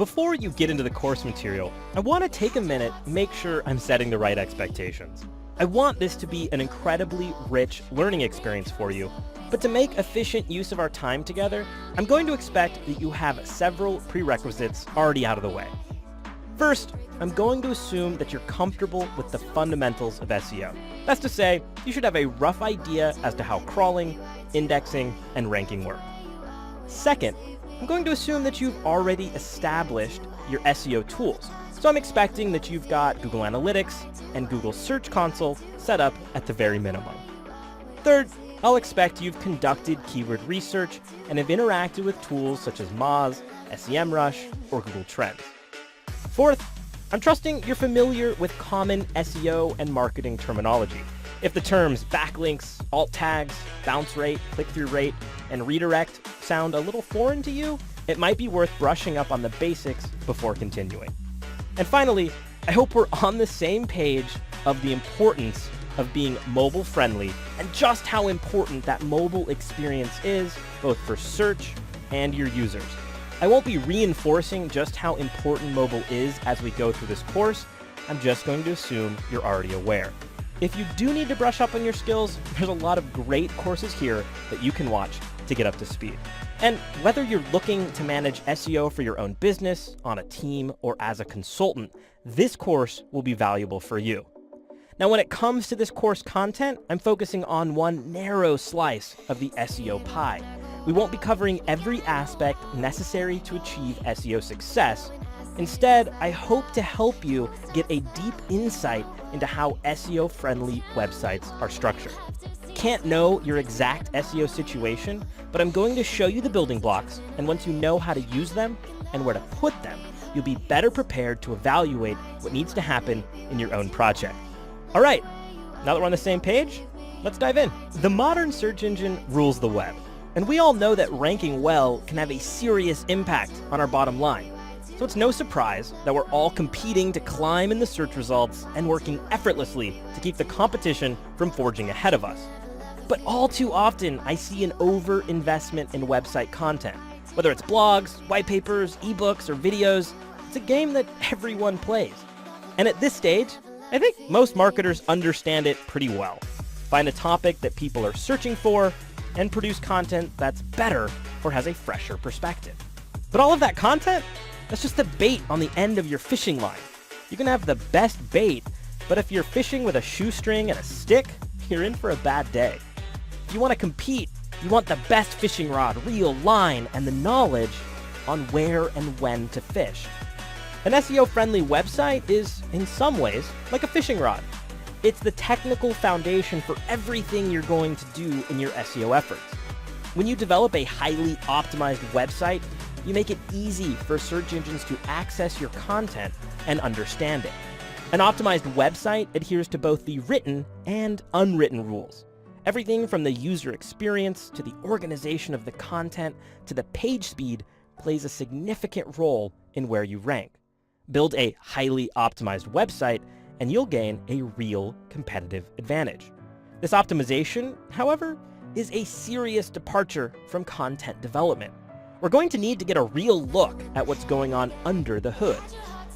Before you get into the course material, I want to take a minute and make sure I'm setting the right expectations. I want this to be an incredibly rich learning experience for you, but to make efficient use of our time together, I'm going to expect that you have several prerequisites already out of the way. First, I'm going to assume that you're comfortable with the fundamentals of SEO. That's to say, you should have a rough idea as to how crawling, indexing, and ranking work. Second, I'm going to assume that you've already established your SEO tools. So I'm expecting that you've got Google Analytics and Google Search Console set up at the very minimum. Third, I'll expect you've conducted keyword research and have interacted with tools such as Moz, SEMrush, or Google Trends. Fourth, I'm trusting you're familiar with common SEO and marketing terminology. If the terms backlinks, alt tags, bounce rate, click-through rate, and redirect sound a little foreign to you, it might be worth brushing up on the basics before continuing. And finally, I hope we're on the same page of the importance of being mobile-friendly and just how important that mobile experience is, both for search and your users. I won't be reinforcing just how important mobile is as we go through this course. I'm just going to assume you're already aware. If you do need to brush up on your skills, there's a lot of great courses here that you can watch to get up to speed. And whether you're looking to manage SEO for your own business, on a team, or as a consultant, this course will be valuable for you. Now, when it comes to this course content, I'm focusing on one narrow slice of the SEO pie. We won't be covering every aspect necessary to achieve SEO success. Instead, I hope to help you get a deep insight into how SEO-friendly websites are structured. Can't know your exact SEO situation, but I'm going to show you the building blocks, and once you know how to use them and where to put them, you'll be better prepared to evaluate what needs to happen in your own project. All right, now that we're on the same page, let's dive in. The modern search engine rules the web, and we all know that ranking well can have a serious impact on our bottom line. So it's no surprise that we're all competing to climb in the search results and working effortlessly to keep the competition from forging ahead of us. But all too often, I see an over-investment in website content. Whether it's blogs, white papers, ebooks, or videos, it's a game that everyone plays. And at this stage, I think most marketers understand it pretty well. Find a topic that people are searching for, and produce content that's better or has a fresher perspective. But all of that content, that's just the bait on the end of your fishing line. You can have the best bait, but if you're fishing with a shoestring and a stick, you're in for a bad day. If you want to compete, you want the best fishing rod, reel, line, and the knowledge on where and when to fish. An SEO-friendly website is, in some ways, like a fishing rod. It's the technical foundation for everything you're going to do in your SEO efforts. When you develop a highly optimized website, you make it easy for search engines to access your content and understand it. An optimized website adheres to both the written and unwritten rules. Everything from the user experience to the organization of the content to the page speed plays a significant role in where you rank. Build a highly optimized website and you'll gain a real competitive advantage. This optimization, however, is a serious departure from content development. We're going to need to get a real look at what's going on under the hood.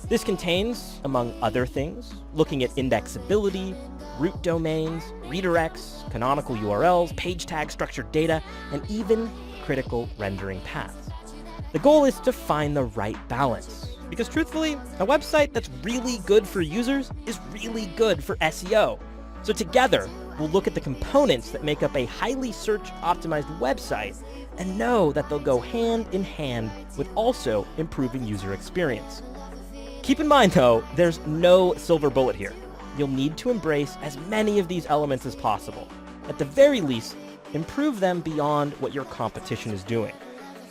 This contains, among other things, looking at indexability, root domains, redirects, canonical URLs, page tag structured data, and even critical rendering paths. The goal is to find the right balance, because truthfully, a website that's really good for users is really good for SEO. So together, we'll look at the components that make up a highly search-optimized website and know that they'll go hand in hand with also improving user experience. Keep in mind, though, there's no silver bullet here. You'll need to embrace as many of these elements as possible. At the very least, improve them beyond what your competition is doing.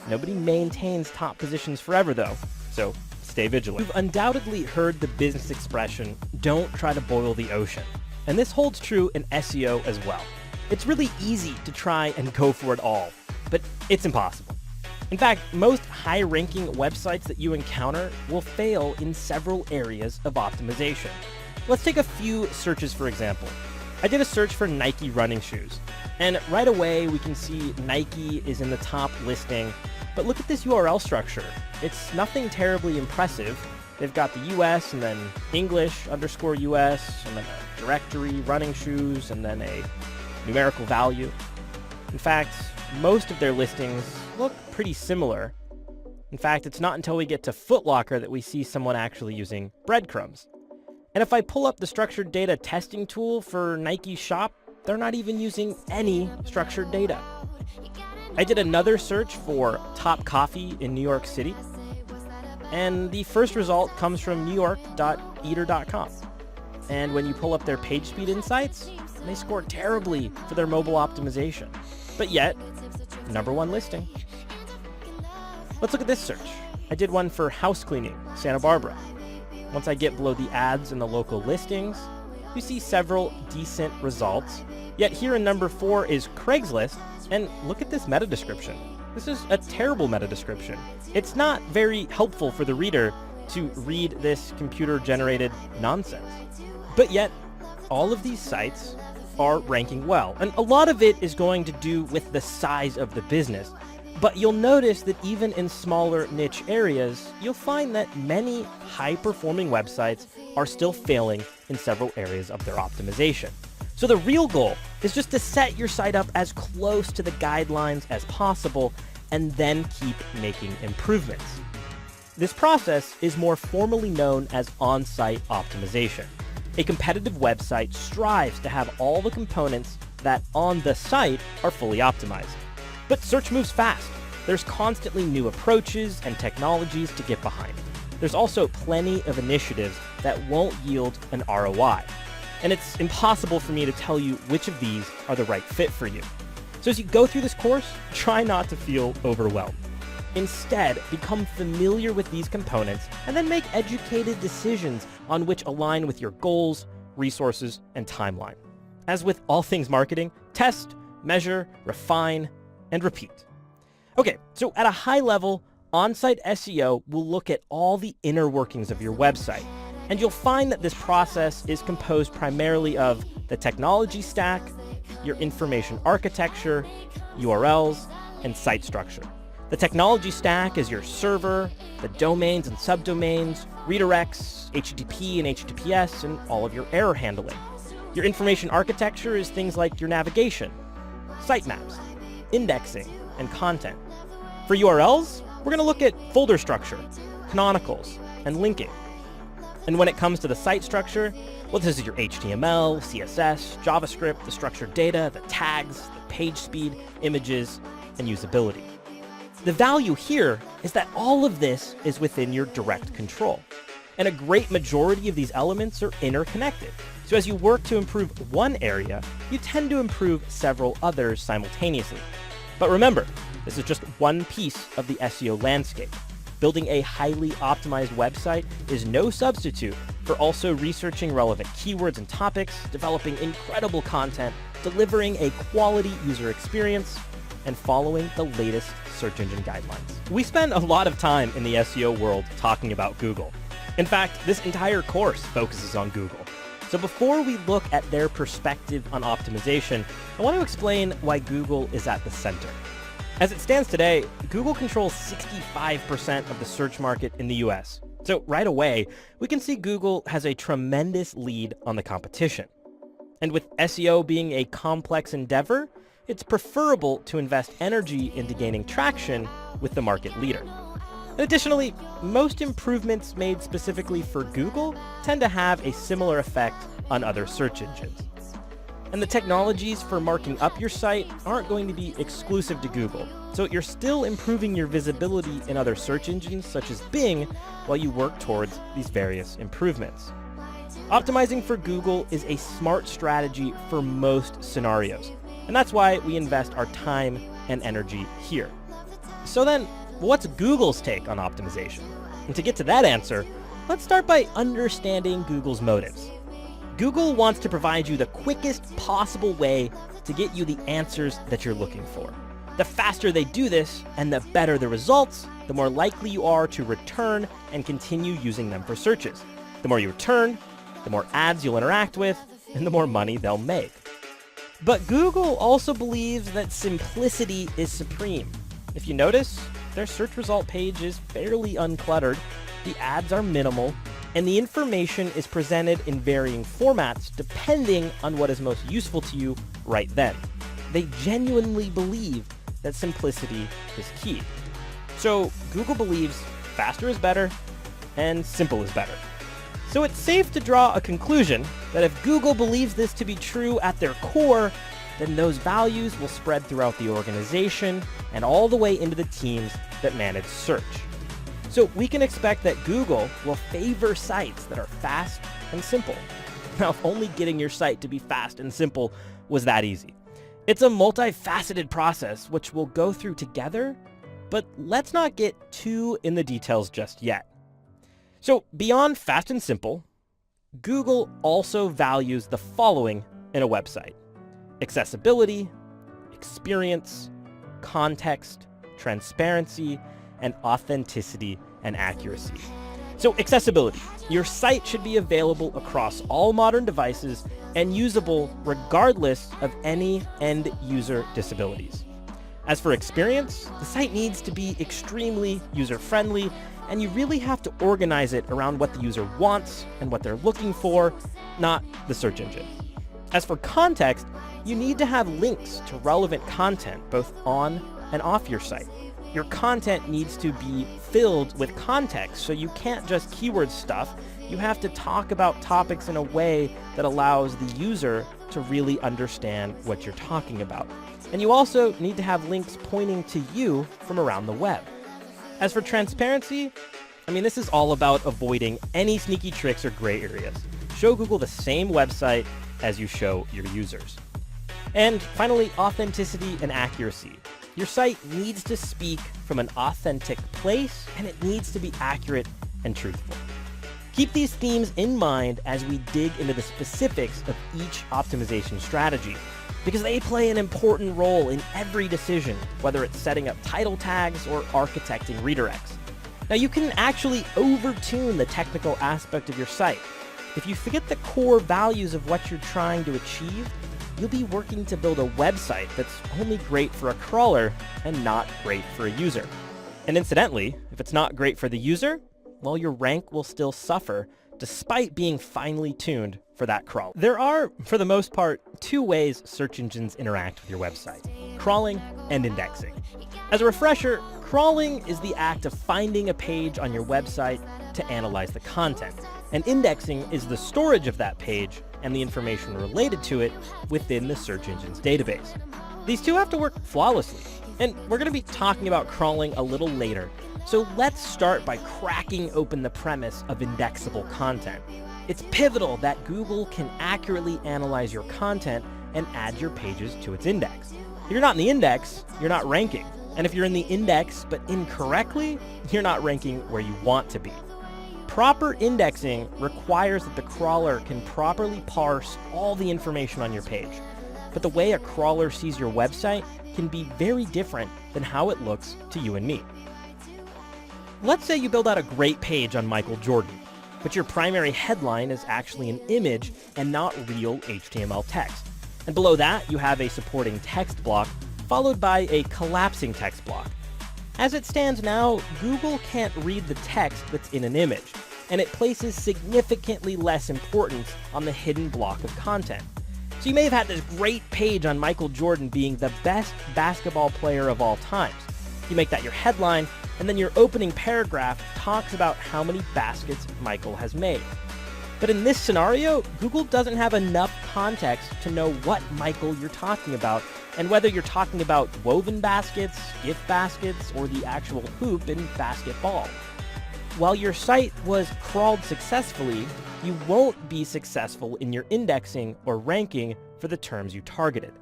Nobody maintains top positions forever, though, so stay vigilant. You've undoubtedly heard the business expression, "Don't try to boil the ocean." And this holds true in SEO as well. It's really easy to try and go for it all, but it's impossible. In fact, most high-ranking websites that you encounter will fail in several areas of optimization. Let's take a few searches for example. I did a search for Nike running shoes. And right away, we can see Nike is in the top listing. But look at this URL structure. It's nothing terribly impressive. They've got the US and then English_US and then a directory, running shoes, and then a numerical value. In fact, most of their listings look pretty similar. In fact, it's not until we get to Foot Locker that we see someone actually using breadcrumbs. And if I pull up the structured data testing tool for Nike's shop, they're not even using any structured data. I did another search for top coffee in New York City, and the first result comes from newyork.eater.com. And when you pull up their page speed insights, they score terribly for their mobile optimization. But yet, #1 listing. Let's look at this search. I did one for house cleaning, Santa Barbara. Once I get below the ads and the local listings, you see several decent results. Yet here in #4 is Craigslist, and look at this meta description. This is a terrible meta description. It's not very helpful for the reader to read this computer-generated nonsense. But yet, all of these sites are ranking well, and a lot of it is going to do with the size of the business. But you'll notice that even in smaller niche areas, you'll find that many high-performing websites are still failing in several areas of their optimization. So the real goal is just to set your site up as close to the guidelines as possible and then keep making improvements. This process is more formally known as on-site optimization. A competitive website strives to have all the components that on the site are fully optimized. But search moves fast. There's constantly new approaches and technologies to get behind. There's also plenty of initiatives that won't yield an ROI. And it's impossible for me to tell you which of these are the right fit for you. So as you go through this course, try not to feel overwhelmed. Instead, become familiar with these components and then make educated decisions on which align with your goals, resources, and timeline. As with all things marketing, test, measure, refine, and repeat. Okay, so at a high level, Onsite SEO will look at all the inner workings of your website. And you'll find that this process is composed primarily of the technology stack, your information architecture, URLs, and site structure. The technology stack is your server, the domains and subdomains, redirects, HTTP and HTTPS, and all of your error handling. Your information architecture is things like your navigation, sitemaps, indexing, and content. For URLs, we're going to look at folder structure, canonicals, and linking. And when it comes to the site structure, well, this is your HTML, CSS, JavaScript, the structured data, the tags, the page speed, images, and usability. The value here is that all of this is within your direct control. And a great majority of these elements are interconnected. So as you work to improve one area, you tend to improve several others simultaneously. But remember, this is just one piece of the SEO landscape. Building a highly optimized website is no substitute for also researching relevant keywords and topics, developing incredible content, delivering a quality user experience, and following the latest search engine guidelines. We spend a lot of time in the SEO world talking about Google. In fact, this entire course focuses on Google. So before we look at their perspective on optimization, I want to explain why Google is at the center. As it stands today, Google controls 65% of the search market in the US. So right away, we can see Google has a tremendous lead on the competition. And with SEO being a complex endeavor, it's preferable to invest energy into gaining traction with the market leader. And additionally, most improvements made specifically for Google tend to have a similar effect on other search engines. And the technologies for marking up your site aren't going to be exclusive to Google. So you're still improving your visibility in other search engines such as Bing while you work towards these various improvements. Optimizing for Google is a smart strategy for most scenarios. And that's why we invest our time and energy here. So then, what's Google's take on optimization? And to get to that answer, let's start by understanding Google's motives. Google wants to provide you the quickest possible way to get you the answers that you're looking for. The faster they do this, and the better the results, the more likely you are to return and continue using them for searches. The more you return, the more ads you'll interact with, and the more money they'll make. But Google also believes that simplicity is supreme. If you notice, their search result page is fairly uncluttered, the ads are minimal, and the information is presented in varying formats depending on what is most useful to you right then. They genuinely believe that simplicity is key. So Google believes faster is better and simple is better. So it's safe to draw a conclusion that if Google believes this to be true at their core, then those values will spread throughout the organization and all the way into the teams that manage search. So we can expect that Google will favor sites that are fast and simple. Now, if only getting your site to be fast and simple was that easy. It's a multifaceted process which we'll go through together, but let's not get too in the details just yet. So beyond fast and simple, Google also values the following in a website: accessibility, experience, context, transparency, and authenticity and accuracy. So accessibility. Your site should be available across all modern devices and usable regardless of any end user disabilities. As for experience, the site needs to be extremely user-friendly, and you really have to organize it around what the user wants and what they're looking for, not the search engine. As for context, you need to have links to relevant content both on and off your site. Your content needs to be filled with context, so you can't just keyword stuff. You have to talk about topics in a way that allows the user to really understand what you're talking about. And you also need to have links pointing to you from around the web. As for transparency, this is all about avoiding any sneaky tricks or gray areas. Show Google the same website as you show your users. And finally, authenticity and accuracy. Your site needs to speak from an authentic place, and it needs to be accurate and truthful. Keep these themes in mind as we dig into the specifics of each optimization strategy, because they play an important role in every decision, whether it's setting up title tags or architecting redirects. Now, you can actually overtune the technical aspect of your site. If you forget the core values of what you're trying to achieve, you'll be working to build a website that's only great for a crawler and not great for a user. And incidentally, if it's not great for the user, well, your rank will still suffer despite being finely tuned for that crawl. There are, for the most part, two ways search engines interact with your website: crawling and indexing. As a refresher, crawling is the act of finding a page on your website to analyze the content, and indexing is the storage of that page and the information related to it within the search engine's database. These two have to work flawlessly, and we're going to be talking about crawling a little later. So let's start by cracking open the premise of indexable content. It's pivotal that Google can accurately analyze your content and add your pages to its index. If you're not in the index, you're not ranking. And if you're in the index but incorrectly, you're not ranking where you want to be. Proper indexing requires that the crawler can properly parse all the information on your page. But the way a crawler sees your website can be very different than how it looks to you and me. Let's say you build out a great page on Michael Jordan, but your primary headline is actually an image and not real HTML text. And below that, you have a supporting text block, followed by a collapsing text block. As it stands now, Google can't read the text that's in an image, and it places significantly less importance on the hidden block of content. So you may have had this great page on Michael Jordan being the best basketball player of all times. You make that your headline, and then your opening paragraph talks about how many baskets Michael has made. But in this scenario, Google doesn't have enough context to know what Michael you're talking about, and whether you're talking about woven baskets, gift baskets, or the actual hoop in basketball. While your site was crawled successfully, you won't be successful in your indexing or ranking for the terms you targeted.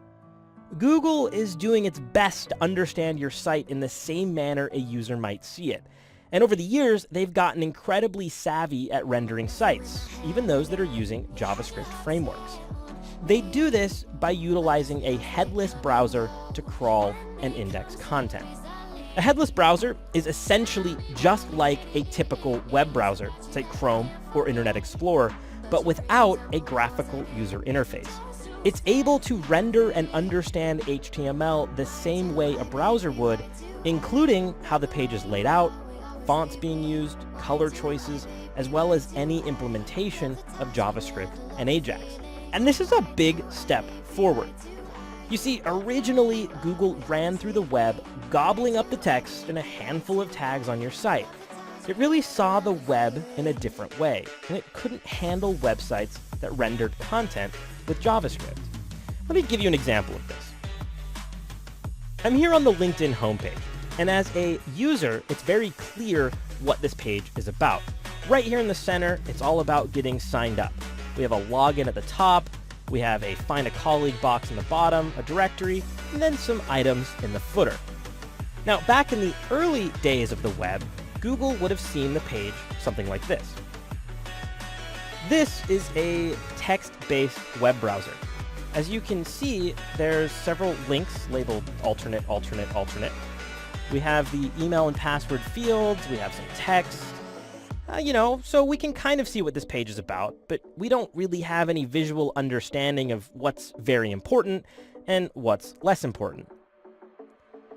Google is doing its best to understand your site in the same manner a user might see it. And over the years, they've gotten incredibly savvy at rendering sites, even those that are using JavaScript frameworks. They do this by utilizing a headless browser to crawl and index content. A headless browser is essentially just like a typical web browser, say Chrome or Internet Explorer, but without a graphical user interface. It's able to render and understand HTML the same way a browser would, including how the page is laid out, fonts being used, color choices, as well as any implementation of JavaScript and Ajax. And this is a big step forward. You see, originally, Google ran through the web, gobbling up the text and a handful of tags on your site. It really saw the web in a different way, and it couldn't handle websites that rendered content with JavaScript. Let me give you an example of this. I'm here on the LinkedIn homepage, and as a user, it's very clear what this page is about. Right here in the center, it's all about getting signed up. We have a login at the top, we have a find a colleague box in the bottom, a directory, and then some items in the footer. Now, back in the early days of the web, Google would have seen the page something like this. This is a text-based web browser. As you can see, there's several links labeled alternate, alternate, alternate. We have the email and password fields, we have some text, so we can kind of see what this page is about, but we don't really have any visual understanding of what's very important and what's less important.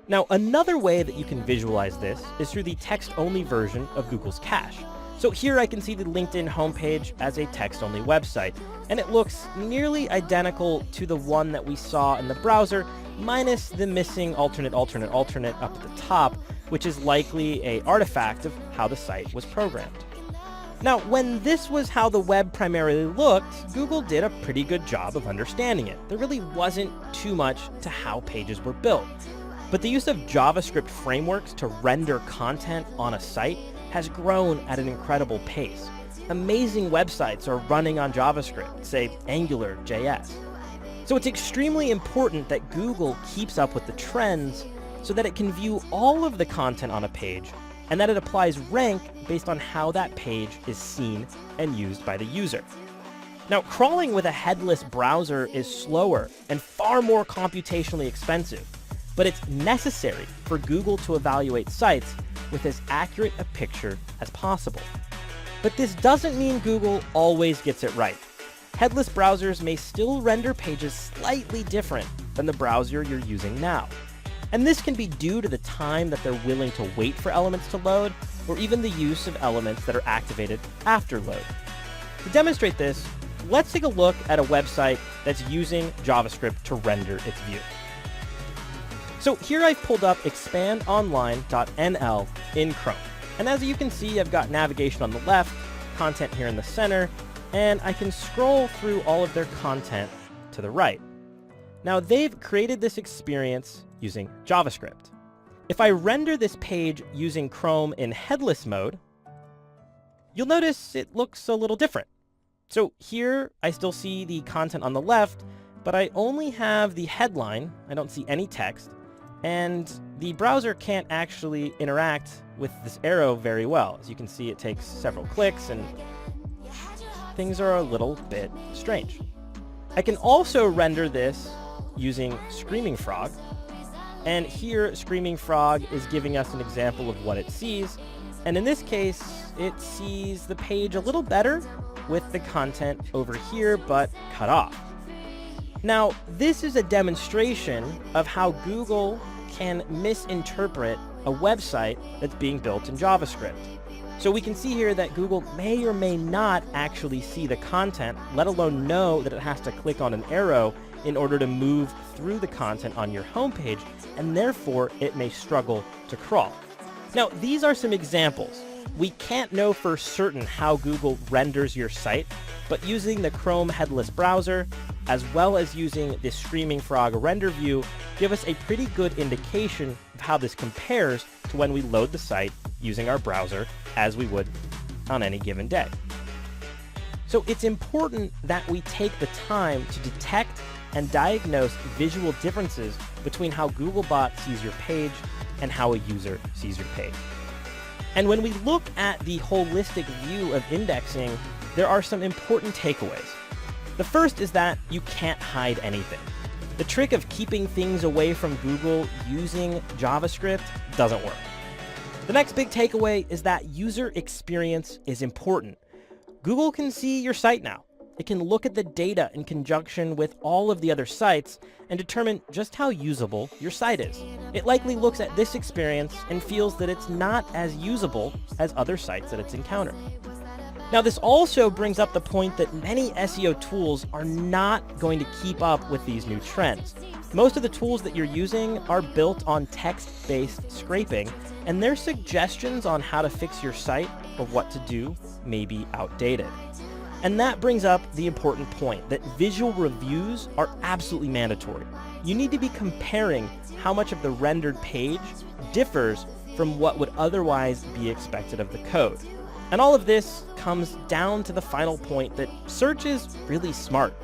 Now, another way that you can visualize this is through the text-only version of Google's cache. So here I can see the LinkedIn homepage as a text-only website, and it looks nearly identical to the one that we saw in the browser, minus the missing alternate, alternate, alternate up at the top, which is likely an artifact of how the site was programmed. Now, when this was how the web primarily looked, Google did a pretty good job of understanding it. There really wasn't too much to how pages were built. But the use of JavaScript frameworks to render content on a site has grown at an incredible pace. Amazing websites are running on JavaScript, say Angular.js. So it's extremely important that Google keeps up with the trends so that it can view all of the content on a page and that it applies rank based on how that page is seen and used by the user. Now, crawling with a headless browser is slower and far more computationally expensive, but it's necessary for Google to evaluate sites with as accurate a picture as possible. But this doesn't mean Google always gets it right. Headless browsers may still render pages slightly different than the browser you're using now. And this can be due to the time that they're willing to wait for elements to load, or even the use of elements that are activated after load. To demonstrate this, let's take a look at a website that's using JavaScript to render its view. So here I've pulled up expandonline.nl in Chrome. And as you can see, I've got navigation on the left, content here in the center, and I can scroll through all of their content to the right. Now, they've created this experience using JavaScript. If I render this page using Chrome in headless mode, you'll notice it looks a little different. So here I still see the content on the left, but I only have the headline. I don't see any text. And the browser can't actually interact with this arrow very well. As you can see, it takes several clicks and things are a little bit strange. I can also render this using Screaming Frog. And here, Screaming Frog is giving us an example of what it sees. And in this case, it sees the page a little better with the content over here, but cut off. Now, this is a demonstration of how Google can misinterpret a website that's being built in JavaScript. So we can see here that Google may or may not actually see the content, let alone know that it has to click on an arrow in order to move through the content on your homepage, and therefore it may struggle to crawl. Now, these are some examples. We can't know for certain how Google renders your site, but using the Chrome headless browser, as well as using the Screaming Frog render view, give us a pretty good indication of how this compares to when we load the site using our browser as we would on any given day. So it's important that we take the time to detect and diagnose visual differences between how Googlebot sees your page and how a user sees your page. And when we look at the holistic view of indexing, there are some important takeaways. The first is that you can't hide anything. The trick of keeping things away from Google using JavaScript doesn't work. The next big takeaway is that user experience is important. Google can see your site now. It can look at the data in conjunction with all of the other sites and determine just how usable your site is. It likely looks at this experience and feels that it's not as usable as other sites that it's encountered. Now, this also brings up the point that many SEO tools are not going to keep up with these new trends. Most of the tools that you're using are built on text-based scraping, and their suggestions on how to fix your site or what to do may be outdated. And that brings up the important point that visual reviews are absolutely mandatory. You need to be comparing how much of the rendered page differs from what would otherwise be expected of the code. And all of this comes down to the final point that search is really smart.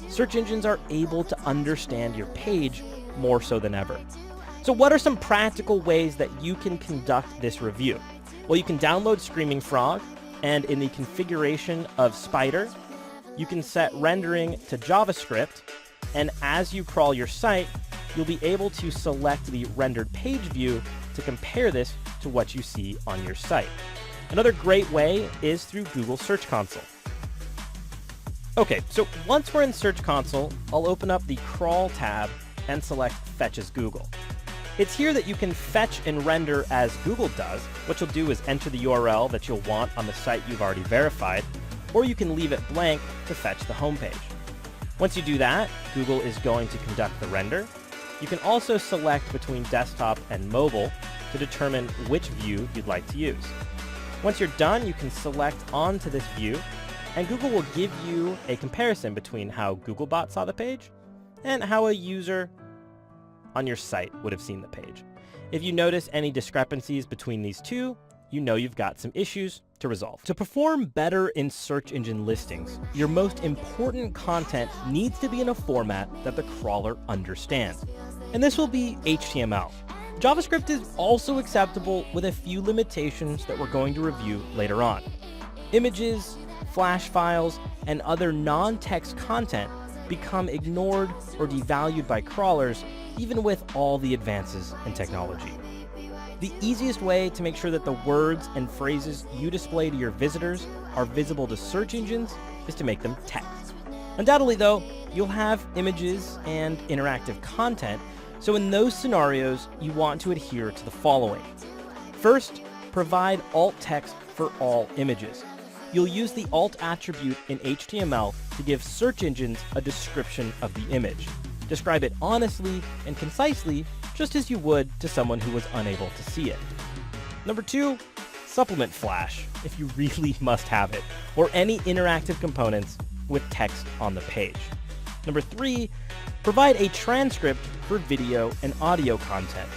Search engines are able to understand your page more so than ever. So what are some practical ways that you can conduct this review? Well, you can download Screaming Frog, and in the configuration of Spider, you can set rendering to JavaScript, and as you crawl your site, you'll be able to select the rendered page view to compare this to what you see on your site. Another great way is through Google Search Console. Okay, so once we're in Search Console, I'll open up the Crawl tab and select Fetch as Google. It's here that you can fetch and render as Google does. What you'll do is enter the URL that you'll want on the site you've already verified, or you can leave it blank to fetch the homepage. Once you do that, Google is going to conduct the render. You can also select between desktop and mobile to determine which view you'd like to use. Once you're done, you can select onto this view, and Google will give you a comparison between how Googlebot saw the page and how a user on your site would have seen the page. If you notice any discrepancies between these two, you know you've got some issues to resolve. To perform better in search engine listings, your most important content needs to be in a format that the crawler understands. And this will be HTML. JavaScript is also acceptable with a few limitations that we're going to review later on. Images, Flash files, and other non-text content become ignored or devalued by crawlers, even with all the advances in technology. The easiest way to make sure that the words and phrases you display to your visitors are visible to search engines is to make them text. Undoubtedly, though, you'll have images and interactive content, so in those scenarios, you want to adhere to the following. First, provide alt text for all images. You'll use the alt attribute in HTML to give search engines a description of the image. Describe it honestly and concisely, just as you would to someone who was unable to see it. Number 2, supplement Flash, if you really must have it, or any interactive components with text on the page. Number 3, provide a transcript for video and audio content.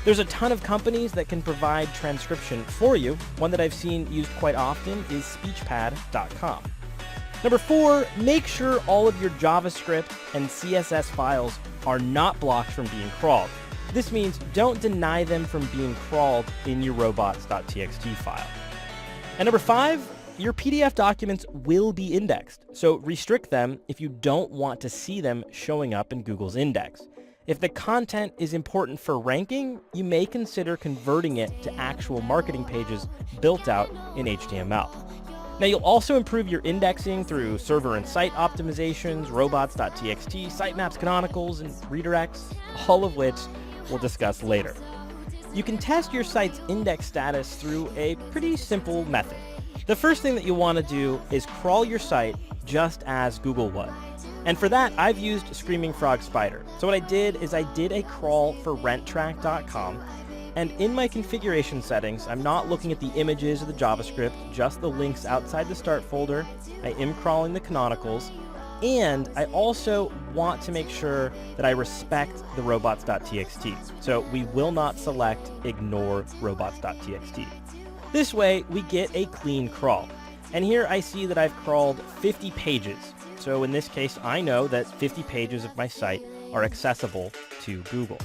There's a ton of companies that can provide transcription for you. One that I've seen used quite often is speechpad.com. Number 4, make sure all of your JavaScript and CSS files are not blocked from being crawled. This means don't deny them from being crawled in your Robots.txt file. And number 5, your PDF documents will be indexed, so restrict them if you don't want to see them showing up in Google's index. If the content is important for ranking, you may consider converting it to actual marketing pages built out in HTML. Now, you'll also improve your indexing through server and site optimizations, Robots.txt, sitemaps, canonicals, and redirects, all of which we'll discuss later. You can test your site's index status through a pretty simple method. The first thing that you want to do is crawl your site just as Google would. And for that, I've used Screaming Frog Spider. So what I did is I did a crawl for renttrack.com, and in my configuration settings, I'm not looking at the images or the JavaScript, just the links outside the start folder. I am crawling the canonicals, and I also want to make sure that I respect the Robots.txt. So we will not select ignore Robots.txt. This way, we get a clean crawl. And here I see that I've crawled 50 pages. So in this case, I know that 50 pages of my site are accessible to Google.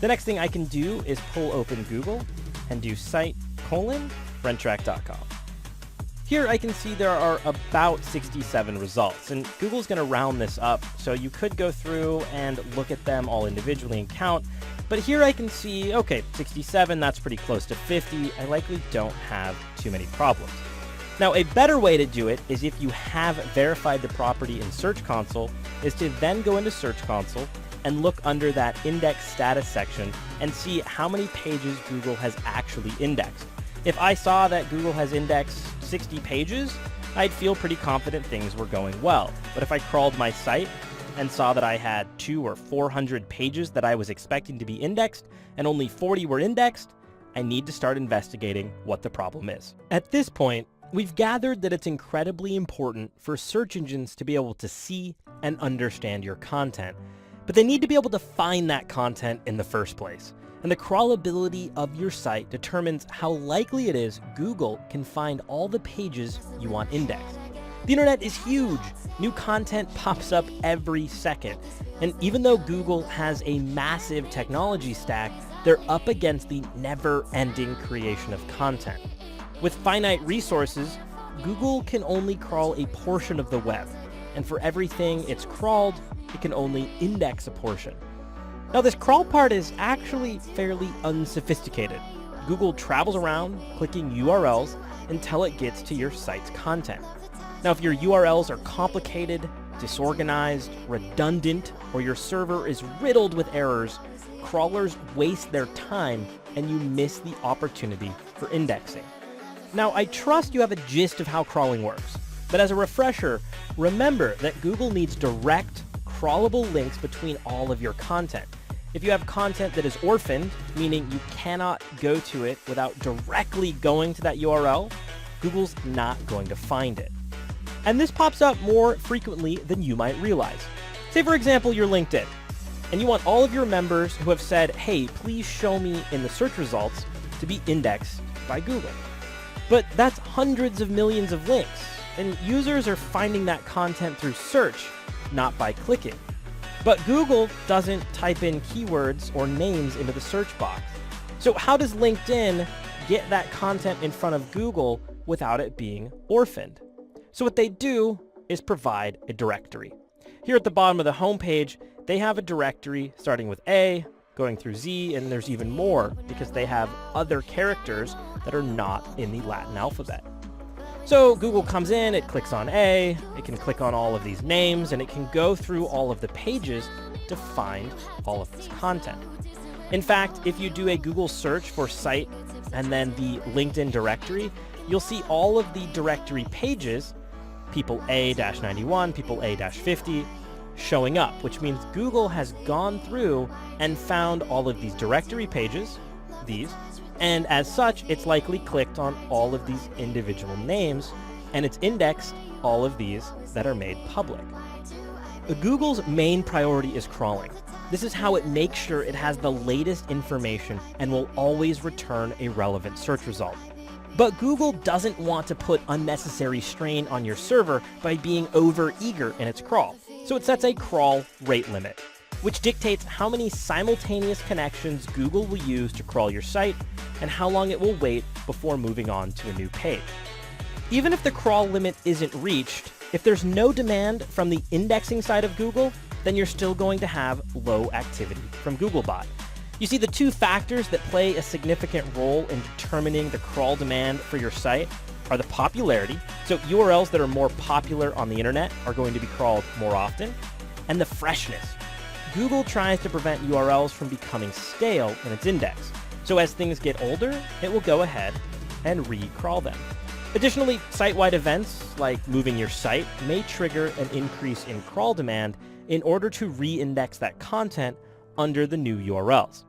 The next thing I can do is pull open Google and do site:/renttrack.com. Here I can see there are about 67 results, and Google's going to round this up, so you could go through and look at them all individually and count. But here I can see, okay, 67, that's pretty close to 50. I likely don't have too many problems. Now, a better way to do it is if you have verified the property in Search Console, is to then go into Search Console and look under that index status section and see how many pages Google has actually indexed. If I saw that Google has indexed 60 pages, I'd feel pretty confident things were going well. But if I crawled my site and saw that I had 200 or 400 pages that I was expecting to be indexed and only 40 were indexed, I need to start investigating what the problem is. At this point, we've gathered that it's incredibly important for search engines to be able to see and understand your content, but they need to be able to find that content in the first place. And the crawlability of your site determines how likely it is Google can find all the pages you want indexed. The internet is huge. New content pops up every second. And even though Google has a massive technology stack, they're up against the never-ending creation of content. With finite resources, Google can only crawl a portion of the web. And for everything it's crawled, it can only index a portion. Now, this crawl part is actually fairly unsophisticated. Google travels around clicking URLs until it gets to your site's content. Now, if your URLs are complicated, disorganized, redundant, or your server is riddled with errors, crawlers waste their time and you miss the opportunity for indexing. Now, I trust you have a gist of how crawling works, but as a refresher, remember that Google needs direct, crawlable links between all of your content. If you have content that is orphaned, meaning you cannot go to it without directly going to that URL, Google's not going to find it. And this pops up more frequently than you might realize. Say, for example, you're LinkedIn, and you want all of your members who have said, hey, please show me in the search results, to be indexed by Google. But that's hundreds of millions of links, and users are finding that content through search, not by clicking. But Google doesn't type in keywords or names into the search box. So how does LinkedIn get that content in front of Google without it being orphaned? So what they do is provide a directory. Here at the bottom of the homepage, they have a directory starting with A, going through Z, and there's even more because they have other characters that are not in the Latin alphabet. So Google comes in, it clicks on A, it can click on all of these names, and it can go through all of the pages to find all of this content. In fact, if you do a Google search for site and then the LinkedIn directory, you'll see all of the directory pages, people A-91, people A-50, showing up, which means Google has gone through and found all of these directory pages, these, and as such, it's likely clicked on all of these individual names, and it's indexed all of these that are made public. Google's main priority is crawling. This is how it makes sure it has the latest information and will always return a relevant search result. But Google doesn't want to put unnecessary strain on your server by being over-eager in its crawl. So it sets a crawl rate limit, which dictates how many simultaneous connections Google will use to crawl your site and how long it will wait before moving on to a new page. Even if the crawl limit isn't reached, if there's no demand from the indexing side of Google, then you're still going to have low activity from Googlebot. You see, the two factors that play a significant role in determining the crawl demand for your site are the popularity, so URLs that are more popular on the internet are going to be crawled more often, and the freshness. Google tries to prevent URLs from becoming stale in its index, so as things get older, it will go ahead and re-crawl them. Additionally, site-wide events like moving your site may trigger an increase in crawl demand in order to re-index that content under the new URLs.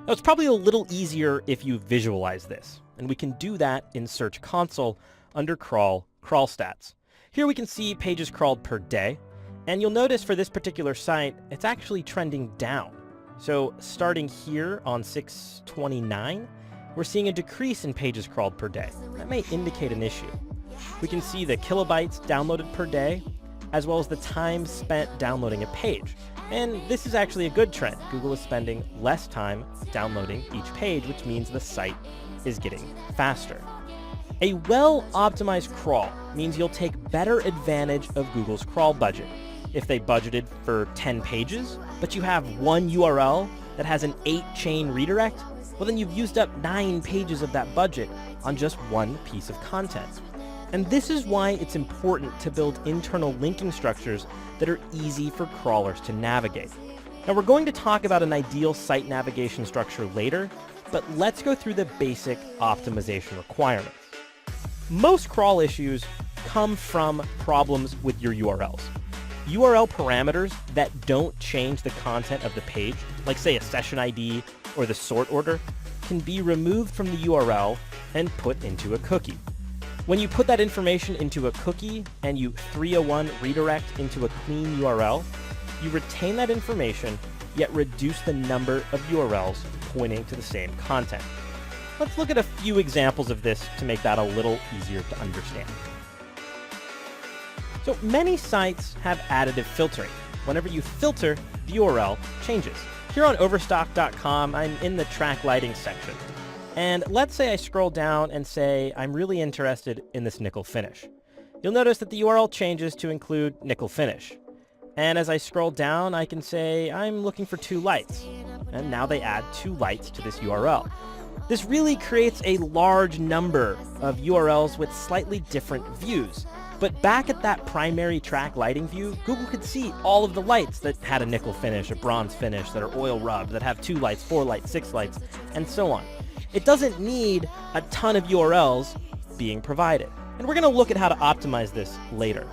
Now, it's probably a little easier if you visualize this, and we can do that in Search Console under crawl stats. Here we can see pages crawled per day, and you'll notice for this particular site, it's actually trending down. So starting here on 6/29, we're seeing a decrease in pages crawled per day. That may indicate an issue. We can see the kilobytes downloaded per day, as well as the time spent downloading a page. And this is actually a good trend. Google is spending less time downloading each page, which means the site is getting faster. A well-optimized crawl means you'll take better advantage of Google's crawl budget. If they budgeted for 10 pages, but you have one URL that has an 8-chain redirect, well then you've used up 9 pages of that budget on just one piece of content. And this is why it's important to build internal linking structures that are easy for crawlers to navigate. Now, we're going to talk about an ideal site navigation structure later, but let's go through the basic optimization requirements. Most crawl issues come from problems with your URLs. URL parameters that don't change the content of the page, like say a session ID or the sort order, can be removed from the URL and put into a cookie. When you put that information into a cookie and you 301 redirect into a clean URL, you retain that information, yet reduce the number of URLs pointing to the same content. Let's look at a few examples of this to make that a little easier to understand. So many sites have additive filtering. Whenever you filter, the URL changes. Here on Overstock.com, I'm in the track lighting section. And let's say I scroll down and say I'm really interested in this nickel finish. You'll notice that the URL changes to include nickel finish. And as I scroll down, I can say I'm looking for 2 lights. And now they add 2 lights to this URL. This really creates a large number of URLs with slightly different views. But back at that primary track lighting view, Google could see all of the lights that had a nickel finish, a bronze finish, that are oil rubbed, that have 2 lights, 4 lights, 6 lights, and so on. It doesn't need a ton of URLs being provided. And we're going to look at how to optimize this later.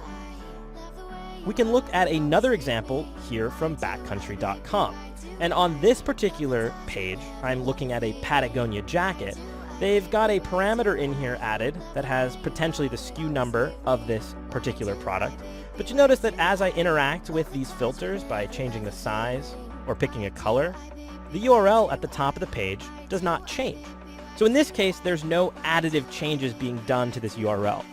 We can look at another example here from backcountry.com. And on this particular page, I'm looking at a Patagonia jacket. They've got a parameter in here added that has potentially the SKU number of this particular product. But you notice that as I interact with these filters by changing the size or picking a color, the URL at the top of the page does not change. So in this case, there's no additive changes being done to this URL.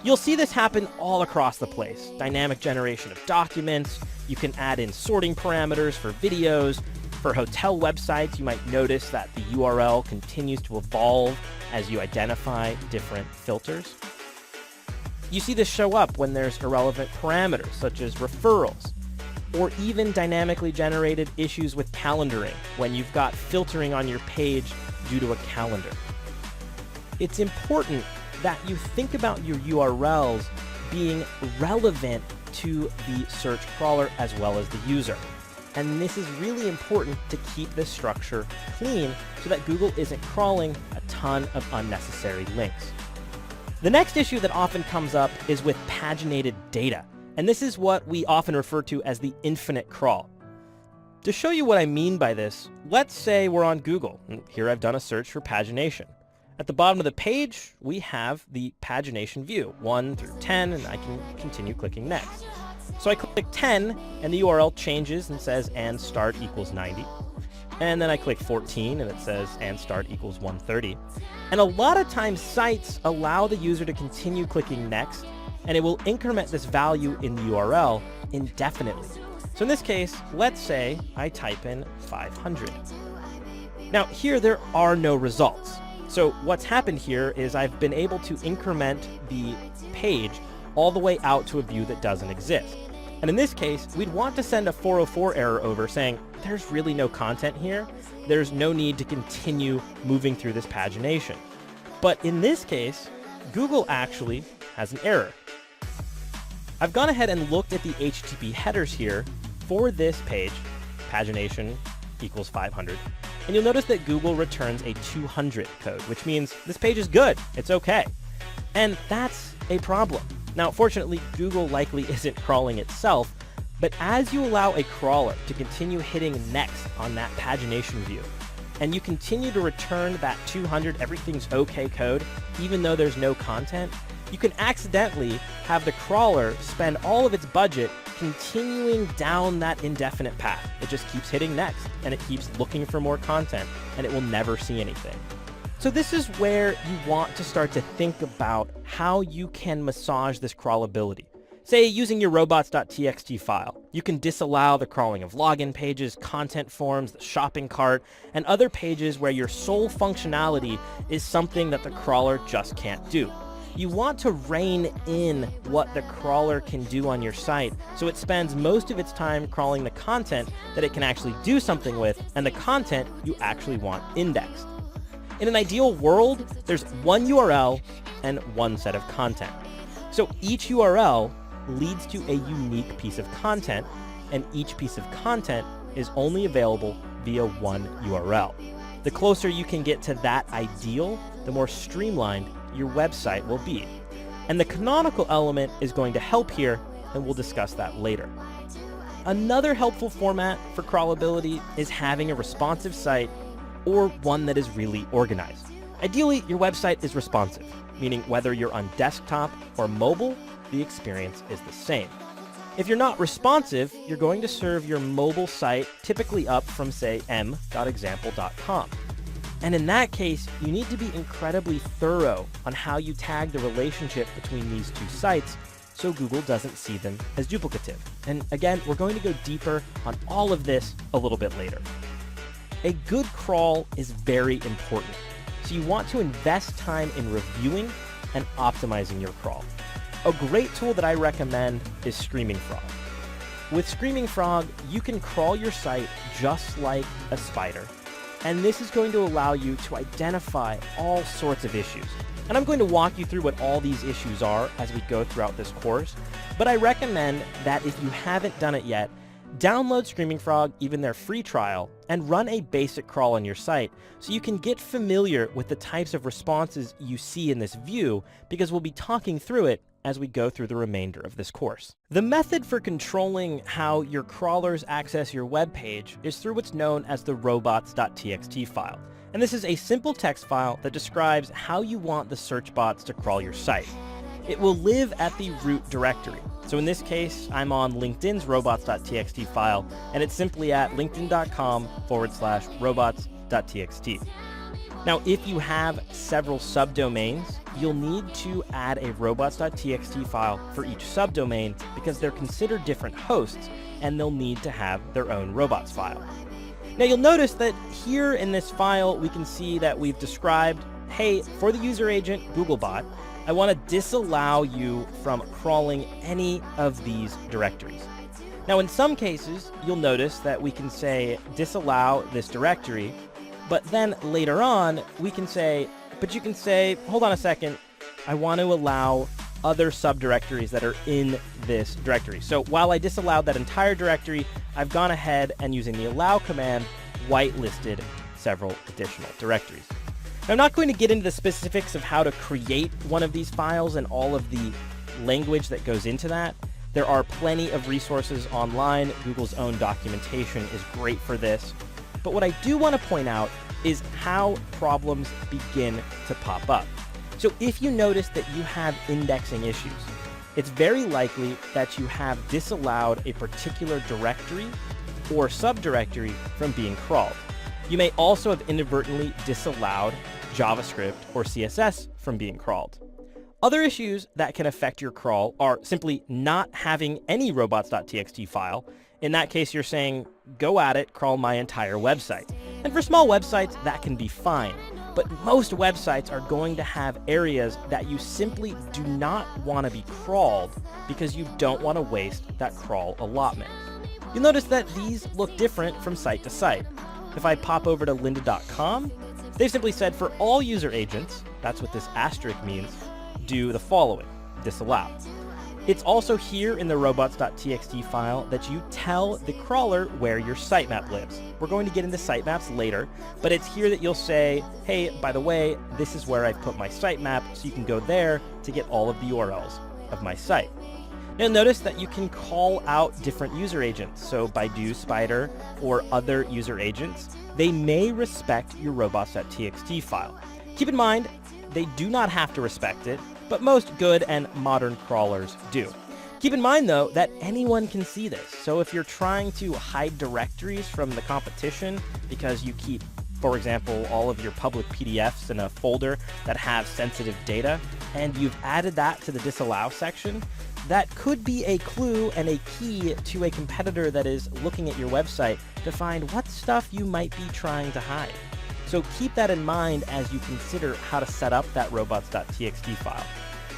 You'll see this happen all across the place. Dynamic generation of documents. You can add in sorting parameters for videos. For hotel websites, you might notice that the URL continues to evolve as you identify different filters. You see this show up when there's irrelevant parameters, such as referrals, or even dynamically generated issues with calendaring, when you've got filtering on your page due to a calendar. It's important that you think about your URLs being relevant to the search crawler as well as the user. And this is really important to keep this structure clean so that Google isn't crawling a ton of unnecessary links. The next issue that often comes up is with paginated data. And this is what we often refer to as the infinite crawl. To show you what I mean by this, let's say we're on Google. And here I've done a search for pagination. At the bottom of the page, we have the pagination view, 1 through 10, and I can continue clicking next. So I click 10, and the URL changes and says and start equals 90. And then I click 14, and it says and start equals 130. And a lot of times sites allow the user to continue clicking next, and it will increment this value in the URL indefinitely. So in this case, let's say I type in 500. Now here there are no results. So what's happened here is I've been able to increment the page all the way out to a view that doesn't exist. And in this case, we'd want to send a 404 error over saying, there's really no content here. There's no need to continue moving through this pagination. But in this case, Google actually has an error. I've gone ahead and looked at the HTTP headers here for this page, pagination equals 500. And you'll notice that Google returns a 200 code, which means this page is good. It's okay. And that's a problem. Now, fortunately, Google likely isn't crawling itself, but as you allow a crawler to continue hitting next on that pagination view, and you continue to return that 200 everything's okay code, even though there's no content, you can accidentally have the crawler spend all of its budget continuing down that indefinite path. It just keeps hitting next, and it keeps looking for more content, and it will never see anything. So this is where you want to start to think about how you can massage this crawlability. Say, using your Robots.txt file, you can disallow the crawling of login pages, content forms, the shopping cart, and other pages where your sole functionality is something that the crawler just can't do. You want to rein in what the crawler can do on your site so it spends most of its time crawling the content that it can actually do something with and the content you actually want indexed. In an ideal world, there's one URL and one set of content. So each URL leads to a unique piece of content, and each piece of content is only available via one URL. The closer you can get to that ideal, the more streamlined your website will be. And the canonical element is going to help here, and we'll discuss that later. Another helpful format for crawlability is having a responsive site or one that is really organized. Ideally, your website is responsive, meaning whether you're on desktop or mobile, the experience is the same. If you're not responsive, you're going to serve your mobile site typically up from, say, m.example.com. And in that case, you need to be incredibly thorough on how you tag the relationship between these two sites so Google doesn't see them as duplicative. And again, we're going to go deeper on all of this a little bit later. A good crawl is very important, so you want to invest time in reviewing and optimizing your crawl. A great tool that I recommend is Screaming Frog. With Screaming Frog, you can crawl your site just like a spider, and this is going to allow you to identify all sorts of issues. And I'm going to walk you through what all these issues are as we go throughout this course, but I recommend that if you haven't done it yet, download Screaming Frog, even their free trial, and run a basic crawl on your site so you can get familiar with the types of responses you see in this view, because we'll be talking through it as we go through the remainder of this course. The method for controlling how your crawlers access your web page is through what's known as the Robots.txt file. And this is a simple text file that describes how you want the search bots to crawl your site. It will live at the root directory. So in this case, I'm on LinkedIn's Robots.txt file, and it's simply at linkedin.com/robots.txt. Now, if you have several subdomains, you'll need to add a robots.txt file for each subdomain because they're considered different hosts and they'll need to have their own robots file. Now, you'll notice that here in this file, we can see that we've described, hey, for the user agent Googlebot, I want to disallow you from crawling any of these directories. Now, in some cases, you'll notice that we can say disallow this directory, but then later on, we can say, but you can say, hold on a second, I want to allow other subdirectories that are in this directory. So while I disallowed that entire directory, I've gone ahead and using the allow command, whitelisted several additional directories. Now, I'm not going to get into the specifics of how to create one of these files and all of the language that goes into that. There are plenty of resources online. Google's own documentation is great for this. But what I do want to point out is how problems begin to pop up. So if you notice that you have indexing issues, it's very likely that you have disallowed a particular directory or subdirectory from being crawled. You may also have inadvertently disallowed JavaScript or CSS from being crawled. Other issues that can affect your crawl are simply not having any robots.txt file. In that case, you're saying, go at it, crawl my entire website. And for small websites, that can be fine. But most websites are going to have areas that you simply do not want to be crawled because you don't want to waste that crawl allotment. You'll notice that these look different from site to site. If I pop over to lynda.com, they've simply said for all user agents, that's what this asterisk means, do the following, disallow. It's also here in the robots.txt file that you tell the crawler where your sitemap lives. We're going to get into sitemaps later, but it's here that you'll say, hey, by the way, this is where I've put my sitemap, so you can go there to get all of the URLs of my site. Now, notice that you can call out different user agents. So Baidu, Spider, or other user agents, they may respect your robots.txt file. Keep in mind, they do not have to respect it, but most good and modern crawlers do. Keep in mind, though, that anyone can see this. So if you're trying to hide directories from the competition because you keep, for example, all of your public PDFs in a folder that have sensitive data, and you've added that to the disallow section, that could be a clue and a key to a competitor that is looking at your website to find what stuff you might be trying to hide. So keep that in mind as you consider how to set up that robots.txt file.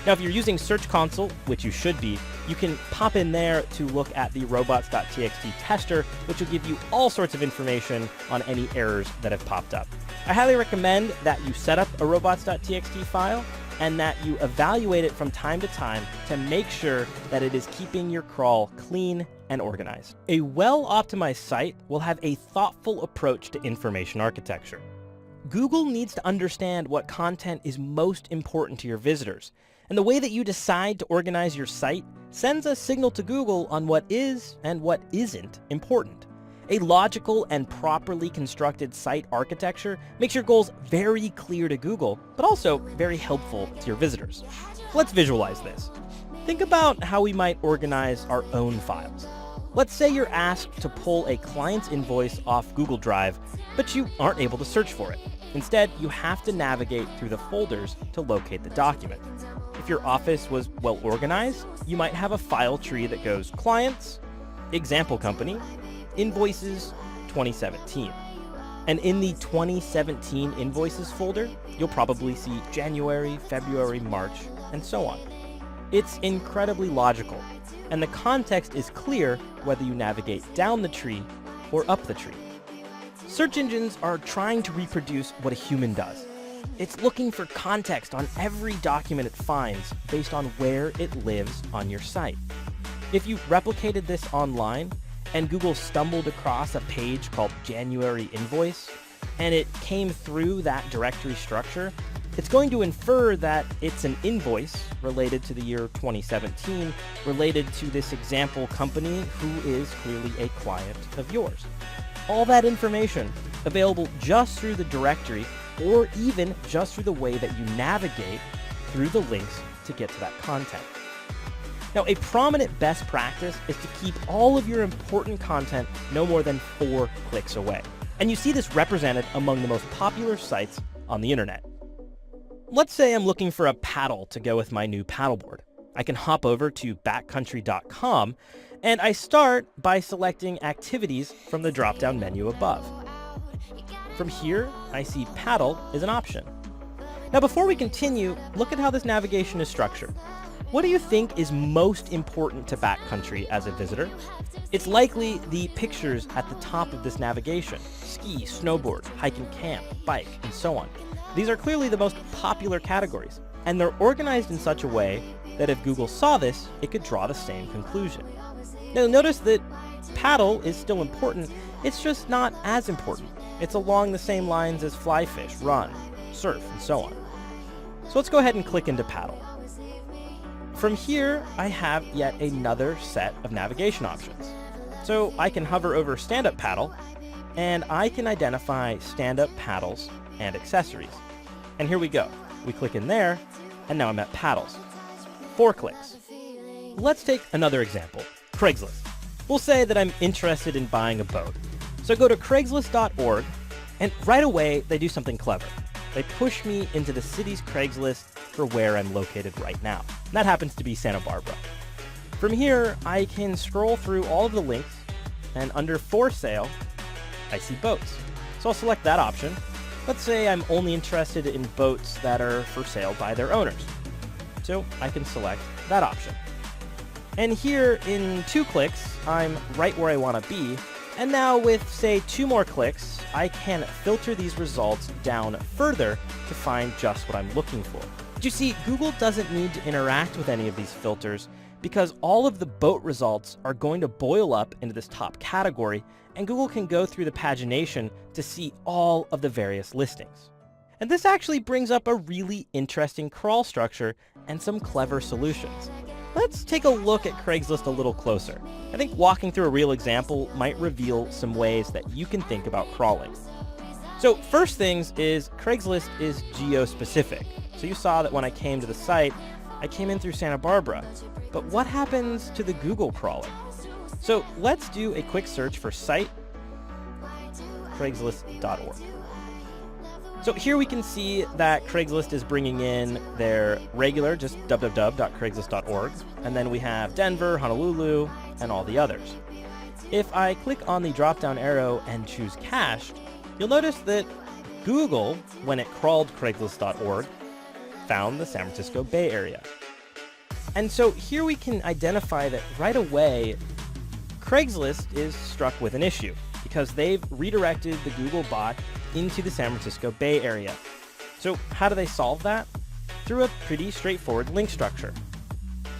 Now, if you're using Search Console, which you should be, you can pop in there to look at the robots.txt tester, which will give you all sorts of information on any errors that have popped up. I highly recommend that you set up a Robots.txt file and that you evaluate it from time to time to make sure that it is keeping your crawl clean and organized. A well-optimized site will have a thoughtful approach to information architecture. Google needs to understand what content is most important to your visitors, and the way that you decide to organize your site sends a signal to Google on what is and what isn't important. A logical and properly constructed site architecture makes your goals very clear to Google, but also very helpful to your visitors. Let's visualize this. Think about how we might organize our own files. Let's say you're asked to pull a client's invoice off Google Drive, but you aren't able to search for it. Instead, you have to navigate through the folders to locate the document. If your office was well organized, you might have a file tree that goes Clients, Example Company, Invoices 2017. And in the 2017 Invoices folder, you'll probably see January, February, March, and so on. It's incredibly logical, and the context is clear whether you navigate down the tree or up the tree. Search engines are trying to reproduce what a human does. It's looking for context on every document it finds based on where it lives on your site. If you replicated this online, and Google stumbled across a page called January Invoice, and it came through that directory structure, it's going to infer that it's an invoice related to the year 2017, related to this example company who is clearly a client of yours. All that information available just through the directory, or even just through the way that you navigate through the links to get to that content. Now, a prominent best practice is to keep all of your important content no more than 4 clicks away. And you see this represented among the most popular sites on the internet. Let's say I'm looking for a paddle to go with my new paddleboard. I can hop over to backcountry.com, and I start by selecting activities from the drop-down menu above. From here, I see paddle is an option. Now, before we continue, look at how this navigation is structured. What do you think is most important to Backcountry as a visitor? It's likely the pictures at the top of this navigation: ski, snowboard, hike and camp, bike, and so on. These are clearly the most popular categories, and they're organized in such a way that if Google saw this, it could draw the same conclusion. Now, notice that paddle is still important, it's just not as important. It's along the same lines as fly fish, run, surf, and so on. So let's go ahead and click into paddle. From here, I have yet another set of navigation options. So I can hover over stand-up paddle, and I can identify stand-up paddles and accessories. And here we go. We click in there, and now I'm at paddles. 4 clicks. Let's take another example, Craigslist. We'll say that I'm interested in buying a boat. So go to Craigslist.org, and right away, they do something clever. They push me into the city's Craigslist for where I'm located right now. And that happens to be Santa Barbara. From here, I can scroll through all of the links, and under For Sale, I see boats. So I'll select that option. Let's say I'm only interested in boats that are for sale by their owners. So I can select that option. And here in 2 clicks, I'm right where I want to be. And now with, say, 2 more clicks, I can filter these results down further to find just what I'm looking for. But you see, Google doesn't need to interact with any of these filters because all of the boat results are going to boil up into this top category, and Google can go through the pagination to see all of the various listings. And this actually brings up a really interesting crawl structure and some clever solutions. Let's take a look at Craigslist a little closer. I think walking through a real example might reveal some ways that you can think about crawling. So first things is Craigslist is geo-specific. So you saw that when I came to the site, I came in through Santa Barbara. But what happens to the Google crawler? So let's do a quick search for site Craigslist.org. So here we can see that Craigslist is bringing in their regular, just www.craigslist.org, and then we have Denver, Honolulu, and all the others. If I click on the drop-down arrow and choose cached, you'll notice that Google, when it crawled Craigslist.org, found the San Francisco Bay Area. And so here we can identify that right away, Craigslist is struck with an issue. because they've redirected the Google bot into the San Francisco Bay Area. So how do they solve that? Through a pretty straightforward link structure.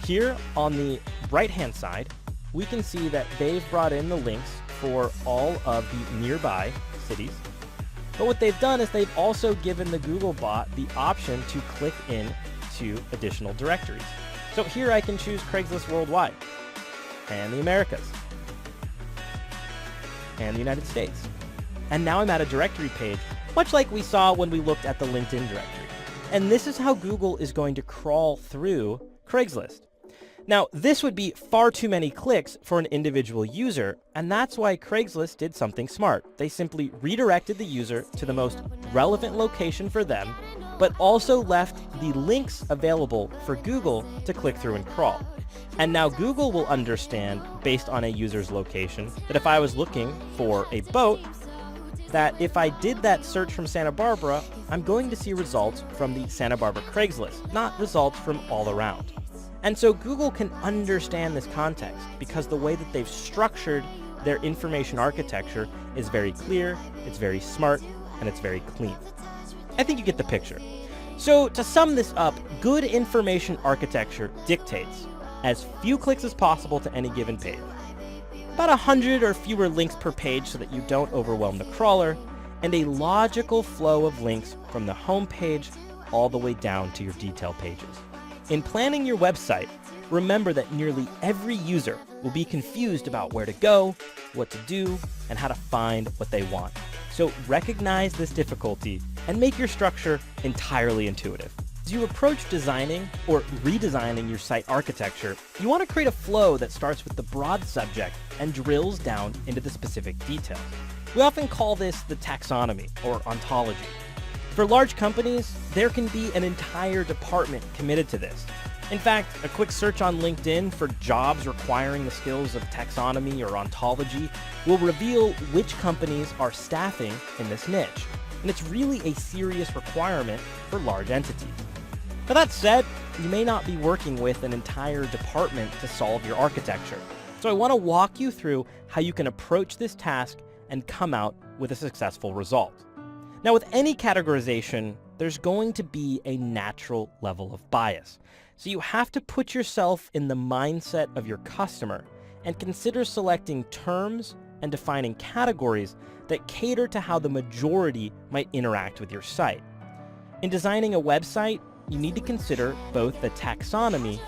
Here on the right-hand side, we can see that they've brought in the links for all of the nearby cities. But what they've done is they've also given the Google bot the option to click in to additional directories. So here I can choose Craigslist Worldwide, and the Americas, and the United States. And now I'm at a directory page, much like we saw when we looked at the LinkedIn directory. And this is how Google is going to crawl through Craigslist. Now, this would be far too many clicks for an individual user, and that's why Craigslist did something smart. They simply redirected the user to the most relevant location for them, but also left the links available for Google to click through and crawl. And now Google will understand, based on a user's location, that if I was looking for a boat, that if I did that search from Santa Barbara, I'm going to see results from the Santa Barbara Craigslist, not results from all around. And so Google can understand this context because the way that they've structured their information architecture is very clear, it's very smart, and it's very clean. I think you get the picture. So to sum this up, good information architecture dictates as few clicks as possible to any given page, about 100 or fewer links per page so that you don't overwhelm the crawler, and a logical flow of links from the home page all the way down to your detail pages. In planning your website, remember that nearly every user will be confused about where to go, what to do, and how to find what they want. So recognize this difficulty and make your structure entirely intuitive. As you approach designing or redesigning your site architecture, you want to create a flow that starts with the broad subject and drills down into the specific details. We often call this the taxonomy or ontology. For large companies, there can be an entire department committed to this. In fact, a quick search on LinkedIn for jobs requiring the skills of taxonomy or ontology will reveal which companies are staffing in this niche. And it's really a serious requirement for large entities. Now that said, you may not be working with an entire department to solve your architecture. So I want to walk you through how you can approach this task and come out with a successful result. Now with any categorization, there's going to be a natural level of bias. So you have to put yourself in the mindset of your customer and consider selecting terms and defining categories that cater to how the majority might interact with your site. In designing a website, you need to consider both the taxonomy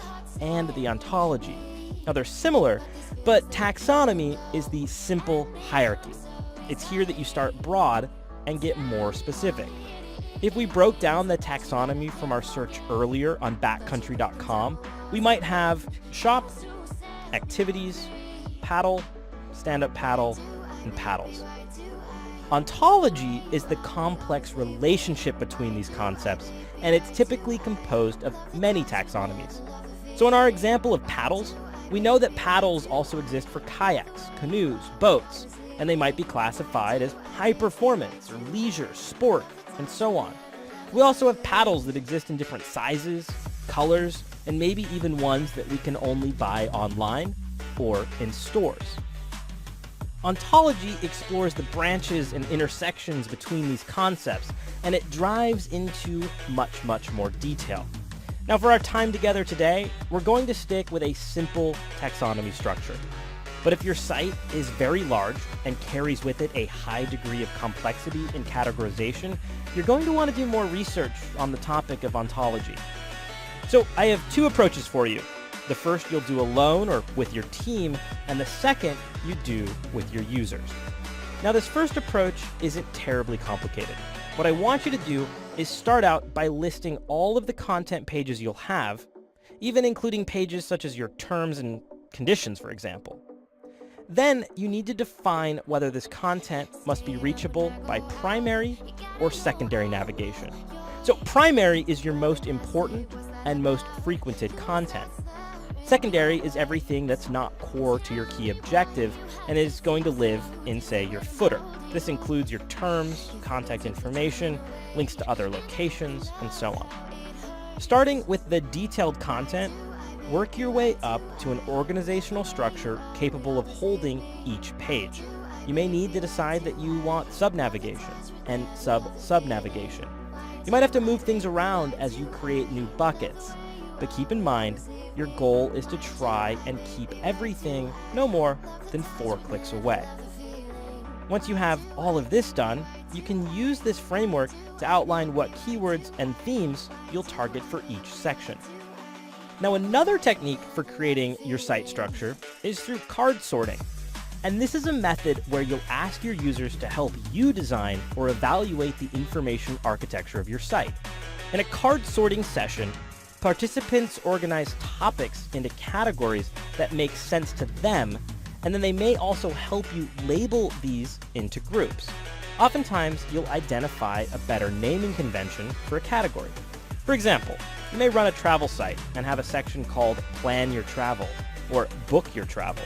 and the ontology. Now they're similar, but taxonomy is the simple hierarchy. It's here that you start broad and get more specific. If we broke down the taxonomy from our search earlier on backcountry.com, we might have shop, activities, paddle, stand-up paddle, and paddles. Ontology is the complex relationship between these concepts, and it's typically composed of many taxonomies. So in our example of paddles, we know that paddles also exist for kayaks, canoes, boats, and they might be classified as high performance or leisure, sport, and so on. We also have paddles that exist in different sizes, colors, and maybe even ones that we can only buy online or in stores. Ontology explores the branches and intersections between these concepts, and it drives into much, much more detail. Now for our time together today, we're going to stick with a simple taxonomy structure. But if your site is very large and carries with it a high degree of complexity in categorization, you're going to want to do more research on the topic of ontology. So I have two approaches for you. The first you'll do alone or with your team, and the second you do with your users. Now this first approach isn't terribly complicated. What I want you to do is start out by listing all of the content pages you'll have, even including pages such as your terms and conditions, for example. Then you need to define whether this content must be reachable by primary or secondary navigation. So primary is your most important and most frequented content. Secondary is everything that's not core to your key objective and is going to live in, say, your footer. This includes your terms, contact information, links to other locations, and so on. Starting with the detailed content, work your way up to an organizational structure capable of holding each page. You may need to decide that you want sub-navigation and sub-sub-navigation. You might have to move things around as you create new buckets. But keep in mind, your goal is to try and keep everything no more than 4 clicks away. Once you have all of this done, you can use this framework to outline what keywords and themes you'll target for each section. Now, another technique for creating your site structure is through card sorting. And this is a method where you'll ask your users to help you design or evaluate the information architecture of your site. In a card sorting session, participants organize topics into categories that make sense to them, and then they may also help you label these into groups. Oftentimes, you'll identify a better naming convention for a category. For example, you may run a travel site and have a section called Plan Your Travel or Book Your Travel.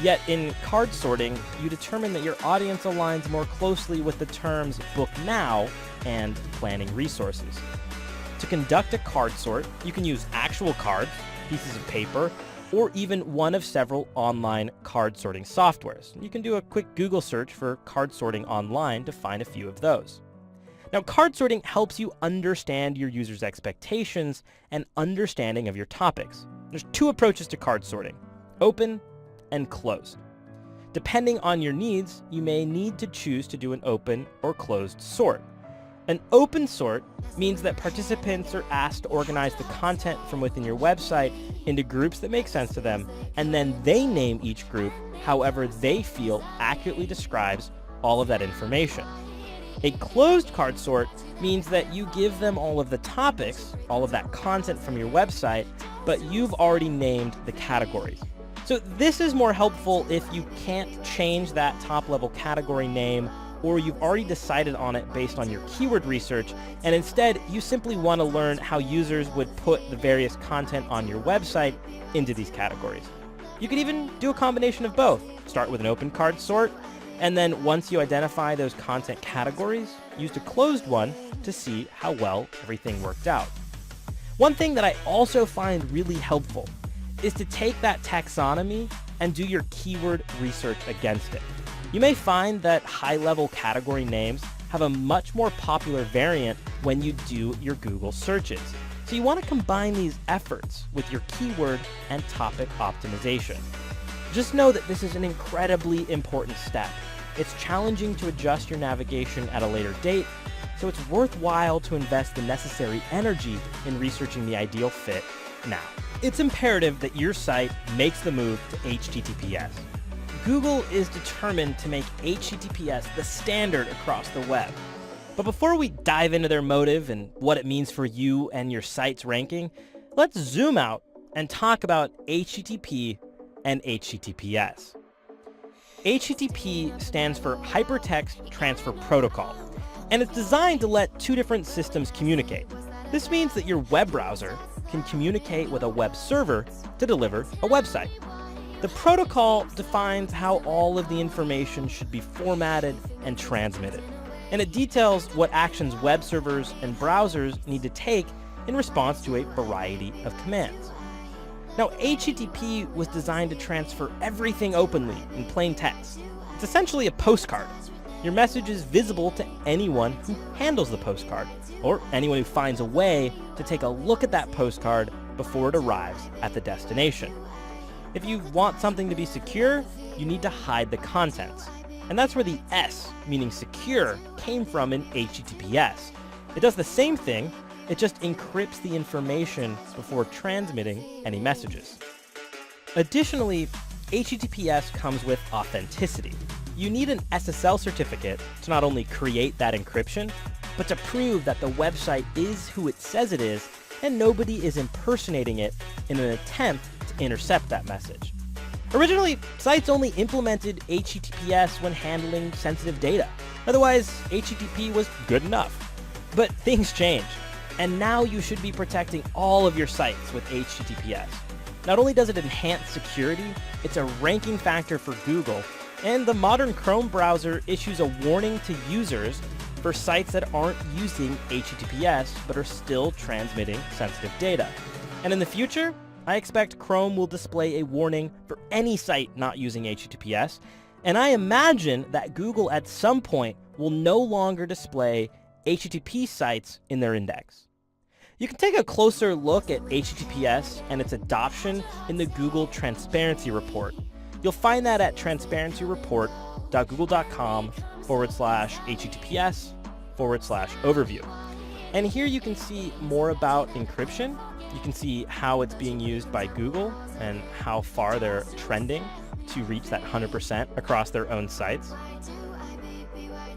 Yet in card sorting, you determine that your audience aligns more closely with the terms Book Now and Planning Resources. To conduct a card sort, you can use actual cards, pieces of paper, or even one of several online card sorting softwares. You can do a quick Google search for card sorting online to find a few of those. Now, card sorting helps you understand your users' expectations and understanding of your topics. There's 2 approaches to card sorting: open and closed. Depending on your needs, you may need to choose to do an open or closed sort. An open sort means that participants are asked to organize the content from within your website into groups that make sense to them, and then they name each group however they feel accurately describes all of that information. A closed card sort means that you give them all of the topics, all of that content from your website, but you've already named the categories. So this is more helpful if you can't change that top-level category name, or you've already decided on it based on your keyword research, and instead you simply want to learn how users would put the various content on your website into these categories. You could even do a combination of both. Start with an open card sort, and then once you identify those content categories, use a closed one to see how well everything worked out. One thing that I also find really helpful is to take that taxonomy and do your keyword research against it. You may find that high-level category names have a much more popular variant when you do your Google searches. So you want to combine these efforts with your keyword and topic optimization. Just know that this is an incredibly important step. It's challenging to adjust your navigation at a later date, so it's worthwhile to invest the necessary energy in researching the ideal fit now. It's imperative that your site makes the move to HTTPS. Google is determined to make HTTPS the standard across the web. But before we dive into their motive and what it means for you and your site's ranking, let's zoom out and talk about HTTP and HTTPS. HTTP stands for Hypertext Transfer Protocol, and it's designed to let 2 different systems communicate. This means that your web browser can communicate with a web server to deliver a website. The protocol defines how all of the information should be formatted and transmitted, and it details what actions web servers and browsers need to take in response to a variety of commands. Now, HTTP was designed to transfer everything openly in plain text. It's essentially a postcard. Your message is visible to anyone who handles the postcard, or anyone who finds a way to take a look at that postcard before it arrives at the destination. If you want something to be secure, you need to hide the contents. And that's where the S, meaning secure, came from in HTTPS. It does the same thing, it just encrypts the information before transmitting any messages. Additionally, HTTPS comes with authenticity. You need an SSL certificate to not only create that encryption, but to prove that the website is who it says it is and nobody is impersonating it in an attempt to intercept that message. Originally, sites only implemented HTTPS when handling sensitive data. Otherwise, HTTP was good enough. But things changed, and now you should be protecting all of your sites with HTTPS. Not only does it enhance security, it's a ranking factor for Google, and the modern Chrome browser issues a warning to users for sites that aren't using HTTPS but are still transmitting sensitive data. And in the future, I expect Chrome will display a warning for any site not using HTTPS, And I imagine that Google at some point will no longer display HTTP sites in their index. You can take a closer look at HTTPS and its adoption in the Google Transparency Report. You'll find that at transparencyreport.google.com/HTTPS/overview. And here you can see more about encryption. You can see how it's being used by Google and how far they're trending to reach that 100% across their own sites.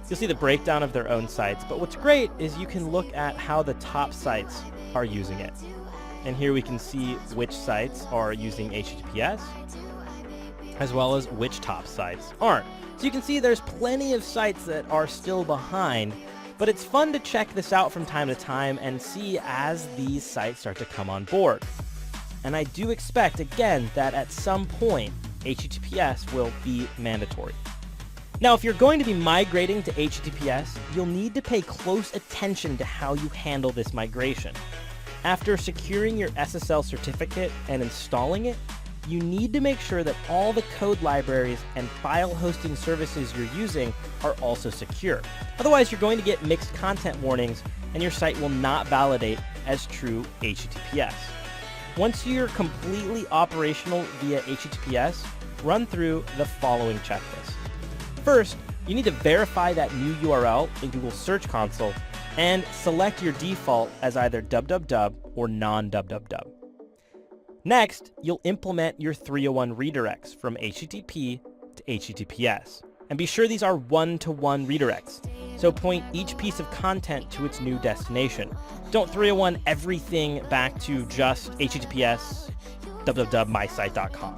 You'll see the breakdown of their own sites, but what's great is you can look at how the top sites are using it. And here we can see which sites are using HTTPS, as well as which top sites aren't. So you can see there's plenty of sites that are still behind, but it's fun to check this out from time to time and see as these sites start to come on board. And I do expect, again, that at some point, HTTPS will be mandatory. Now, if you're going to be migrating to HTTPS, you'll need to pay close attention to how you handle this migration. After securing your SSL certificate and installing it, you need to make sure that all the code libraries and file hosting services you're using are also secure. Otherwise, you're going to get mixed content warnings and your site will not validate as true HTTPS. Once you're completely operational via HTTPS, run through the following checklist. First, you need to verify that new URL in Google Search Console and select your default as either www or non-www. Next, you'll implement your 301 redirects from HTTP to HTTPS. And be sure these are one-to-one redirects, so point each piece of content to its new destination. Don't 301 everything back to just HTTPS www.mysite.com.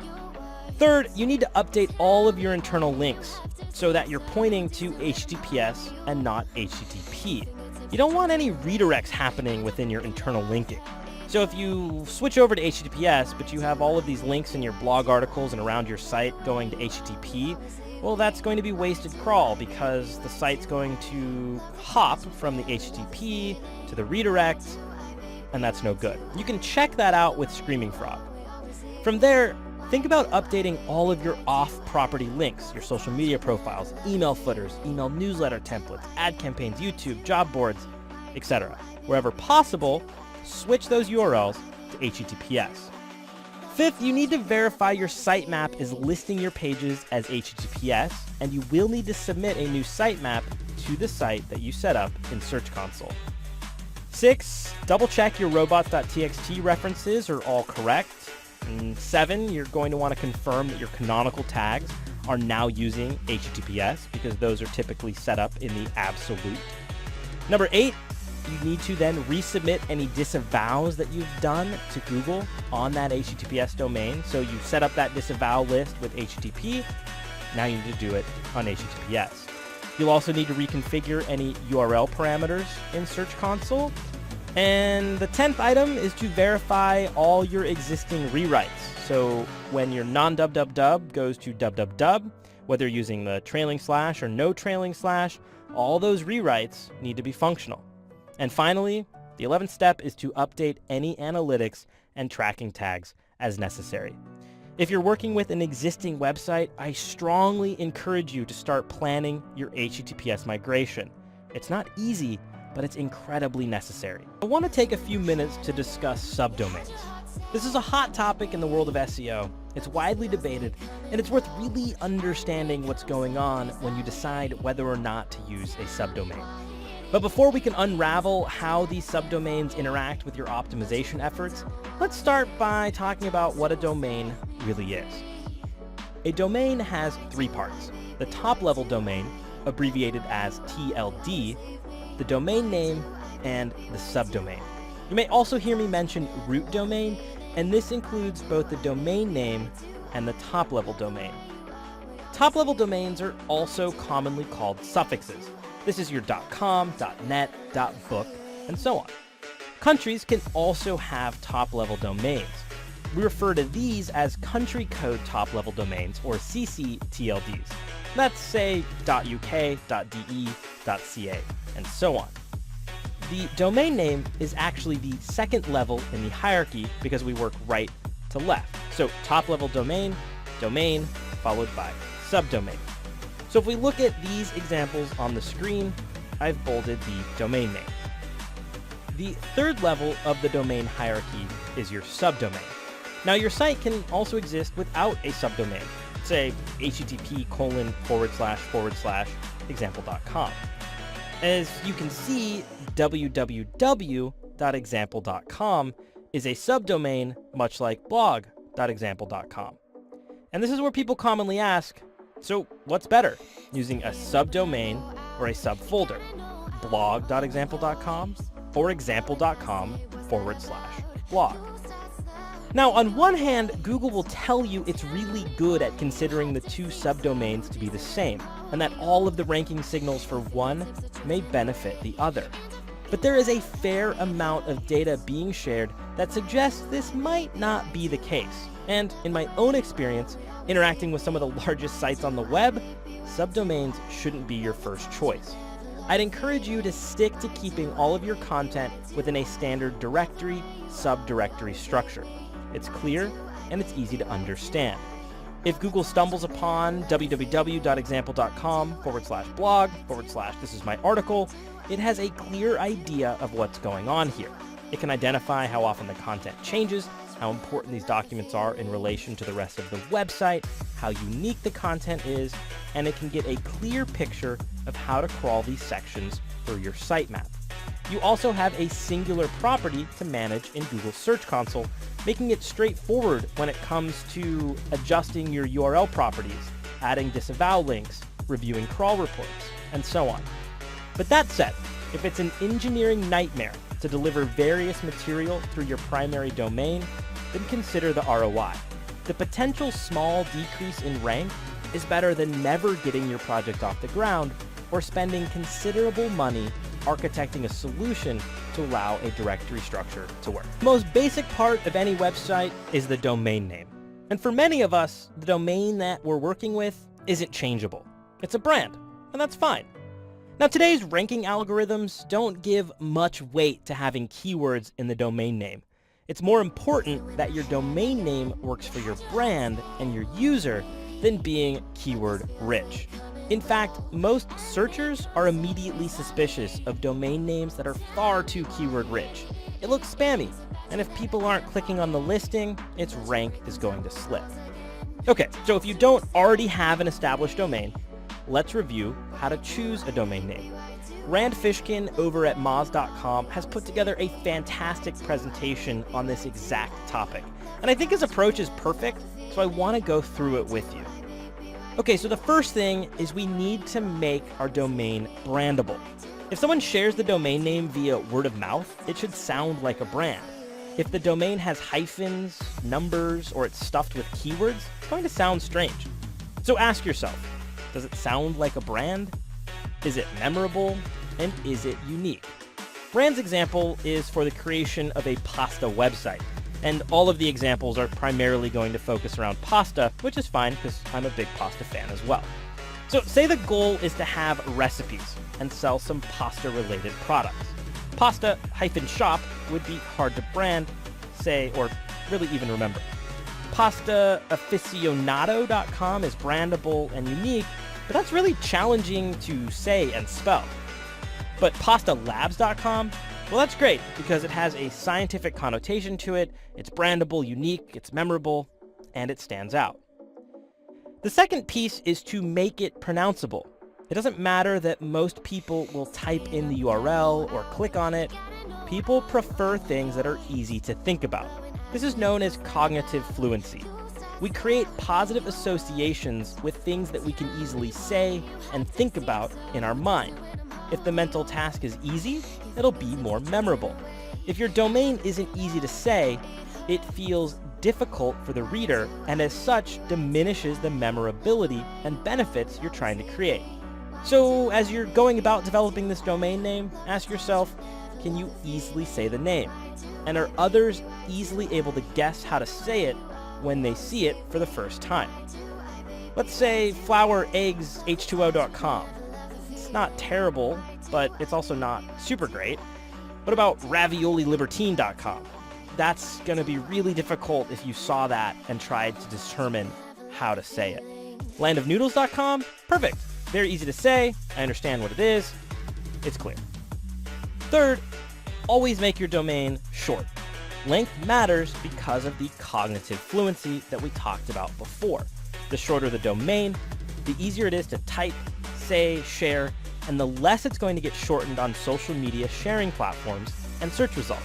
Third, you need to update all of your internal links so that you're pointing to HTTPS and not HTTP. You don't want any redirects happening within your internal linking. So if you switch over to HTTPS, but you have all of these links in your blog articles and around your site going to HTTP, well, that's going to be wasted crawl because the site's going to hop from the HTTP to the redirect, and that's no good. You can check that out with Screaming Frog. From there, think about updating all of your off-property links, your social media profiles, email footers, email newsletter templates, ad campaigns, YouTube, job boards, etc. Wherever possible, switch those URLs to HTTPS. Fifth, you need to verify your sitemap is listing your pages as HTTPS, and you will need to submit a new sitemap to the site that you set up in Search Console. 6, double check your Robots.txt references are all correct. And 7, you're going to want to confirm that your canonical tags are now using HTTPS because those are typically set up in the absolute. Number 8, you need to then resubmit any disavows that you've done to Google on that HTTPS domain. So you set up that disavow list with HTTP. Now you need to do it on HTTPS. You'll also need to reconfigure any URL parameters in Search Console. And the 10th item is to verify all your existing rewrites. So when your non-www goes to www, whether you're using the trailing slash or no trailing slash, all those rewrites need to be functional. And finally, the 11th step is to update any analytics and tracking tags as necessary. If you're working with an existing website, I strongly encourage you to start planning your HTTPS migration. It's not easy, but it's incredibly necessary. I want to take a few minutes to discuss subdomains. This is a hot topic in the world of SEO. It's widely debated, and it's worth really understanding what's going on when you decide whether or not to use a subdomain. But before we can unravel how these subdomains interact with your optimization efforts, let's start by talking about what a domain really is. A domain has 3 parts: the top-level domain, abbreviated as TLD, the domain name, and the subdomain. You may also hear me mention root domain, and this includes both the domain name and the top-level domain. Top-level domains are also commonly called suffixes. This is your .com, .net, .book, and so on. Countries can also have top-level domains. We refer to these as country code top-level domains, or CCTLDs. That's say .uk, .de, .ca, and so on. The domain name is actually the second level in the hierarchy because we work right to left. So top-level domain, domain, followed by subdomain. So if we look at these examples on the screen, I've bolded the domain name. The third level of the domain hierarchy is your subdomain. Now your site can also exist without a subdomain, say http://example.com. As you can see, www.example.com is a subdomain much like blog.example.com. And this is where people commonly ask, so what's better, using a subdomain or a subfolder, blog.example.com or example.com/blog? Now, on one hand, Google will tell you it's really good at considering the two subdomains to be the same, and that all of the ranking signals for one may benefit the other. But there is a fair amount of data being shared that suggests this might not be the case. And in my own experience, interacting with some of the largest sites on the web, subdomains shouldn't be your first choice. I'd encourage you to stick to keeping all of your content within a standard directory, subdirectory structure. It's clear and it's easy to understand. If Google stumbles upon www.example.com/blog/ this is my article, it has a clear idea of what's going on here. It can identify how often the content changes, how important these documents are in relation to the rest of the website, how unique the content is, and it can get a clear picture of how to crawl these sections through your sitemap. You also have a singular property to manage in Google Search Console, making it straightforward when it comes to adjusting your URL properties, adding disavow links, reviewing crawl reports, and so on. But that said, if it's an engineering nightmare to deliver various material through your primary domain, then consider the ROI. The potential small decrease in rank is better than never getting your project off the ground or spending considerable money architecting a solution to allow a directory structure to work. The most basic part of any website is the domain name. And for many of us, the domain that we're working with isn't changeable. It's a brand, and that's fine. Now, today's ranking algorithms don't give much weight to having keywords in the domain name. It's more important that your domain name works for your brand and your user than being keyword rich. In fact, most searchers are immediately suspicious of domain names that are far too keyword rich. It looks spammy, and if people aren't clicking on the listing, its rank is going to slip. Okay, so if you don't already have an established domain, let's review how to choose a domain name. Rand Fishkin over at Moz.com has put together a fantastic presentation on this exact topic, and I think his approach is perfect, so I want to go through it with you. Okay, so the first thing is we need to make our domain brandable. If someone shares the domain name via word of mouth, it should sound like a brand. If the domain has hyphens, numbers, or it's stuffed with keywords, it's going to sound strange. So ask yourself, does it sound like a brand? Is it memorable? And is it unique? Rand's example is for the creation of a pasta website. And all of the examples are primarily going to focus around pasta, which is fine because I'm a big pasta fan as well. So say the goal is to have recipes and sell some pasta-related products. Pasta-shop would be hard to brand, say, or really even remember. PastaAficionado.com is brandable and unique, but that's really challenging to say and spell. But PastaLabs.com, well, that's great because it has a scientific connotation to it, it's brandable, unique, it's memorable, and it stands out. The second piece is to make it pronounceable. It doesn't matter that most people will type in the URL or click on it. People prefer things that are easy to think about. This is known as cognitive fluency. We create positive associations with things that we can easily say and think about in our mind. If the mental task is easy, it'll be more memorable. If your domain isn't easy to say, it feels difficult for the reader and as such diminishes the memorability and benefits you're trying to create. So as you're going about developing this domain name, ask yourself, can you easily say the name? And are others easily able to guess how to say it when they see it for the first time? Let's say flourEggsH2O.com. It's not terrible, but it's also not super great. What about RavioliLibertine.com? That's going to be really difficult if you saw that and tried to determine how to say it. Landofnoodles.com? Perfect. Very easy to say. I understand what it is. It's clear. Third, always make your domain short. Length matters because of the cognitive fluency that we talked about before. The shorter the domain, the easier it is to type, say, share, and the less it's going to get shortened on social media sharing platforms and search results.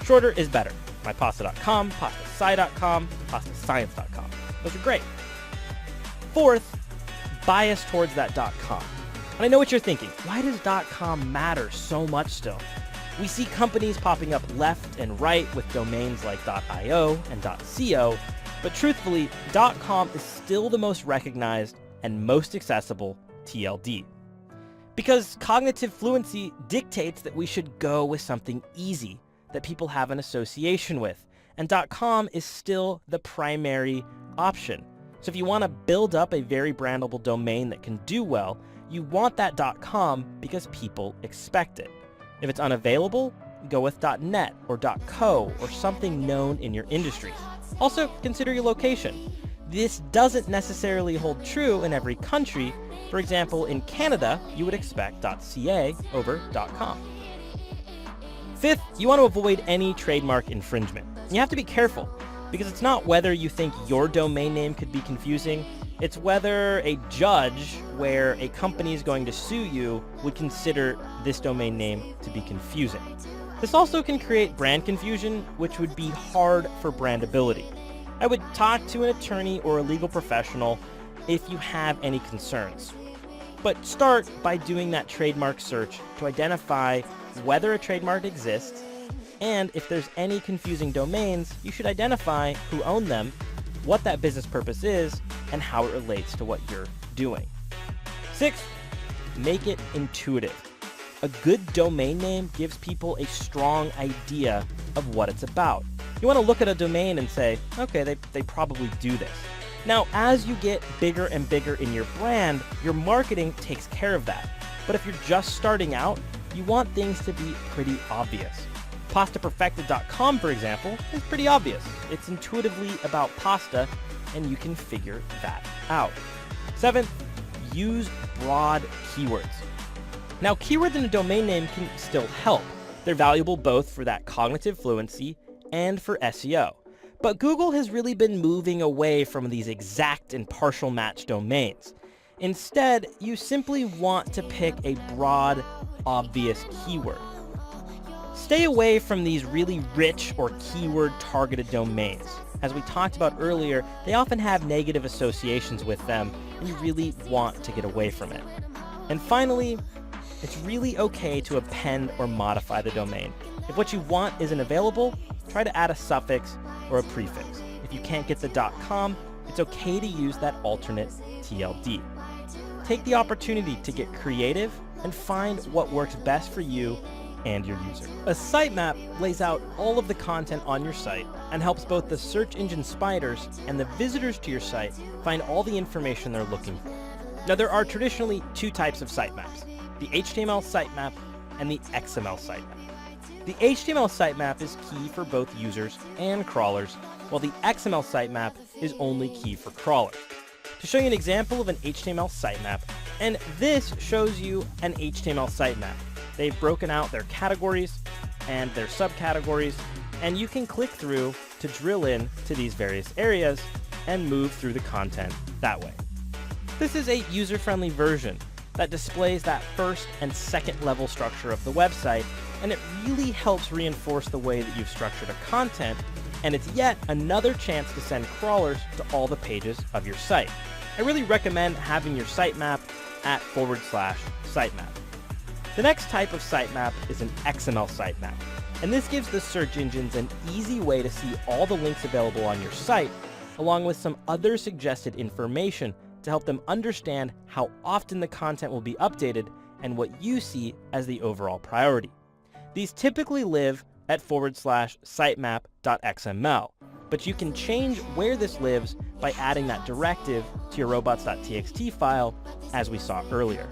Shorter is better. mypasta.com, pastasci.com, pastascience.com. Those are great. Fourth, bias towards that .com. And I know what you're thinking. Why does .com matter so much still? We see companies popping up left and right with domains like .io and .co, but truthfully, .com is still the most recognized and most accessible TLD. Because cognitive fluency dictates that we should go with something easy that people have an association with, and .com is still the primary option. So if you want to build up a very brandable domain that can do well, you want that .com because people expect it. If it's unavailable, go with .net or .co or something known in your industry. Also, consider your location. This doesn't necessarily hold true in every country. For example, in Canada, you would expect .ca over .com. Fifth, you want to avoid any trademark infringement. You have to be careful, because it's not whether you think your domain name could be confusing, it's whether a judge where a company is going to sue you would consider this domain name to be confusing. This also can create brand confusion, which would be hard for brandability. I would talk to an attorney or a legal professional if you have any concerns. But start by doing that trademark search to identify whether a trademark exists, and if there's any confusing domains, you should identify who own them, what that business purpose is, and how it relates to what you're doing. Sixth, make it intuitive. A good domain name gives people a strong idea of what it's about. You want to look at a domain and say, okay, they probably do this. Now, as you get bigger and bigger in your brand, your marketing takes care of that. But if you're just starting out, you want things to be pretty obvious. PastaPerfected.com, for example, is pretty obvious. It's intuitively about pasta, and you can figure that out. Seventh, use broad keywords. Now, keywords in a domain name can still help. They're valuable both for that cognitive fluency and for SEO. But Google has really been moving away from these exact and partial match domains. Instead, you simply want to pick a broad, obvious keyword. Stay away from these really rich or keyword-targeted domains. As we talked about earlier, they often have negative associations with them, and you really want to get away from it. And finally, it's really okay to append or modify the domain. If what you want isn't available, try to add a suffix or a prefix. If you can't get the .com, it's okay to use that alternate TLD. Take the opportunity to get creative and find what works best for you and your user. A sitemap lays out all of the content on your site and helps both the search engine spiders and the visitors to your site find all the information they're looking for. Now, there are traditionally two types of sitemaps, the HTML sitemap and the XML sitemap. The HTML sitemap is key for both users and crawlers, while the XML sitemap is only key for crawlers. To show you an example of an HTML sitemap, and this shows you an HTML sitemap. They've broken out their categories and their subcategories, and you can click through to drill in to these various areas and move through the content that way. This is a user-friendly version that displays that first and second level structure of the website, and it really helps reinforce the way that you've structured a content, and it's yet another chance to send crawlers to all the pages of your site. I really recommend having your sitemap at /sitemap. The next type of sitemap is an XML sitemap, and this gives the search engines an easy way to see all the links available on your site, along with some other suggested information to help them understand how often the content will be updated and what you see as the overall priority. These typically live at /sitemap.xml, but you can change where this lives by adding that directive to your Robots.txt file, as we saw earlier.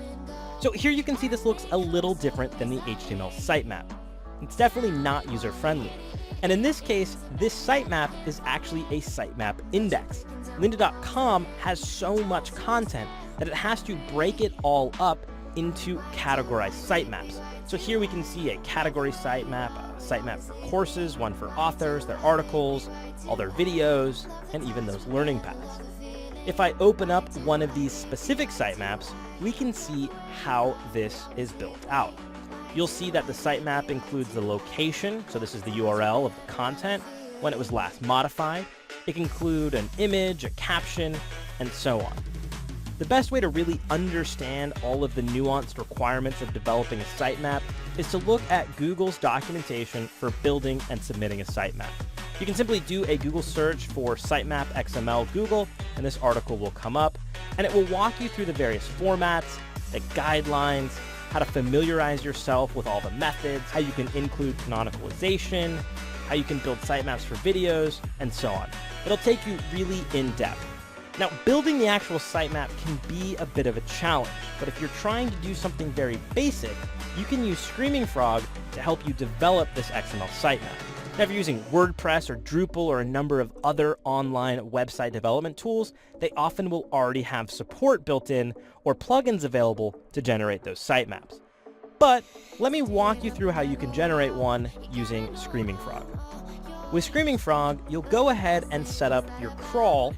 So here you can see this looks a little different than the HTML sitemap. It's definitely not user-friendly. And in this case, this sitemap is actually a sitemap index. Lynda.com has so much content that it has to break it all up into categorized sitemaps. So here we can see a category sitemap, a sitemap for courses, one for authors, their articles, all their videos, and even those learning paths. If I open up one of these specific sitemaps, we can see how this is built out. You'll see that the sitemap includes the location, so this is the URL of the content, when it was last modified. It can include an image, a caption, and so on. The best way to really understand all of the nuanced requirements of developing a sitemap is to look at Google's documentation for building and submitting a sitemap. You can simply do a Google search for sitemap XML Google, and this article will come up, and it will walk you through the various formats, the guidelines, how to familiarize yourself with all the methods, how you can include canonicalization, how you can build sitemaps for videos, and so on. It'll take you really in depth. Now, building the actual sitemap can be a bit of a challenge, but if you're trying to do something very basic, you can use Screaming Frog to help you develop this XML sitemap. Now, if you're using WordPress or Drupal or a number of other online website development tools, they often will already have support built in or plugins available to generate those sitemaps. But let me walk you through how you can generate one using Screaming Frog. With Screaming Frog, you'll go ahead and set up your crawl,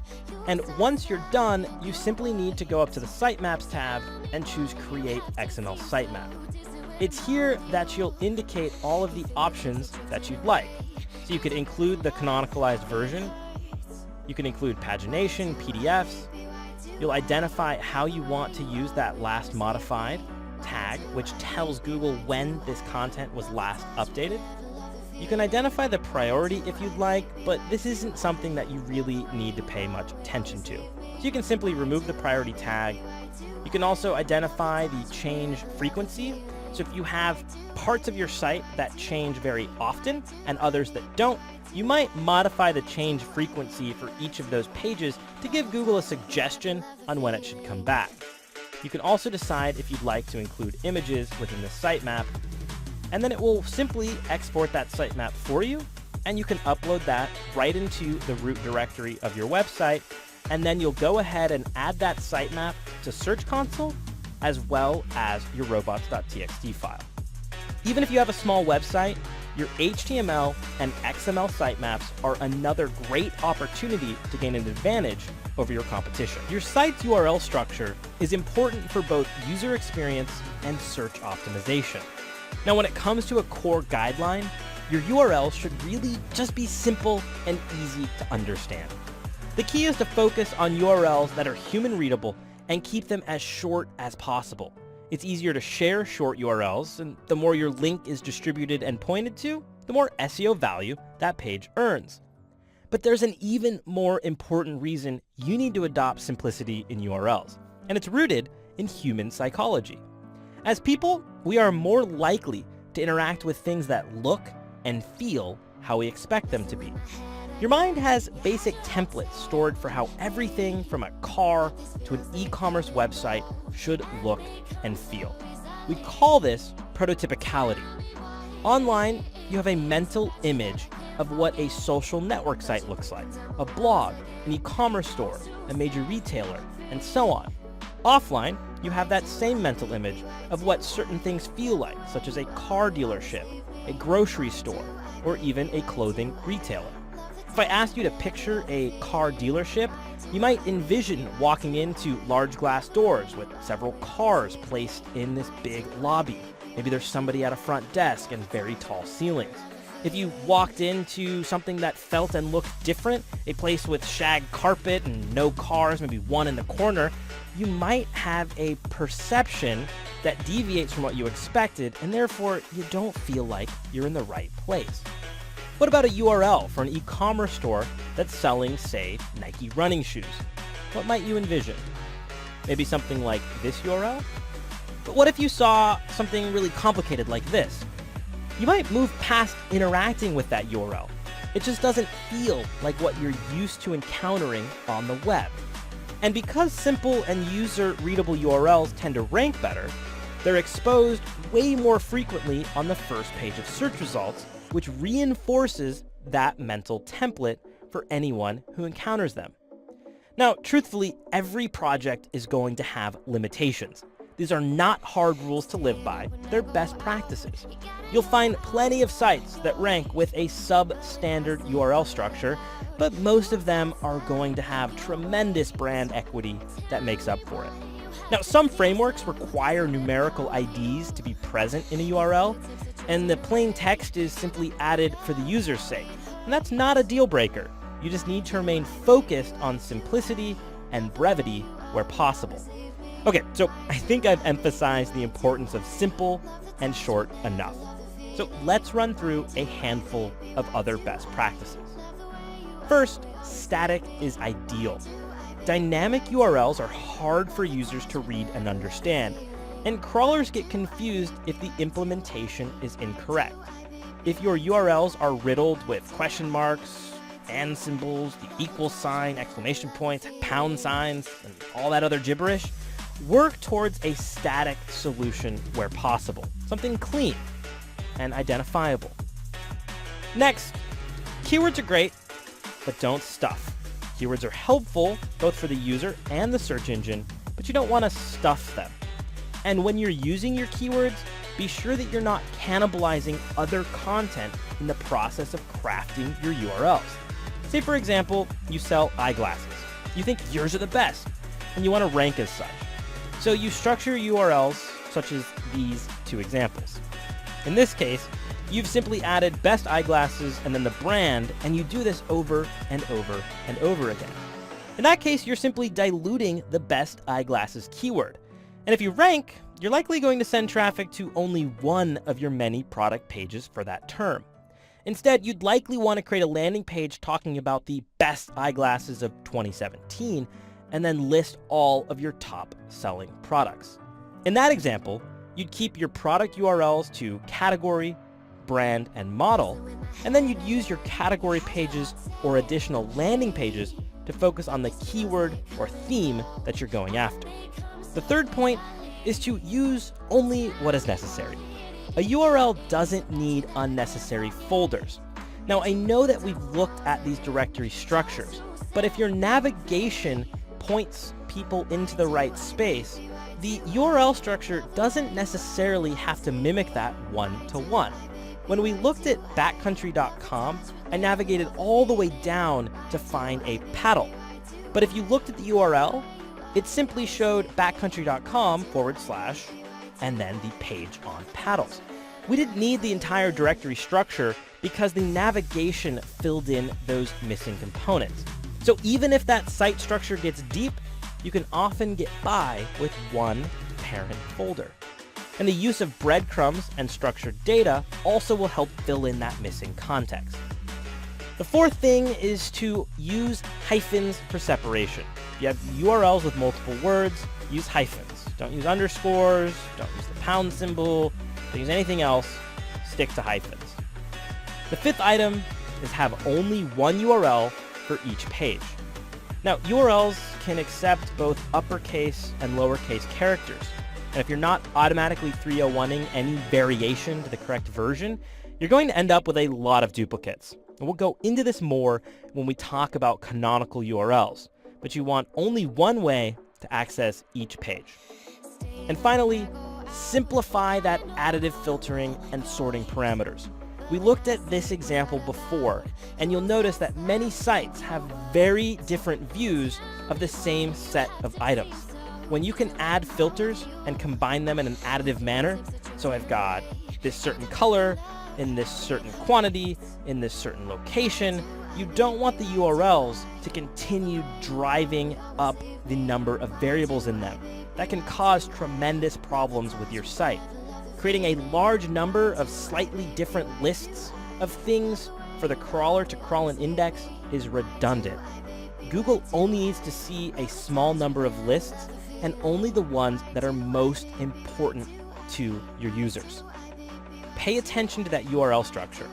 and once you're done, you simply need to go up to the Sitemaps tab and choose Create XML Sitemap. It's here that you'll indicate all of the options that you'd like. So you could include the canonicalized version, you can include pagination, PDFs, you'll identify how you want to use that last modified tag, which tells Google when this content was last updated. You can identify the priority if you'd like, but this isn't something that you really need to pay much attention to. So you can simply remove the priority tag. You can also identify the change frequency. So if you have parts of your site that change very often and others that don't, you might modify the change frequency for each of those pages to give Google a suggestion on when it should come back. You can also decide if you'd like to include images within the sitemap, and then it will simply export that sitemap for you, and you can upload that right into the root directory of your website, and then you'll go ahead and add that sitemap to Search Console as well as your Robots.txt file. Even if you have a small website, your HTML and XML sitemaps are another great opportunity to gain an advantage over your competition. Your site's URL structure is important for both user experience and search optimization. Now, when it comes to a core guideline, your URL should really just be simple and easy to understand. The key is to focus on URLs that are human readable and keep them as short as possible. It's easier to share short URLs, and the more your link is distributed and pointed to, the more SEO value that page earns. But there's an even more important reason you need to adopt simplicity in URLs, and it's rooted in human psychology. As people, we are more likely to interact with things that look and feel how we expect them to be. Your mind has basic templates stored for how everything from a car to an e-commerce website should look and feel. We call this prototypicality. Online, you have a mental image of what a social network site looks like, a blog, an e-commerce store, a major retailer, and so on. Offline, you have that same mental image of what certain things feel like, such as a car dealership, a grocery store, or even a clothing retailer. If I asked you to picture a car dealership, you might envision walking into large glass doors with several cars placed in this big lobby. Maybe there's somebody at a front desk and very tall ceilings. If you walked into something that felt and looked different, a place with shag carpet and no cars, maybe one in the corner, you might have a perception that deviates from what you expected, and therefore you don't feel like you're in the right place. What about a URL for an e-commerce store that's selling, say, Nike running shoes? What might you envision? Maybe something like this URL? But what if you saw something really complicated like this? You might move past interacting with that URL. It just doesn't feel like what you're used to encountering on the web. And because simple and user-readable URLs tend to rank better, they're exposed way more frequently on the first page of search results, which reinforces that mental template for anyone who encounters them. Now, truthfully, every project is going to have limitations. These are not hard rules to live by, they're best practices. You'll find plenty of sites that rank with a substandard URL structure, but most of them are going to have tremendous brand equity that makes up for it. Now, some frameworks require numerical IDs to be present in a URL, and the plain text is simply added for the user's sake. And that's not a deal breaker. You just need to remain focused on simplicity and brevity where possible. Okay, so I think I've emphasized the importance of simple and short enough. So let's run through a handful of other best practices. First, static is ideal. Dynamic URLs are hard for users to read and understand, and crawlers get confused if the implementation is incorrect. If your URLs are riddled with question marks, and symbols, the equal sign, exclamation points, pound signs, and all that other gibberish, work towards a static solution where possible. Something clean and identifiable. Next, keywords are great, but don't stuff. Keywords are helpful both for the user and the search engine, but you don't want to stuff them. And when you're using your keywords, be sure that you're not cannibalizing other content in the process of crafting your URLs. Say, for example, you sell eyeglasses. You think yours are the best, and you want to rank as such. So you structure URLs such as these two examples. In this case, you've simply added best eyeglasses and then the brand, and you do this over and over and over again. In that case, you're simply diluting the best eyeglasses keyword. And if you rank, you're likely going to send traffic to only one of your many product pages for that term. Instead, you'd likely want to create a landing page talking about the best eyeglasses of 2017, and then list all of your top selling products. In that example, you'd keep your product URLs to category, brand, and model, and then you'd use your category pages or additional landing pages to focus on the keyword or theme that you're going after. The third point is to use only what is necessary. A URL doesn't need unnecessary folders. Now, I know that we've looked at these directory structures, but if your navigation points people into the right space, the URL structure doesn't necessarily have to mimic that one-to-one. When we looked at backcountry.com, I navigated all the way down to find a paddle. But if you looked at the URL, it simply showed backcountry.com / and then the page on paddles. We didn't need the entire directory structure because the navigation filled in those missing components. So even if that site structure gets deep, you can often get by with one parent folder. And the use of breadcrumbs and structured data also will help fill in that missing context. The fourth thing is to use hyphens for separation. If you have URLs with multiple words, use hyphens. Don't use underscores, don't use the pound symbol, don't use anything else, stick to hyphens. The fifth item is have only one URL for each page. Now, URLs can accept both uppercase and lowercase characters. And if you're not automatically 301ing any variation to the correct version, you're going to end up with a lot of duplicates. And we'll go into this more when we talk about canonical URLs, but you want only one way to access each page. And finally, simplify that additive filtering and sorting parameters. We looked at this example before, and you'll notice that many sites have very different views of the same set of items. When you can add filters and combine them in an additive manner, so I've got this certain color, in this certain quantity, in this certain location, you don't want the URLs to continue driving up the number of variables in them. That can cause tremendous problems with your site. Creating a large number of slightly different lists of things for the crawler to crawl an index is redundant. Google only needs to see a small number of lists and only the ones that are most important to your users. Pay attention to that URL structure.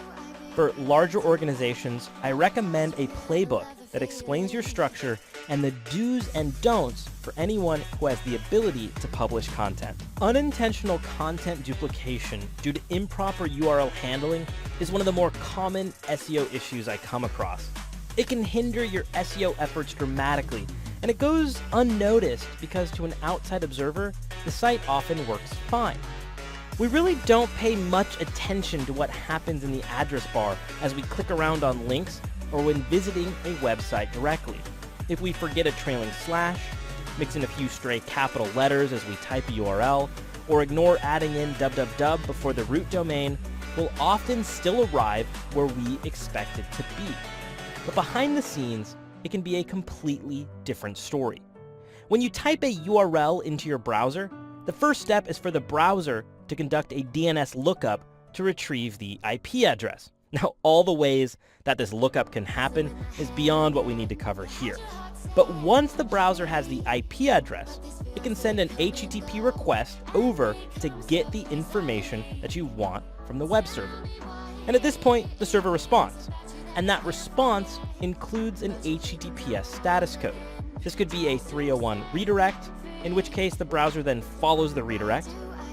For larger organizations, I recommend a playbook that explains your structure and the do's and don'ts for anyone who has the ability to publish content. Unintentional content duplication due to improper URL handling is one of the more common SEO issues I come across. It can hinder your SEO efforts dramatically And it goes unnoticed because to an outside observer, the site often works fine. We really don't pay much attention to what happens in the address bar as we click around on links or when visiting a website directly. If we forget a trailing slash, mix in a few stray capital letters as we type a URL, or ignore adding in www before the root domain, we'll often still arrive where we expect it to be. But behind the scenes, it can be a completely different story. When you type a URL into your browser, the first step is for the browser to conduct a DNS lookup to retrieve the IP address. Now, all the ways that this lookup can happen is beyond what we need to cover here. But once the browser has the IP address, it can send an HTTP request over to get the information that you want from the web server. And at this point, the server responds. And that response includes an HTTPS status code. This could be a 301 redirect, in which case the browser then follows the redirect,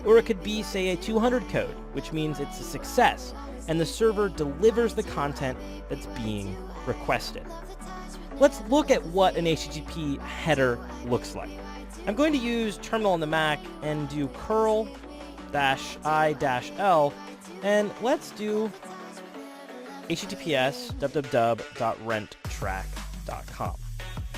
or it could be, say, a 200 code, which means it's a success, and the server delivers the content that's being requested. Let's look at what an HTTP header looks like. I'm going to use terminal on the Mac and do curl-i-l, and let's do https www.renttrack.com.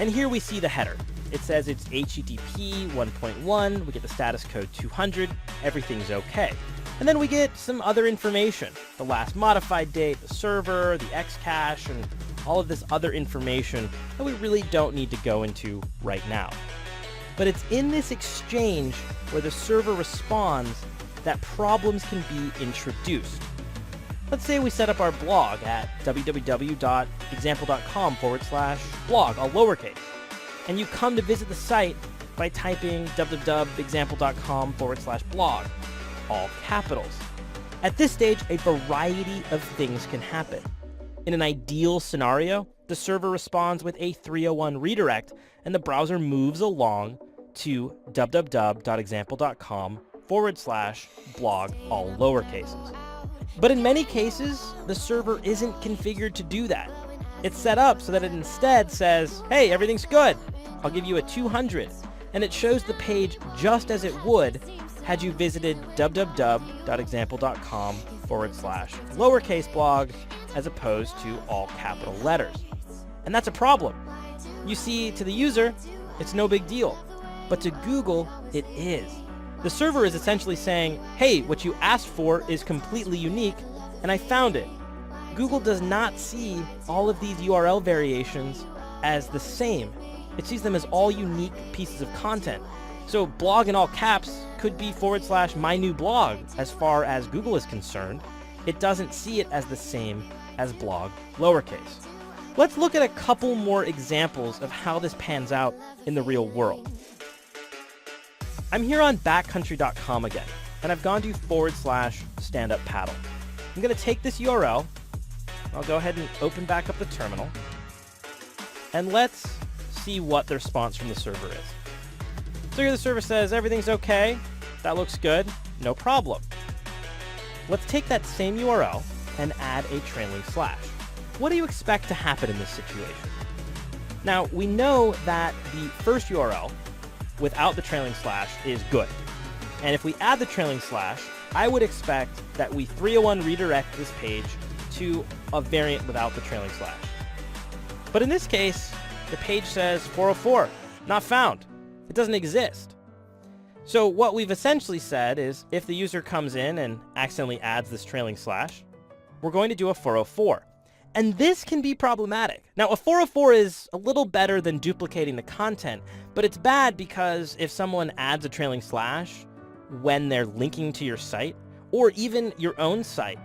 And here we see the header. It says it's HTTP 1.1, we get the status code 200, everything's okay. And then we get some other information, the last modified date, the server, the Xcache, and all of this other information that we really don't need to go into right now. But it's in this exchange where the server responds that problems can be introduced. Let's say we set up our blog at www.example.com/blog, all lowercase. And you come to visit the site by typing www.example.com/blog, all capitals. At this stage, a variety of things can happen. In an ideal scenario, the server responds with a 301 redirect, and the browser moves along to www.example.com/blog, all lowercases. But in many cases, the server isn't configured to do that. It's set up so that it instead says, hey, everything's good. I'll give you a 200. And it shows the page just as it would had you visited www.example.com/lowercase blog as opposed to all capital letters. And that's a problem. You see, to the user, it's no big deal. But to Google, it is. The server is essentially saying, hey, what you asked for is completely unique, and I found it. Google does not see all of these URL variations as the same. It sees them as all unique pieces of content. So blog in all caps could be /my new blog as far as Google is concerned. It doesn't see it as the same as blog lowercase. Let's look at a couple more examples of how this pans out in the real world. I'm here on backcountry.com again, and I've gone to /standuppaddle. I'm going to take this URL. I'll go ahead and open back up the terminal. And let's see what the response from the server is. So here the server says, everything's okay. That looks good. No problem. Let's take that same URL and add a trailing slash. What do you expect to happen in this situation? Now, we know that the first URL without the trailing slash is good. And if we add the trailing slash, I would expect that we 301 redirect this page to a variant without the trailing slash. But in this case, the page says 404, not found. It doesn't exist. So what we've essentially said is if the user comes in and accidentally adds this trailing slash, we're going to do a 404. And this can be problematic. Now, a 404 is a little better than duplicating the content, but it's bad because if someone adds a trailing slash when they're linking to your site, or even your own site,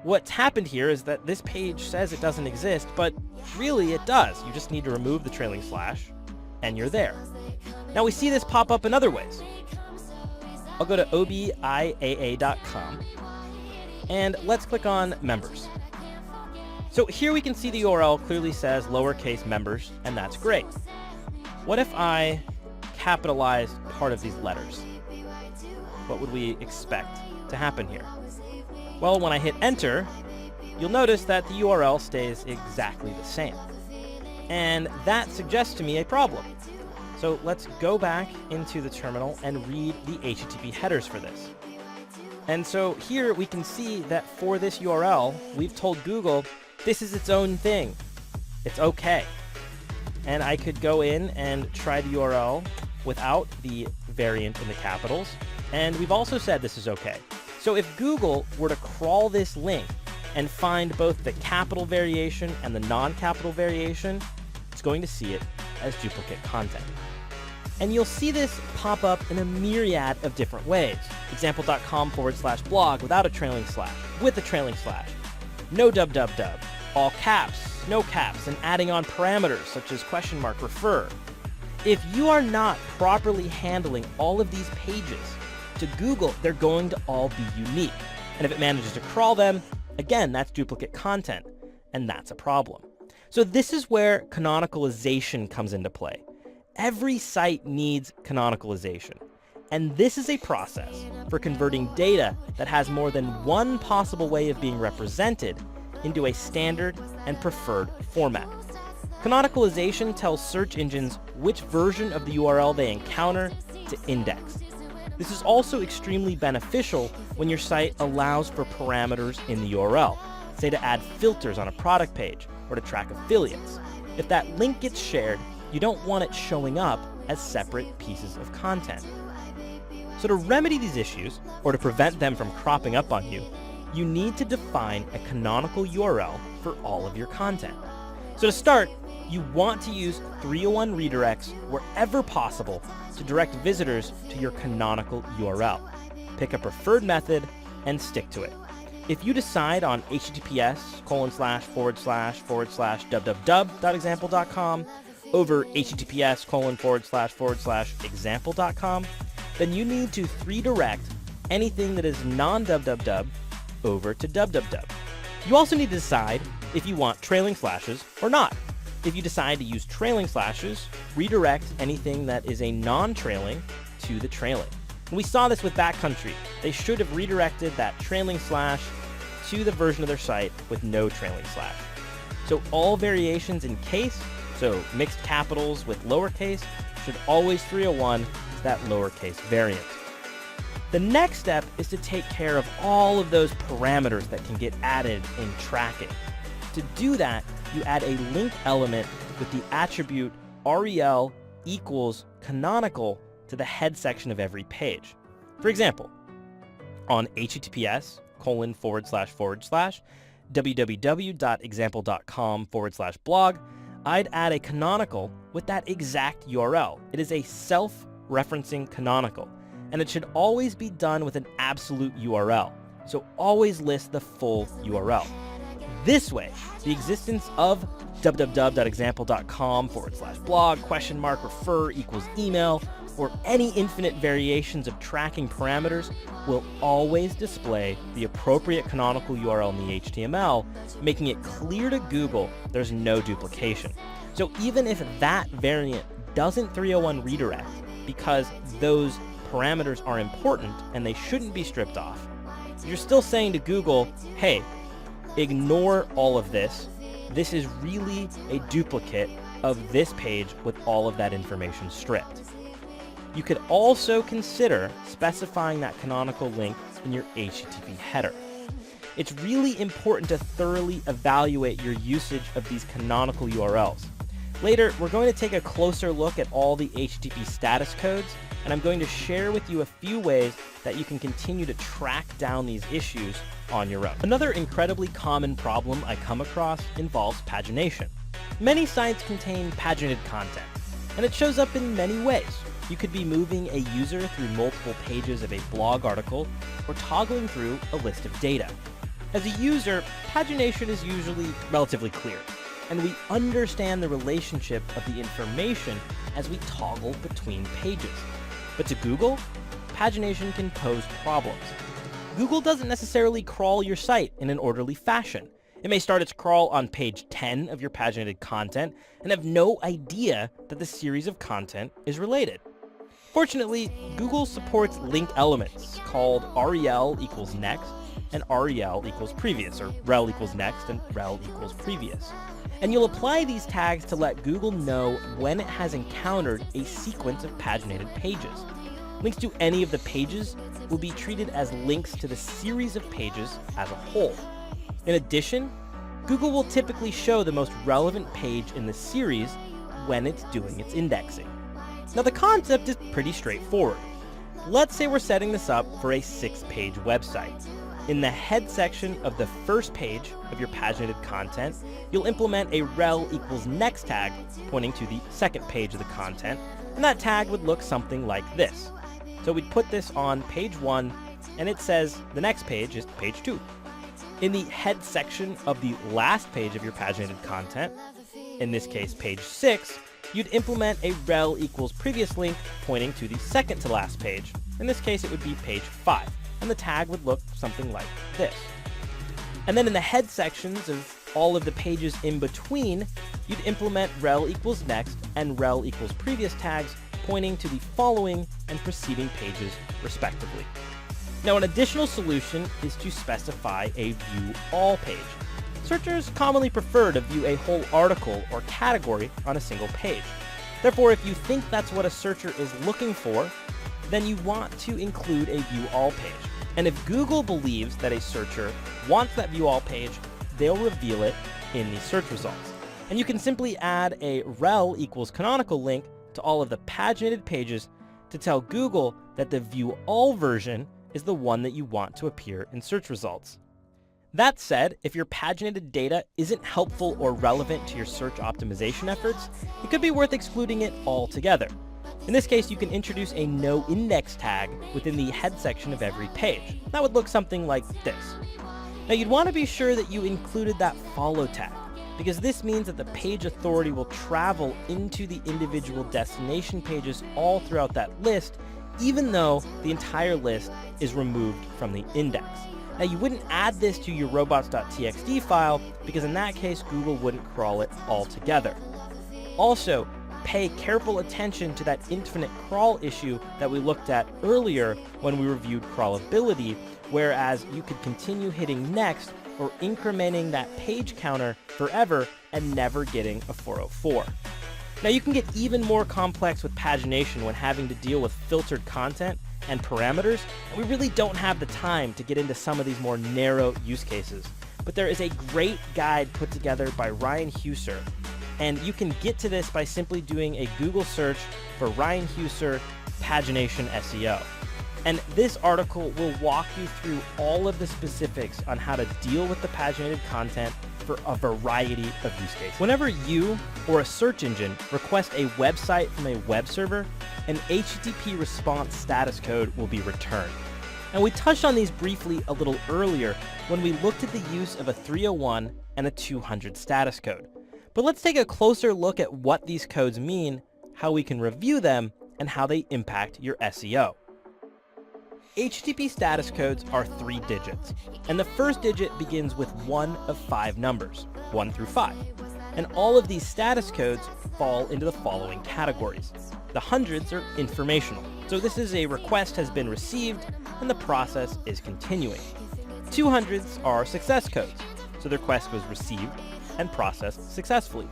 what's happened here is that this page says it doesn't exist, but really it does. You just need to remove the trailing slash, and you're there. Now, we see this pop up in other ways. I'll go to obiaa.com, and let's click on members. So here we can see the URL clearly says lowercase members, and that's great. What if I capitalized part of these letters? What would we expect to happen here? Well, when I hit enter, you'll notice that the URL stays exactly the same. And that suggests to me a problem. So let's go back into the terminal and read the HTTP headers for this. And so here we can see that for this URL, we've told Google this is its own thing. It's okay. And I could go in and try the URL without the variant in the capitals. And we've also said this is okay. So if Google were to crawl this link and find both the capital variation and the non-capital variation, it's going to see it as duplicate content. And you'll see this pop up in a myriad of different ways. Example.com/blog without a trailing slash, with a trailing slash, no www, all caps, no caps, and adding on parameters such as question mark, refer. If you are not properly handling all of these pages, to Google, they're going to all be unique. And if it manages to crawl them, again, that's duplicate content, and that's a problem. So this is where canonicalization comes into play. Every site needs canonicalization, and this is a process for converting data that has more than one possible way of being represented into a standard and preferred format. Canonicalization tells search engines which version of the URL they encounter to index. This is also extremely beneficial when your site allows for parameters in the URL, say to add filters on a product page or to track affiliates. If that link gets shared, you don't want it showing up as separate pieces of content. So to remedy these issues, or to prevent them from cropping up on you, you need to define a canonical URL for all of your content. So to start, you want to use 301 redirects wherever possible to direct visitors to your canonical URL. Pick a preferred method and stick to it. If you decide on https://www.example.com over https://example.com, then you need to redirect anything that is non-www over to www. You also need to decide if you want trailing slashes or not. If you decide to use trailing slashes, redirect anything that is a non-trailing to the trailing. And we saw this with backcountry. They should have redirected that trailing slash to the version of their site with no trailing slash. So all variations in case, so mixed capitals with lowercase, should always 301 to that lowercase variant. The next step is to take care of all of those parameters that can get added in tracking. To do that, you add a link element with the attribute rel equals canonical to the head section of every page. For example, on https://www.example.com/blog, I'd add a canonical with that exact URL. It is a self-referencing canonical, and it should always be done with an absolute URL. So always list the full URL. This way, the existence of www.example.com/blog refer equals email or any infinite variations of tracking parameters will always display the appropriate canonical URL in the HTML, making it clear to Google there's no duplication. So even if that variant doesn't 301 redirect because those parameters are important and they shouldn't be stripped off, you're still saying to Google, hey, ignore all of this. This is really a duplicate of this page with all of that information stripped. You could also consider specifying that canonical link in your HTTP header. It's really important to thoroughly evaluate your usage of these canonical URLs. Later, we're going to take a closer look at all the HTTP status codes, and I'm going to share with you a few ways that you can continue to track down these issues on your own. Another incredibly common problem I come across involves pagination. Many sites contain paginated content, and it shows up in many ways. You could be moving a user through multiple pages of a blog article or toggling through a list of data. As a user, pagination is usually relatively clear, and we understand the relationship of the information as we toggle between pages. But to Google, pagination can pose problems. Google doesn't necessarily crawl your site in an orderly fashion. It may start its crawl on page 10 of your paginated content and have no idea that the series of content is related. Fortunately, Google supports link elements called rel equals next and rel equals previous, or rel equals next and rel equals previous. And you'll apply these tags to let Google know when it has encountered a sequence of paginated pages. Links to any of the pages will be treated as links to the series of pages as a whole. In addition, Google will typically show the most relevant page in the series when it's doing its indexing. Now, the concept is pretty straightforward. Let's say we're setting this up for a 6-page website. In the head section of the first page of your paginated content, you'll implement a rel equals next tag pointing to the second page of the content, and that tag would look something like this. So we'd put this on page 1, and it says the next page is page 2. In the head section of the last page of your paginated content, in this case page 6, you'd implement a rel equals previous link pointing to the second to last page. In this case, it would be page 5. And the tag would look something like this. And then in the head sections of all of the pages in between, you'd implement rel equals next and rel equals previous tags pointing to the following and preceding pages respectively. Now, an additional solution is to specify a view all page. Searchers commonly prefer to view a whole article or category on a single page. Therefore, if you think that's what a searcher is looking for, then you want to include a view all page. And if Google believes that a searcher wants that view all page, they'll reveal it in the search results. And you can simply add a rel equals canonical link to all of the paginated pages to tell Google that the view all version is the one that you want to appear in search results. That said, if your paginated data isn't helpful or relevant to your search optimization efforts, it could be worth excluding it altogether. In this case, you can introduce a no index tag within the head section of every page. That would look something like this. Now, you'd want to be sure that you included that follow tag, because this means that the page authority will travel into the individual destination pages all throughout that list, even though the entire list is removed from the index. Now, you wouldn't add this to your Robots.txt file, because in that case, Google wouldn't crawl it altogether. Also, pay careful attention to that infinite crawl issue that we looked at earlier when we reviewed crawlability, whereas you could continue hitting next or incrementing that page counter forever and never getting a 404. Now, you can get even more complex with pagination when having to deal with filtered content and parameters, and we really don't have the time to get into some of these more narrow use cases. But there is a great guide put together by Ryan Husser, and you can get to this by simply doing a Google search for Ryan Husser pagination SEO. And this article will walk you through all of the specifics on how to deal with the paginated content for a variety of use cases. Whenever you or a search engine request a website from a web server, an HTTP response status code will be returned. And we touched on these briefly a little earlier when we looked at the use of a 301 and a 200 status code. But let's take a closer look at what these codes mean, how we can review them, and how they impact your SEO. HTTP status codes are 3 digits, and the first digit begins with one of 5 numbers, 1 through 5. And all of these status codes fall into the following categories. The hundreds are informational, so this is a request has been received and the process is continuing. 200s are success codes, so the request was received and processed successfully.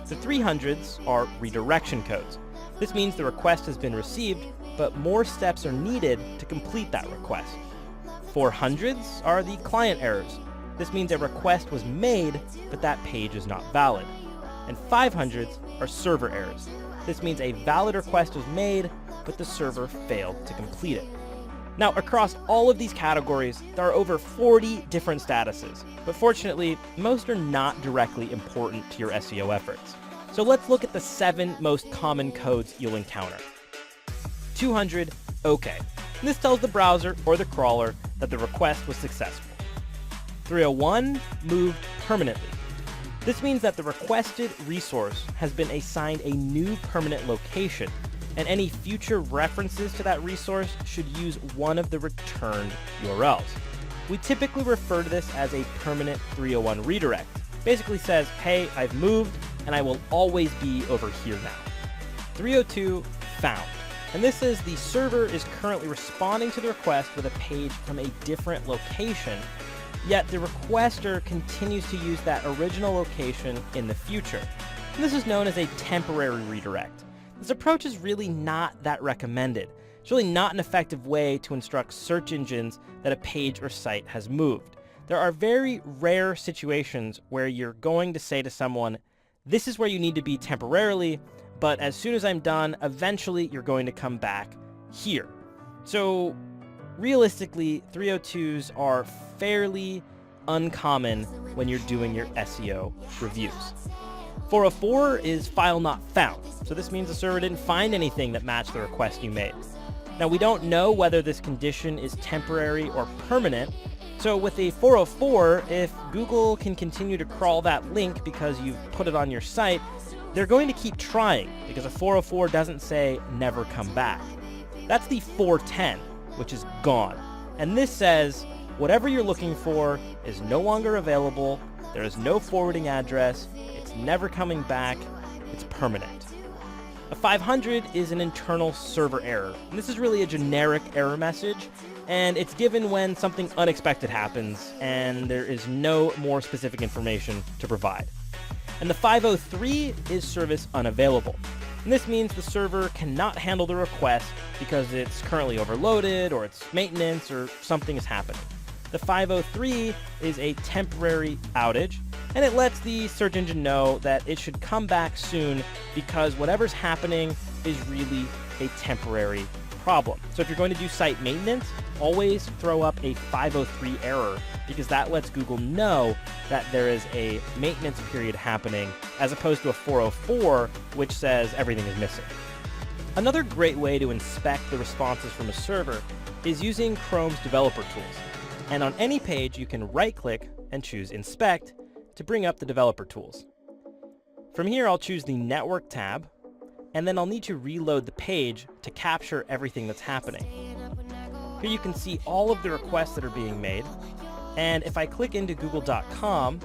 The 300s are redirection codes. This means the request has been received, but more steps are needed to complete that request. 400s are the client errors. This means a request was made, but that page is not valid. And 500s are server errors. This means a valid request was made, but the server failed to complete it. Now, across all of these categories, there are over 40 different statuses, but fortunately, most are not directly important to your SEO efforts. So let's look at the 7 most common codes you'll encounter. 200, OK. This tells the browser or the crawler that the request was successful. 301, moved permanently. This means that the requested resource has been assigned a new permanent location, and any future references to that resource should use one of the returned URLs. We typically refer to this as a permanent 301 redirect. Basically says, hey, I've moved, and I will always be over here now. 302, found. And this is the server is currently responding to the request with a page from a different location, yet the requester continues to use that original location in the future. And this is known as a temporary redirect. This approach is really not that recommended. It's really not an effective way to instruct search engines that a page or site has moved. There are very rare situations where you're going to say to someone, this is where you need to be temporarily, but as soon as I'm done, eventually you're going to come back here. So realistically, 302s are fairly uncommon when you're doing your SEO reviews. 404 is file not found. So this means the server didn't find anything that matched the request you made. Now we don't know whether this condition is temporary or permanent. So with a 404, if Google can continue to crawl that link because you've put it on your site, they're going to keep trying because a 404 doesn't say never come back. That's the 410, which is gone. And this says whatever you're looking for is no longer available, there is no forwarding address, it's never coming back, it's permanent. A 500 is an internal server error. And this is really a generic error message, and it's given when something unexpected happens and there is no more specific information to provide. And the 503 is service unavailable. And this means the server cannot handle the request because it's currently overloaded or it's maintenance or something is happening. The 503 is a temporary outage, and it lets the search engine know that it should come back soon because whatever's happening is really a temporary problem. So if you're going to do site maintenance, always throw up a 503 error because that lets Google know that there is a maintenance period happening as opposed to a 404, which says everything is missing. Another great way to inspect the responses from a server is using Chrome's developer tools. And on any page, you can right-click and choose Inspect to bring up the developer tools. From here, I'll choose the Network tab, and then I'll need to reload the page to capture everything that's happening. Here you can see all of the requests that are being made, and if I click into google.com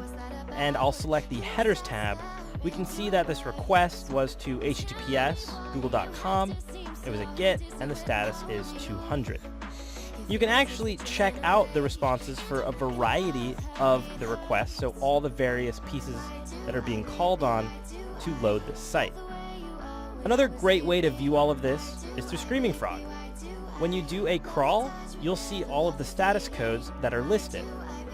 and I'll select the Headers tab, we can see that this request was to https google.com, it was a GET, and the status is 200. You can actually check out the responses for a variety of the requests, so all the various pieces that are being called on to load the site. Another great way to view all of this is through Screaming Frog. When you do a crawl, you'll see all of the status codes that are listed.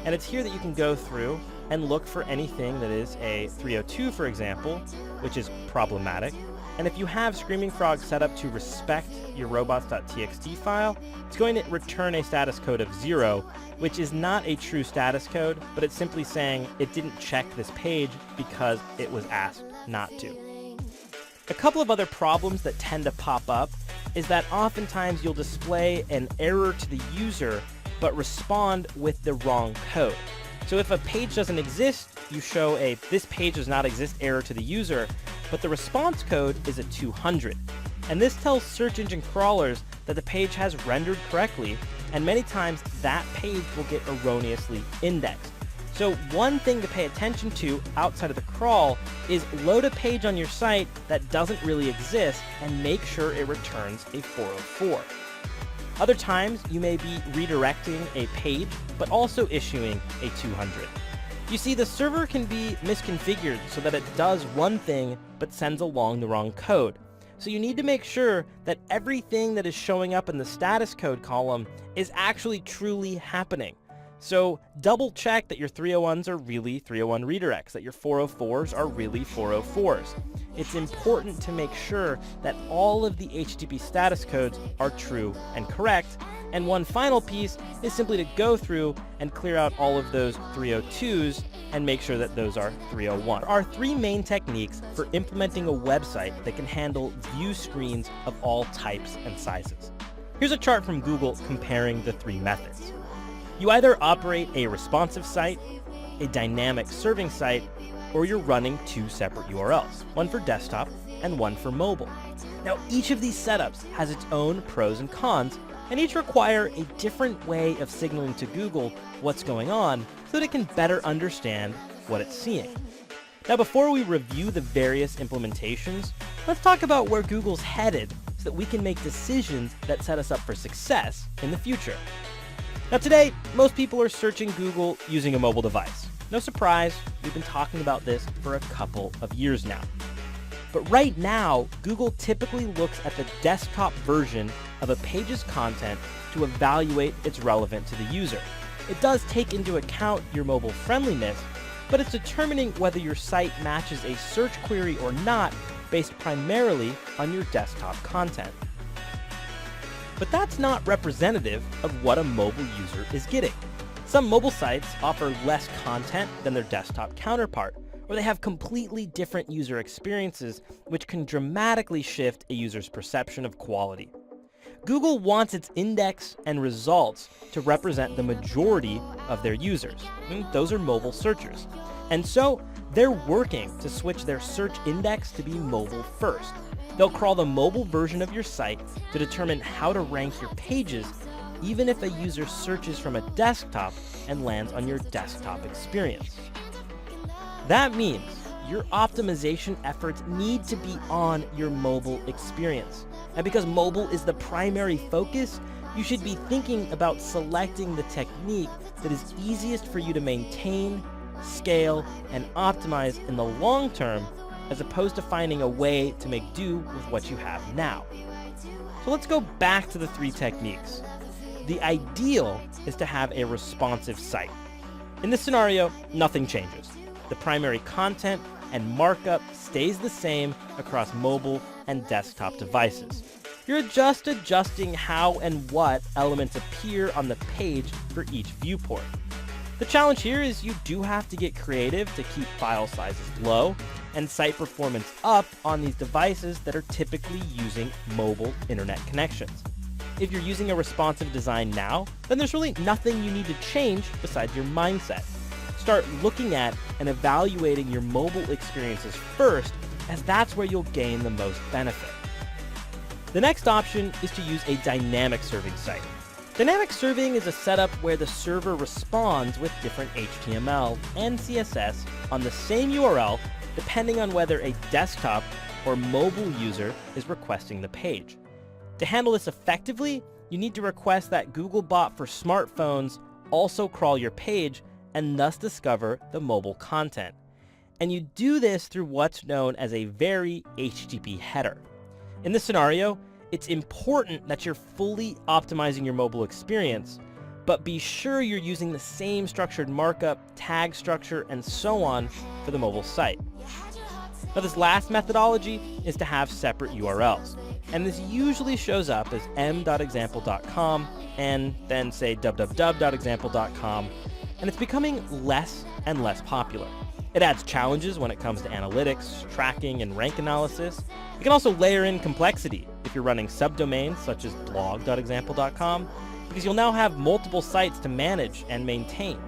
And it's here that you can go through and look for anything that is a 302, for example, which is problematic. And if you have Screaming Frog set up to respect your Robots.txt file, it's going to return a status code of 0, which is not a true status code, but it's simply saying it didn't check this page because it was asked not to. A couple of other problems that tend to pop up is that oftentimes you'll display an error to the user, but respond with the wrong code. So if a page doesn't exist, you show a "this page does not exist" error to the user, but the response code is a 200. And this tells search engine crawlers that the page has rendered correctly, and many times that page will get erroneously indexed. So one thing to pay attention to outside of the crawl is load a page on your site that doesn't really exist and make sure it returns a 404. Other times you may be redirecting a page, but also issuing a 200. You see, the server can be misconfigured so that it does one thing but sends along the wrong code. So you need to make sure that everything that is showing up in the status code column is actually truly happening. So double check that your 301s are really 301 redirects, that your 404s are really 404s. It's important to make sure that all of the HTTP status codes are true and correct. And one final piece is simply to go through and clear out all of those 302s and make sure that those are 301. There are three main techniques for implementing a website that can handle view screens of all types and sizes. Here's a chart from Google comparing the three methods. You either operate a responsive site, a dynamic serving site, or you're running two separate URLs, one for desktop and one for mobile. Now, each of these setups has its own pros and cons, and each require a different way of signaling to Google what's going on so that it can better understand what it's seeing. Now, before we review the various implementations, let's talk about where Google's headed so that we can make decisions that set us up for success in the future. Now today, most people are searching Google using a mobile device. No surprise, we've been talking about this for a couple of years now. But right now, Google typically looks at the desktop version of a page's content to evaluate its relevance to the user. It does take into account your mobile friendliness, but it's determining whether your site matches a search query or not based primarily on your desktop content. But that's not representative of what a mobile user is getting. Some mobile sites offer less content than their desktop counterpart, or they have completely different user experiences, which can dramatically shift a user's perception of quality. Google wants its index and results to represent the majority of their users. Those are mobile searchers. And so they're working to switch their search index to be mobile first. They'll crawl the mobile version of your site to determine how to rank your pages, even if a user searches from a desktop and lands on your desktop experience. That means your optimization efforts need to be on your mobile experience. And because mobile is the primary focus, you should be thinking about selecting the technique that is easiest for you to maintain, scale, and optimize in the long term, as opposed to finding a way to make do with what you have now. So let's go back to the 3 techniques. The ideal is to have a responsive site. In this scenario, nothing changes. The primary content and markup stays the same across mobile and desktop devices. You're just adjusting how and what elements appear on the page for each viewport. The challenge here is you do have to get creative to keep file sizes low and site performance up on these devices that are typically using mobile internet connections. If you're using a responsive design now, then there's really nothing you need to change besides your mindset. Start looking at and evaluating your mobile experiences first, as that's where you'll gain the most benefit. The next option is to use a dynamic serving site. Dynamic serving is a setup where the server responds with different HTML and CSS on the same URL, depending on whether a desktop or mobile user is requesting the page. To handle this effectively, you need to request that Googlebot for smartphones also crawl your page and thus discover the mobile content. And you do this through what's known as a very HTTP header. In this scenario, it's important that you're fully optimizing your mobile experience, but be sure you're using the same structured markup, tag structure, and so on for the mobile site. Now, this last methodology is to have separate URLs, and this usually shows up as m.example.com and then say www.example.com, and it's becoming less and less popular. It adds challenges when it comes to analytics, tracking, and rank analysis. It can also layer in complexity if you're running subdomains such as blog.example.com, because you'll now have multiple sites to manage and maintain.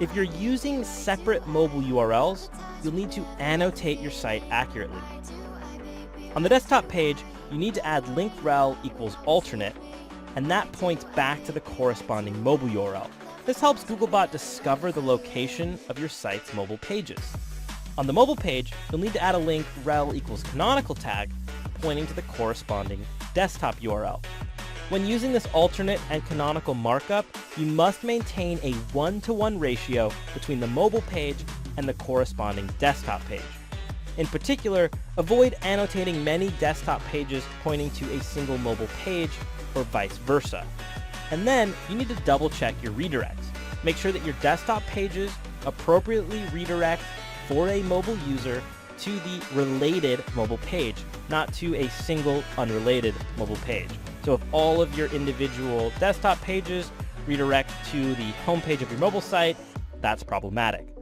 If you're using separate mobile URLs, you'll need to annotate your site accurately. On the desktop page, you need to add link rel equals alternate, and that points back to the corresponding mobile URL. This helps Googlebot discover the location of your site's mobile pages. On the mobile page, you'll need to add a link rel equals canonical tag pointing to the corresponding desktop URL. When using this alternate and canonical markup, you must maintain a 1-to-1 ratio between the mobile page and the corresponding desktop page. In particular, avoid annotating many desktop pages pointing to a single mobile page or vice versa. And then you need to double check your redirects. Make sure that your desktop pages appropriately redirect for a mobile user to the related mobile page, not to a single unrelated mobile page. So if all of your individual desktop pages redirect to the homepage of your mobile site, that's problematic.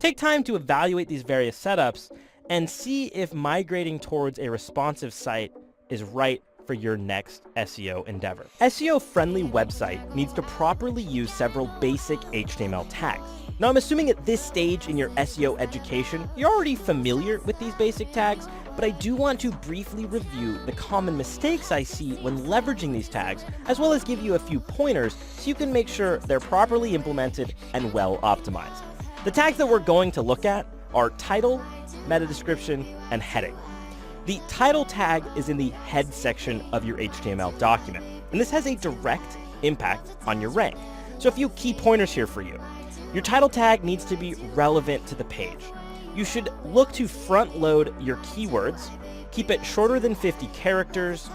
Take time to evaluate these various setups and see if migrating towards a responsive site is right for your next SEO endeavor. SEO-friendly website needs to properly use several basic HTML tags. Now, I'm assuming at this stage in your SEO education, you're already familiar with these basic tags, but I do want to briefly review the common mistakes I see when leveraging these tags, as well as give you a few pointers so you can make sure they're properly implemented and well optimized. The tags that we're going to look at are title, meta description, and heading. The title tag is in the head section of your HTML document, and this has a direct impact on your rank. So a few key pointers here for you. Your title tag needs to be relevant to the page. You should look to front load your keywords, keep it shorter than 50 characters,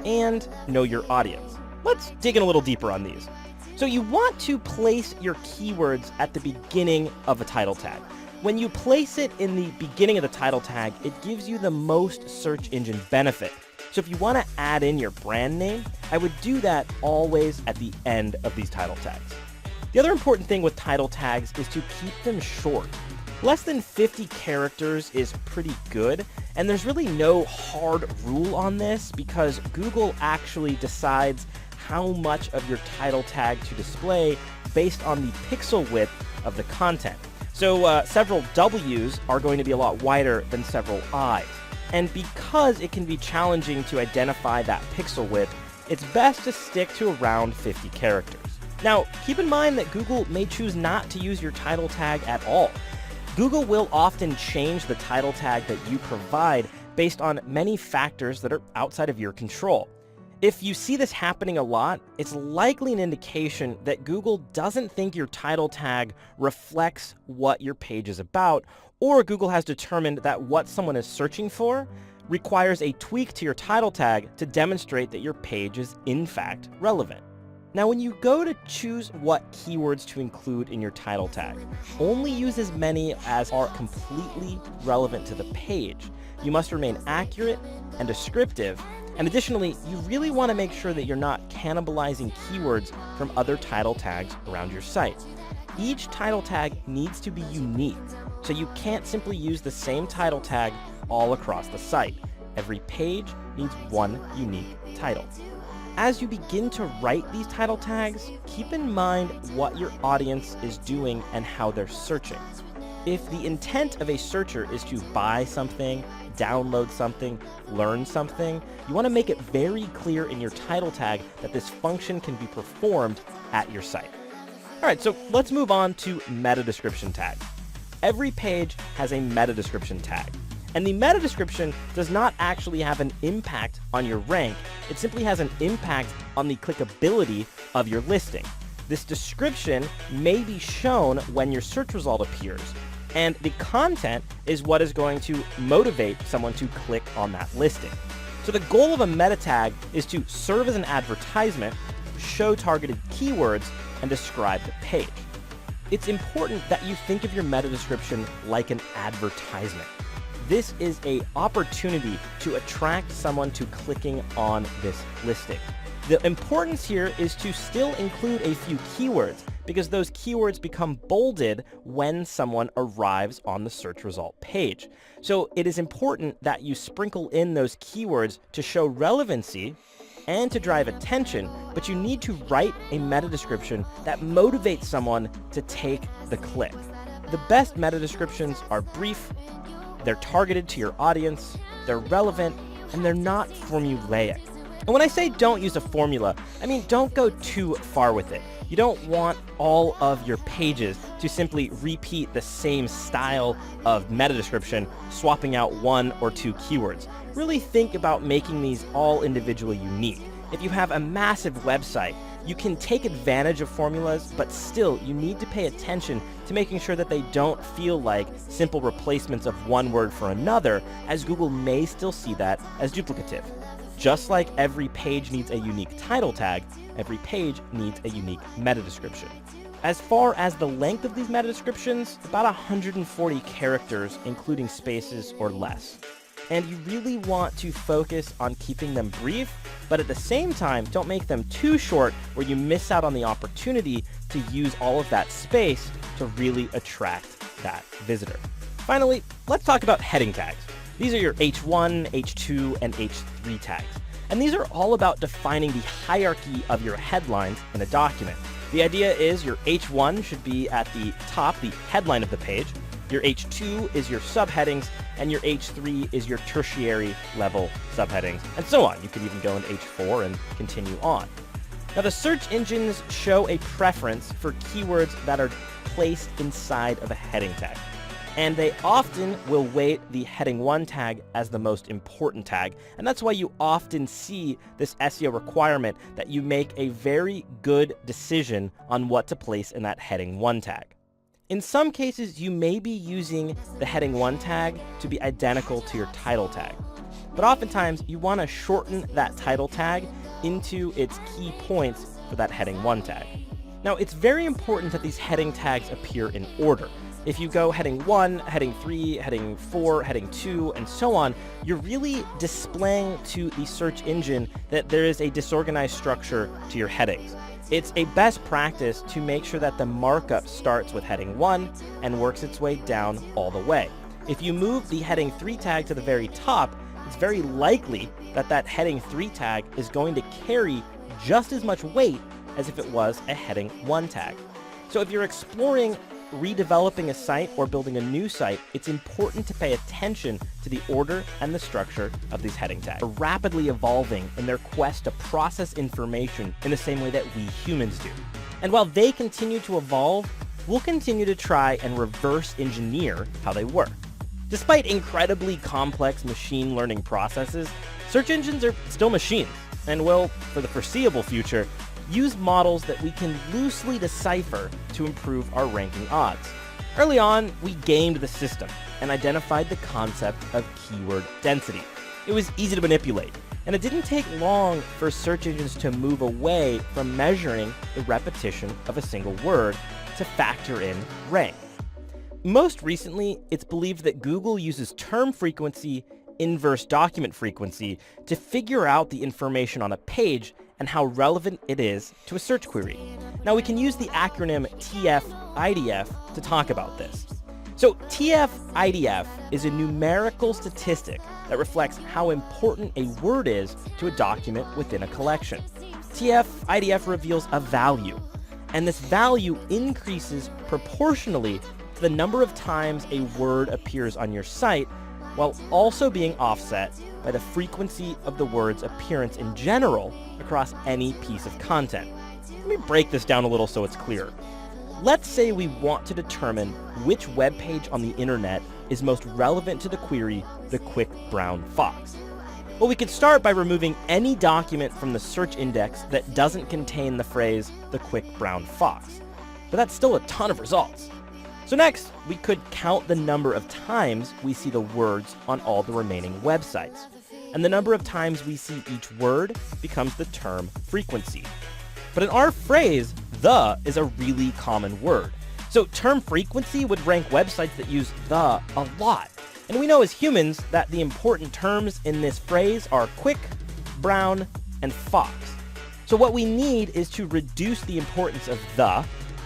and know your audience. Let's dig in a little deeper on these. So you want to place your keywords at the beginning of a title tag. When you place it in the beginning of the title tag, it gives you the most search engine benefit. So if you want to add in your brand name, I would do that always at the end of these title tags. The other important thing with title tags is to keep them short. Less than 50 characters is pretty good, and there's really no hard rule on this because Google actually decides how much of your title tag to display based on the pixel width of the content. So several W's are going to be a lot wider than several I's. And because it can be challenging to identify that pixel width, it's best to stick to around 50 characters. Now, keep in mind that Google may choose not to use your title tag at all. Google will often change the title tag that you provide based on many factors that are outside of your control. If you see this happening a lot, it's likely an indication that Google doesn't think your title tag reflects what your page is about, or Google has determined that what someone is searching for requires a tweak to your title tag to demonstrate that your page is in fact relevant. Now, when you go to choose what keywords to include in your title tag, only use as many as are completely relevant to the page. You must remain accurate and descriptive. And additionally, you really want to make sure that you're not cannibalizing keywords from other title tags around your site. Each title tag needs to be unique, so you can't simply use the same title tag all across the site. Every page needs one unique title. As you begin to write these title tags, keep in mind what your audience is doing and how they're searching. If the intent of a searcher is to buy something, download something, learn something, you want to make it very clear in your title tag that this function can be performed at your site. All right, so let's move on to meta description tags. Every page has a meta description tag. And the meta description does not actually have an impact on your rank. It simply has an impact on the clickability of your listing. This description may be shown when your search result appears, and the content is what is going to motivate someone to click on that listing. So the goal of a meta tag is to serve as an advertisement, show targeted keywords, and describe the page. It's important that you think of your meta description like an advertisement. This is an opportunity to attract someone to clicking on this listing. The importance here is to still include a few keywords because those keywords become bolded when someone arrives on the search result page. So it is important that you sprinkle in those keywords to show relevancy and to drive attention, but you need to write a meta description that motivates someone to take the click. The best meta descriptions are brief, they're targeted to your audience, they're relevant, and they're not formulaic. And when I say don't use a formula, I mean don't go too far with it. You don't want all of your pages to simply repeat the same style of meta description, swapping out one or two keywords. Really think about making these all individually unique. If you have a massive website, you can take advantage of formulas, but still you need to pay attention to making sure that they don't feel like simple replacements of one word for another, as Google may still see that as duplicative. Just like every page needs a unique title tag, every page needs a unique meta description. As far as the length of these meta descriptions, about 140 characters, including spaces or less. And you really want to focus on keeping them brief, but at the same time, don't make them too short where you miss out on the opportunity to use all of that space to really attract that visitor. Finally, let's talk about heading tags. These are your H1, H2, and H3 tags. And these are all about defining the hierarchy of your headlines in a document. The idea is your H1 should be at the top, the headline of the page. Your H2 is your subheadings, and your H3 is your tertiary level subheadings, and so on. You could even go into H4 and continue on. Now, the search engines show a preference for keywords that are placed inside of a heading tag. And they often will weight the heading 1 tag as the most important tag. And that's why you often see this SEO requirement that you make a very good decision on what to place in that heading 1 tag. In some cases, you may be using the heading 1 tag to be identical to your title tag. But oftentimes, you want to shorten that title tag into its key points for that heading 1 tag. Now, it's very important that these heading tags appear in order. If you go heading 1, heading 3, heading 4, heading 2, and so on, you're really displaying to the search engine that there is a disorganized structure to your headings. It's a best practice to make sure that the markup starts with heading 1 and works its way down all the way. If you move the heading 3 tag to the very top, it's very likely that that heading 3 tag is going to carry just as much weight as if it was a heading 1 tag. So if you're exploring redeveloping a site or building a new site, it's important to pay attention to the order and the structure of these heading tags. They're rapidly evolving in their quest to process information in the same way that we humans do. And while they continue to evolve, we'll continue to try and reverse engineer how they work. Despite incredibly complex machine learning processes, search engines are still machines and will, for the foreseeable future, use models that we can loosely decipher to improve our ranking odds. Early on, we gamed the system and identified the concept of keyword density. It was easy to manipulate, and it didn't take long for search engines to move away from measuring the repetition of a single word to factor in rank. Most recently, it's believed that Google uses term frequency, inverse document frequency, to figure out the information on a page and how relevant it is to a search query. Now we can use the acronym TF-IDF to talk about this. So TF-IDF is a numerical statistic that reflects how important a word is to a document within a collection. TF-IDF reveals a value, and this value increases proportionally to the number of times a word appears on your site, while also being offset by the frequency of the word's appearance in general across any piece of content. Let me break this down a little so it's clearer. Let's say we want to determine which web page on the internet is most relevant to the query, the quick brown fox. Well, we could start by removing any document from the search index that doesn't contain the phrase, the quick brown fox. But that's still a ton of results. So next, we could count the number of times we see the words on all the remaining websites. And the number of times we see each word becomes the term frequency. But in our phrase, the is a really common word. So term frequency would rank websites that use the a lot. And we know as humans that the important terms in this phrase are quick, brown, and fox. So what we need is to reduce the importance of the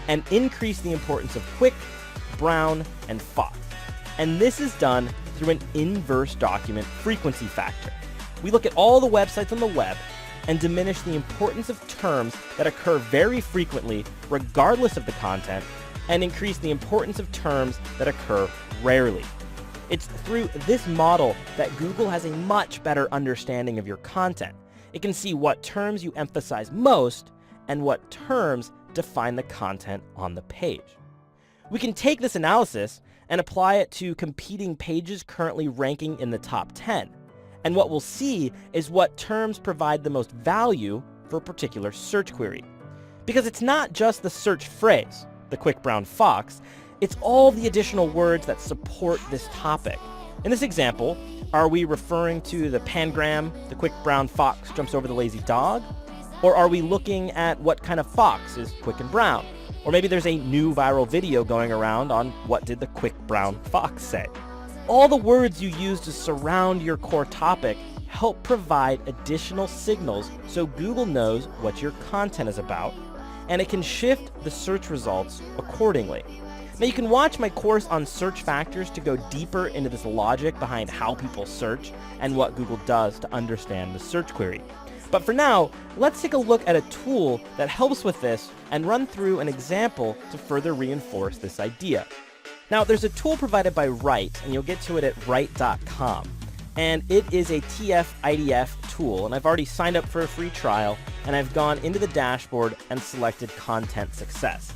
and increase the importance of quick, brown, and fox. And this is done through an inverse document frequency factor. We look at all the websites on the web and diminish the importance of terms that occur very frequently regardless of the content, and increase the importance of terms that occur rarely. It's through this model that Google has a much better understanding of your content. It can see what terms you emphasize most and what terms define the content on the page. We can take this analysis and apply it to competing pages currently ranking in the top 10. And what we'll see is what terms provide the most value for a particular search query. Because it's not just the search phrase, the quick brown fox, it's all the additional words that support this topic. In this example, are we referring to the pangram, the quick brown fox jumps over the lazy dog? Or are we looking at what kind of fox is quick and brown? Or maybe there's a new viral video going around on what did the quick brown fox say. All the words you use to surround your core topic help provide additional signals so Google knows what your content is about, and it can shift the search results accordingly. Now you can watch my course on search factors to go deeper into this logic behind how people search and what Google does to understand the search query. But for now, let's take a look at a tool that helps with this and run through an example to further reinforce this idea. Now, there's a tool provided by Write, and you'll get to it at write.com. And it is a TF-IDF tool, and I've already signed up for a free trial, and I've gone into the dashboard and selected Content Success.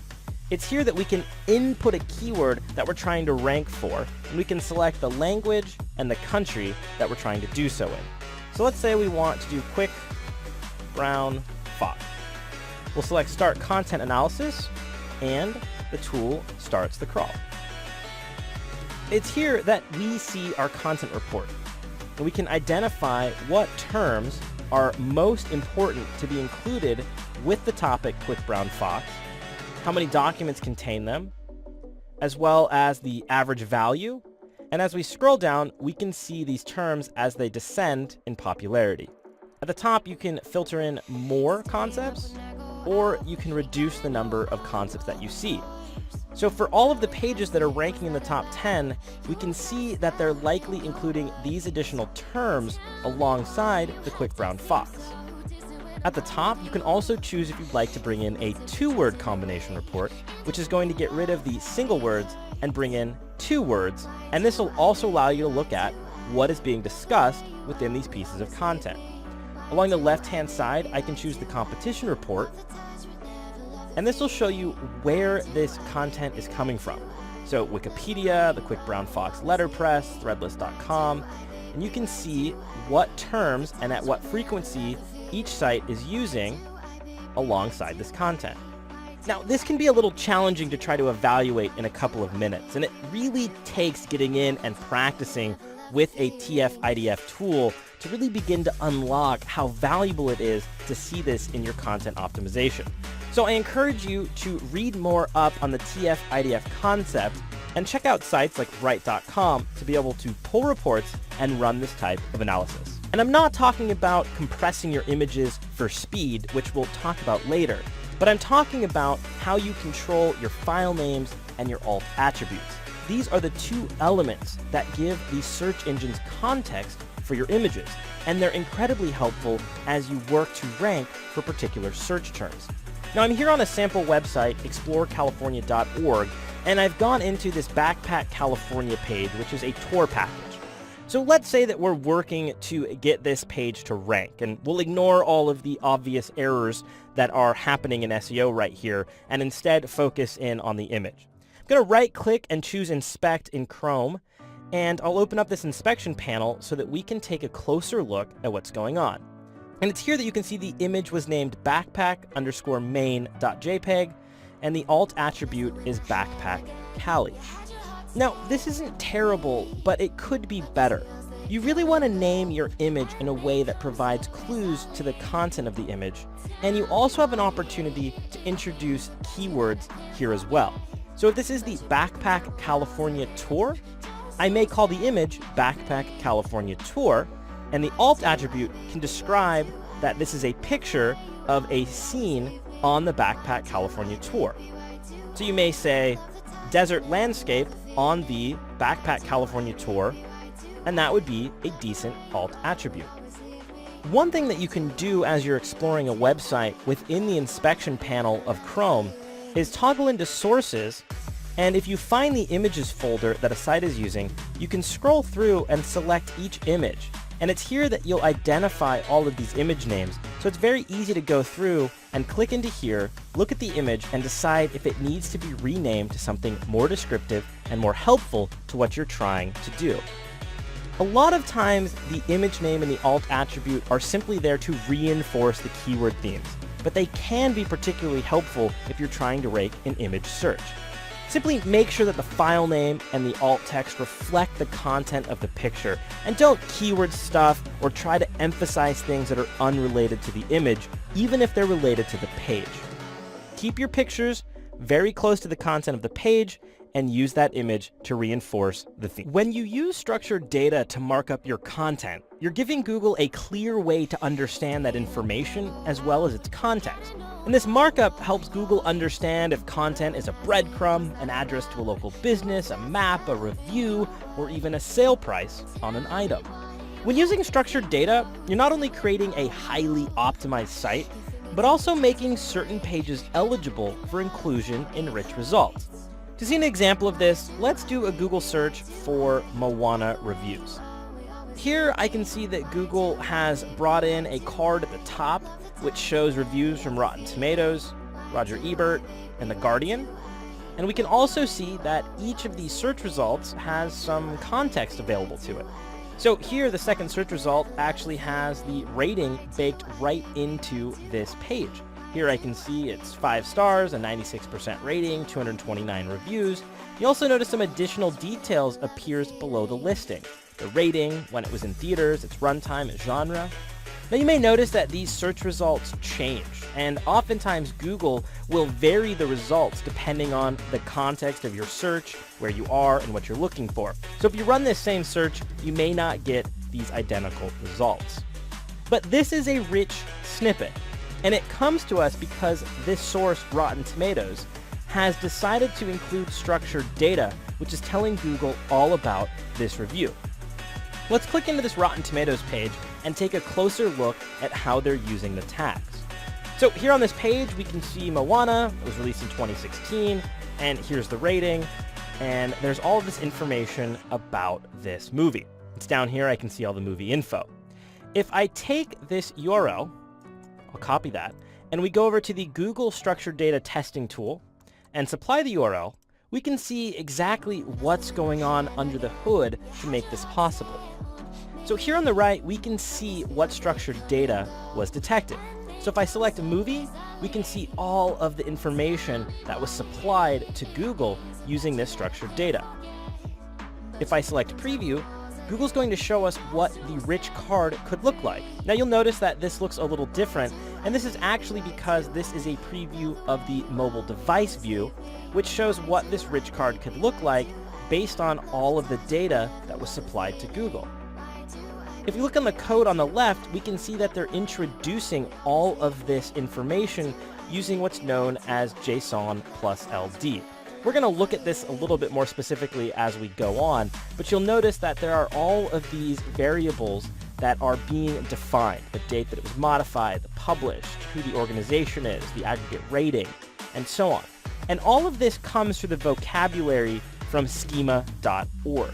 It's here that we can input a keyword that we're trying to rank for, and we can select the language and the country that we're trying to do so in. So let's say we want to do quick brown fox. We'll select Start Content Analysis, and the tool starts the crawl. It's here that we see our content report. And we can identify what terms are most important to be included with the topic quick brown fox, how many documents contain them, as well as the average value. And as we scroll down, we can see these terms as they descend in popularity. At the top, you can filter in more concepts, or you can reduce the number of concepts that you see. So for all of the pages that are ranking in the top 10, we can see that they're likely including these additional terms alongside the quick brown fox. At the top, you can also choose if you'd like to bring in a 2-word combination report, which is going to get rid of the single words and bring in 2 words, and this will also allow you to look at what is being discussed within these pieces of content. Along the left-hand side, I can choose the competition report, and this will show you where this content is coming from. So Wikipedia, the Quick Brown Fox letterpress, Threadless.com, and you can see what terms and at what frequency each site is using alongside this content. Now, this can be a little challenging to try to evaluate in a couple of minutes, and it really takes getting in and practicing with a TF-IDF tool to really begin to unlock how valuable it is to see this in your content optimization. So I encourage you to read more up on the TF-IDF concept and check out sites like Write.com to be able to pull reports and run this type of analysis. And I'm not talking about compressing your images for speed, which we'll talk about later, but I'm talking about how you control your file names and your alt attributes. These are the 2 elements that give these search engines context for your images, and they're incredibly helpful as you work to rank for particular search terms. Now, I'm here on a sample website, explorecalifornia.org, and I've gone into this Backpack California page, which is a tour package. So let's say that we're working to get this page to rank, and we'll ignore all of the obvious errors that are happening in SEO right here, and instead focus in on the image. I'm going to right-click and choose Inspect in Chrome, and I'll open up this inspection panel so that we can take a closer look at what's going on. And it's here that you can see the image was named backpack_main.jpg, and the alt attribute is backpack Cali. Now, this isn't terrible, but it could be better. You really want to name your image in a way that provides clues to the content of the image, and you also have an opportunity to introduce keywords here as well. So if this is the Backpack California Tour, I may call the image Backpack California Tour, and the alt attribute can describe that this is a picture of a scene on the Backpack California Tour. So you may say desert landscape on the Backpack California Tour, and that would be a decent alt attribute. One thing that you can do as you're exploring a website within the inspection panel of Chrome is toggle into sources, and if you find the images folder that a site is using, you can scroll through and select each image. And it's here that you'll identify all of these image names. So it's very easy to go through and click into here, look at the image, and decide if it needs to be renamed to something more descriptive and more helpful to what you're trying to do. A lot of times, the image name and the alt attribute are simply there to reinforce the keyword themes, but they can be particularly helpful if you're trying to rank an image search. Simply make sure that the file name and the alt text reflect the content of the picture, and don't keyword stuff or try to emphasize things that are unrelated to the image, even if they're related to the page. Keep your pictures very close to the content of the page and use that image to reinforce the theme. When you use structured data to mark up your content, you're giving Google a clear way to understand that information as well as its context. And this markup helps Google understand if content is a breadcrumb, an address to a local business, a map, a review, or even a sale price on an item. When using structured data, you're not only creating a highly optimized site, but also making certain pages eligible for inclusion in rich results. To see an example of this, let's do a Google search for Moana reviews. Here I can see that Google has brought in a card at the top which shows reviews from Rotten Tomatoes, Roger Ebert, and The Guardian. And we can also see that each of these search results has some context available to it. So here, the second search result actually has the rating baked right into this page. Here I can see it's 5 stars, a 96% rating, 229 reviews. You also notice some additional details appears below the listing. The rating, when it was in theaters, its runtime, its genre. Now you may notice that these search results change, and oftentimes Google will vary the results depending on the context of your search, where you are, and what you're looking for. So if you run this same search, you may not get these identical results. But this is a rich snippet, and it comes to us because this source, Rotten Tomatoes, has decided to include structured data, which is telling Google all about this review. Let's click into this Rotten Tomatoes page and take a closer look at how they're using the tags. So here on this page, we can see Moana. It was released in 2016, and here's the rating, and there's all of this information about this movie. It's down here. I can see all the movie info. If I take this URL, I'll copy that, and we go over to the Google Structured Data Testing tool and supply the URL, we can see exactly what's going on under the hood to make this possible. So here on the right, we can see what structured data was detected. So if I select a movie, we can see all of the information that was supplied to Google using this structured data. If I select preview, Google's going to show us what the rich card could look like. Now you'll notice that this looks a little different, and this is actually because this is a preview of the mobile device view, which shows what this rich card could look like based on all of the data that was supplied to Google. If you look on the code on the left, we can see that they're introducing all of this information using what's known as JSON plus LD. We're going to look at this a little bit more specifically as we go on, but you'll notice that there are all of these variables that are being defined: the date that it was modified, the published, who the organization is, the aggregate rating, and so on. And all of this comes through the vocabulary from schema.org.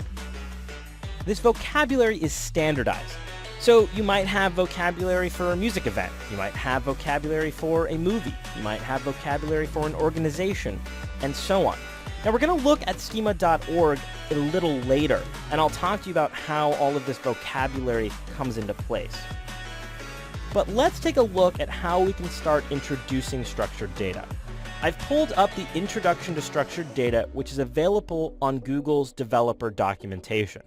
This vocabulary is standardized. So you might have vocabulary for a music event. You might have vocabulary for a movie. You might have vocabulary for an organization, and so on. Now we're going to look at schema.org a little later, and I'll talk to you about how all of this vocabulary comes into place. But let's take a look at how we can start introducing structured data. I've pulled up the Introduction to Structured Data, which is available on Google's developer documentation.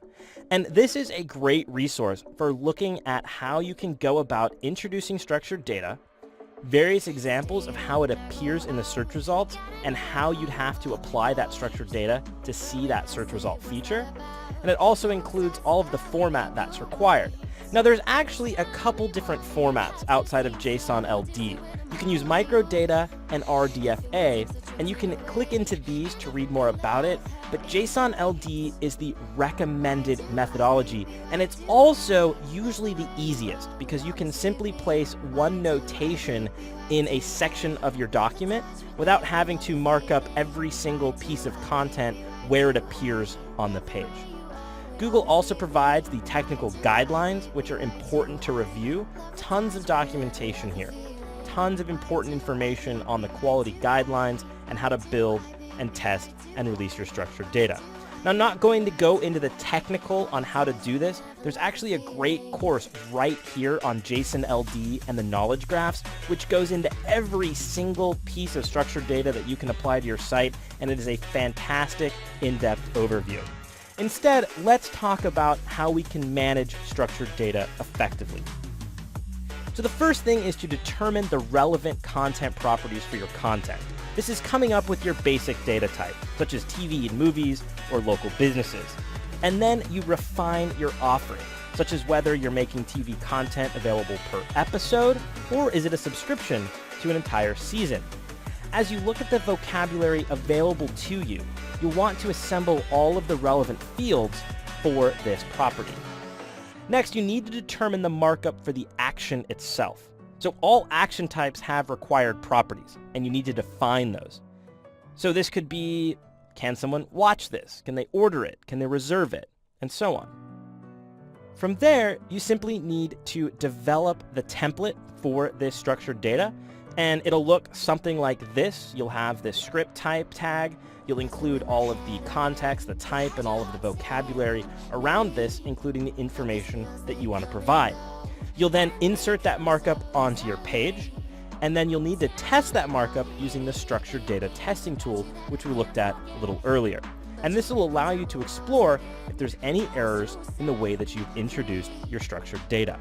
And this is a great resource for looking at how you can go about introducing structured data, various examples of how it appears in the search results, and how you'd have to apply that structured data to see that search result feature. And it also includes all of the format that's required. Now there's actually a couple different formats outside of JSON LD. You can use microdata and RDFA, and you can click into these to read more about it, but JSON LD is the recommended methodology, and it's also usually the easiest because you can simply place one notation in a section of your document without having to mark up every single piece of content where it appears on the page. Google also provides the technical guidelines, which are important to review. Tons of documentation here. Tons of important information on the quality guidelines and how to build and test and release your structured data. Now, I'm not going to go into the technical on how to do this. There's actually a great course right here on JSON LD and the knowledge graphs, which goes into every single piece of structured data that you can apply to your site, and it is a fantastic in-depth overview. Instead, let's talk about how we can manage structured data effectively. So the first thing is to determine the relevant content properties for your content. This is coming up with your basic data type, such as TV and movies or local businesses. And then you refine your offering, such as whether you're making TV content available per episode, or is it a subscription to an entire season. As you look at the vocabulary available to you, you'll want to assemble all of the relevant fields for this property. Next, you need to determine the markup for the action itself. So all action types have required properties, and you need to define those. So this could be, can someone watch this? Can they order it? Can they reserve it? And so on. From there, you simply need to develop the template for this structured data. And it'll look something like this. You'll have this script type tag. You'll include all of the context, the type, and all of the vocabulary around this, including the information that you want to provide. You'll then insert that markup onto your page, and then you'll need to test that markup using the structured data testing tool, which we looked at a little earlier. And this will allow you to explore if there's any errors in the way that you've introduced your structured data.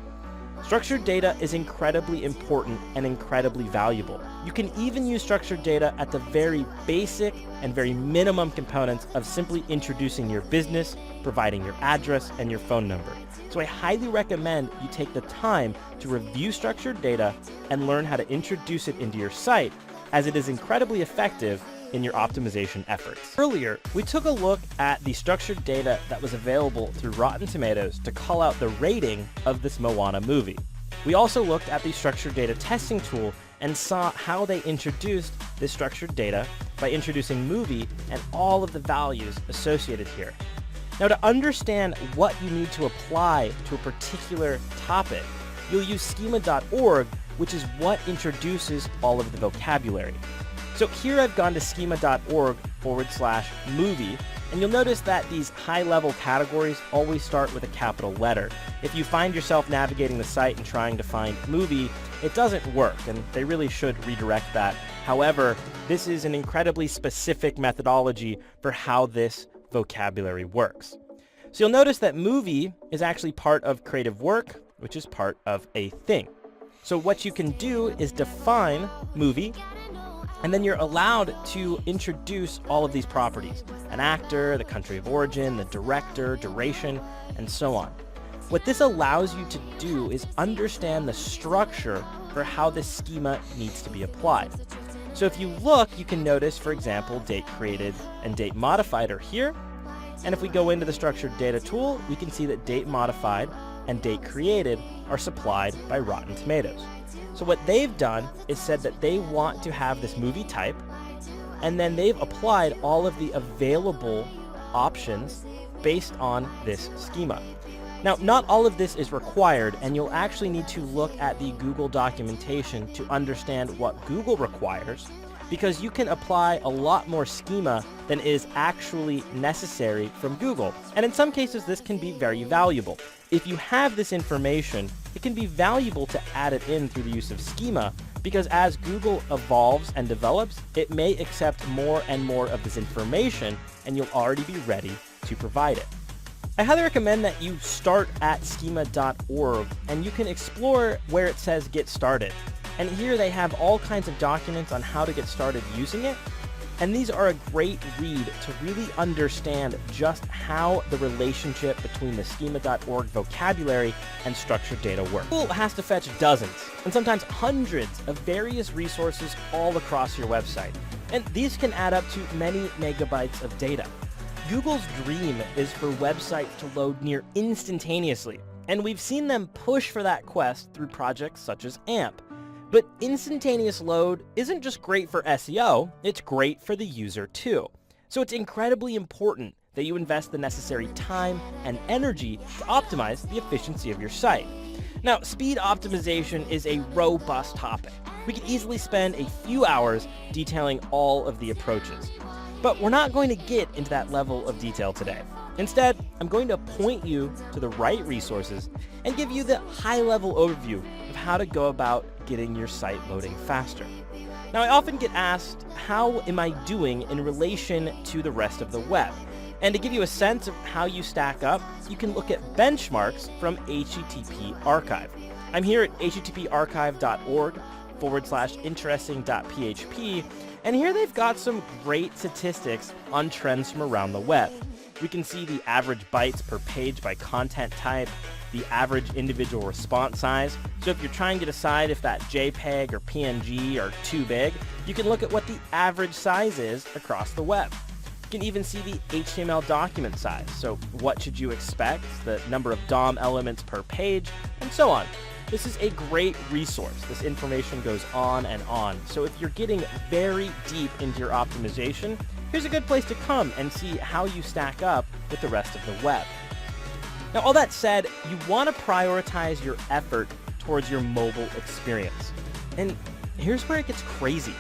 Structured data is incredibly important and incredibly valuable. You can even use structured data at the very basic and very minimum components of simply introducing your business, providing your address and your phone number. So I highly recommend you take the time to review structured data and learn how to introduce it into your site, as it is incredibly effective in your optimization efforts. Earlier, we took a look at the structured data that was available through Rotten Tomatoes to call out the rating of this Moana movie. We also looked at the structured data testing tool and saw how they introduced this structured data by introducing movie and all of the values associated here. Now, to understand what you need to apply to a particular topic, you'll use schema.org, which is what introduces all of the vocabulary. So here I've gone to schema.org/movie, and you'll notice that these high-level categories always start with a capital letter. If you find yourself navigating the site and trying to find movie, it doesn't work, and they really should redirect that. However, this is an incredibly specific methodology for how this vocabulary works. So you'll notice that movie is actually part of creative work, which is part of a thing. So what you can do is define movie, and then you're allowed to introduce all of these properties: an actor, the country of origin, the director, duration, and so on. What this allows you to do is understand the structure for how this schema needs to be applied. So if you look, you can notice, for example, date created and date modified are here. And if we go into the structured data tool, we can see that date modified and date created are supplied by Rotten Tomatoes. So what they've done is said that they want to have this movie type, and then they've applied all of the available options based on this schema. Now, not all of this is required, and you'll actually need to look at the Google documentation to understand what Google requires, because you can apply a lot more schema than is actually necessary from Google. And in some cases, this can be very valuable. If you have this information, it can be valuable to add it in through the use of schema, because as Google evolves and develops, it may accept more and more of this information, and you'll already be ready to provide it. I highly recommend that you start at schema.org, and you can explore where it says Get Started. And here they have all kinds of documents on how to get started using it. And these are a great read to really understand just how the relationship between the schema.org vocabulary and structured data work. Google has to fetch dozens and sometimes hundreds of various resources all across your website. And these can add up to many megabytes of data. Google's dream is for websites to load near instantaneously. And we've seen them push for that quest through projects such as AMP. But instantaneous load isn't just great for SEO, it's great for the user too. So it's incredibly important that you invest the necessary time and energy to optimize the efficiency of your site. Now, speed optimization is a robust topic. We could easily spend a few hours detailing all of the approaches. But we're not going to get into that level of detail today. Instead, I'm going to point you to the right resources and give you the high-level overview of how to go about getting your site loading faster. Now, I often get asked, how am I doing in relation to the rest of the web? And to give you a sense of how you stack up, you can look at benchmarks from HTTP Archive. I'm here at httparchive.org/interesting.php, and here they've got some great statistics on trends from around the web. We can see the average bytes per page by content type, the average individual response size. So if you're trying to decide if that JPEG or PNG are too big, you can look at what the average size is across the web. You can even see the HTML document size. So what should you expect, the number of DOM elements per page, and so on. This is a great resource. This information goes on and on. So if you're getting very deep into your optimization, here's a good place to come and see how you stack up with the rest of the web. Now, all that said, you want to prioritize your effort towards your mobile experience. And here's where it gets crazy.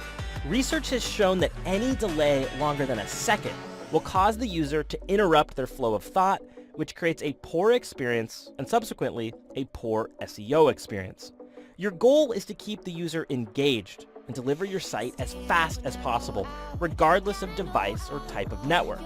Research has shown that any delay longer than a second will cause the user to interrupt their flow of thought, which creates a poor experience and subsequently a poor SEO experience. Your goal is to keep the user engaged and deliver your site as fast as possible, regardless of device or type of network.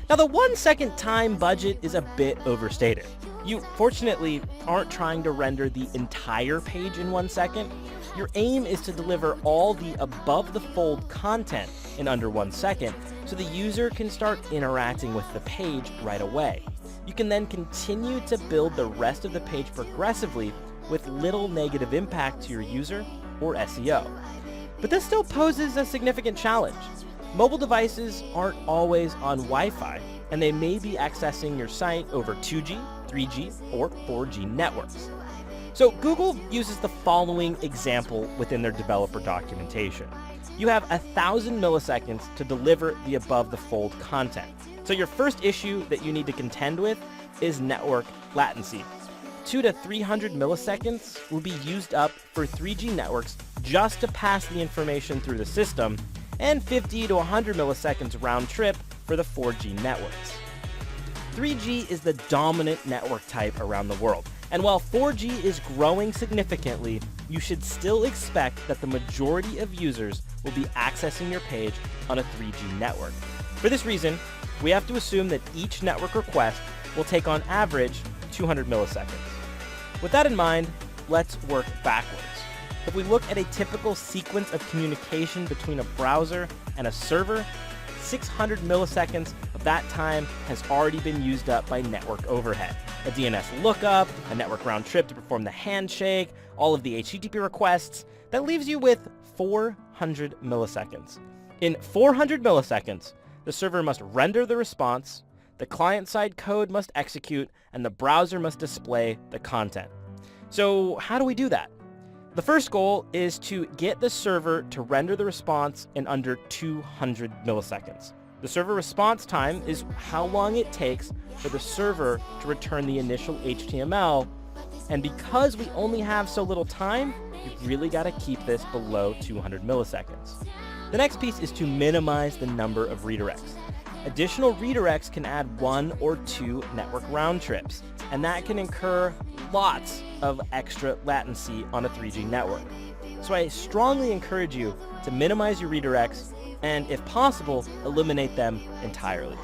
Now, the 1 second time budget is a bit overstated. You fortunately aren't trying to render the entire page in 1 second. Your aim is to deliver all the above-the-fold content in under 1 second so the user can start interacting with the page right away. You can then continue to build the rest of the page progressively with little negative impact to your user or SEO. But this still poses a significant challenge. Mobile devices aren't always on Wi-Fi, and they may be accessing your site over 2G, 3G, or 4G networks. So Google uses the following example within their developer documentation. You have 1,000 milliseconds to deliver the above-the-fold content. So your first issue that you need to contend with is network latency. 200 to 300 milliseconds will be used up for 3G networks just to pass the information through the system, and 50 to 100 milliseconds round trip for the 4G networks. 3G is the dominant network type around the world, and while 4G is growing significantly, you should still expect that the majority of users will be accessing your page on a 3G network. For this reason, we have to assume that each network request will take on average 200 milliseconds. With that in mind, let's work backwards. If we look at a typical sequence of communication between a browser and a server, 600 milliseconds of that time has already been used up by network overhead. A DNS lookup, a network round trip to perform the handshake, all of the HTTP requests. That leaves you with 400 milliseconds. In 400 milliseconds, the server must render the response, the client-side code must execute, and the browser must display the content. So how do we do that? The first goal is to get the server to render the response in under 200 milliseconds. The server response time is how long it takes for the server to return the initial HTML, and because we only have so little time, you've really got to keep this below 200 milliseconds. The next piece is to minimize the number of redirects. Additional redirects can add 1 or 2 network round trips, and that can incur lots of extra latency on a 3G network. So I strongly encourage you to minimize your redirects and, if possible, eliminate them entirely.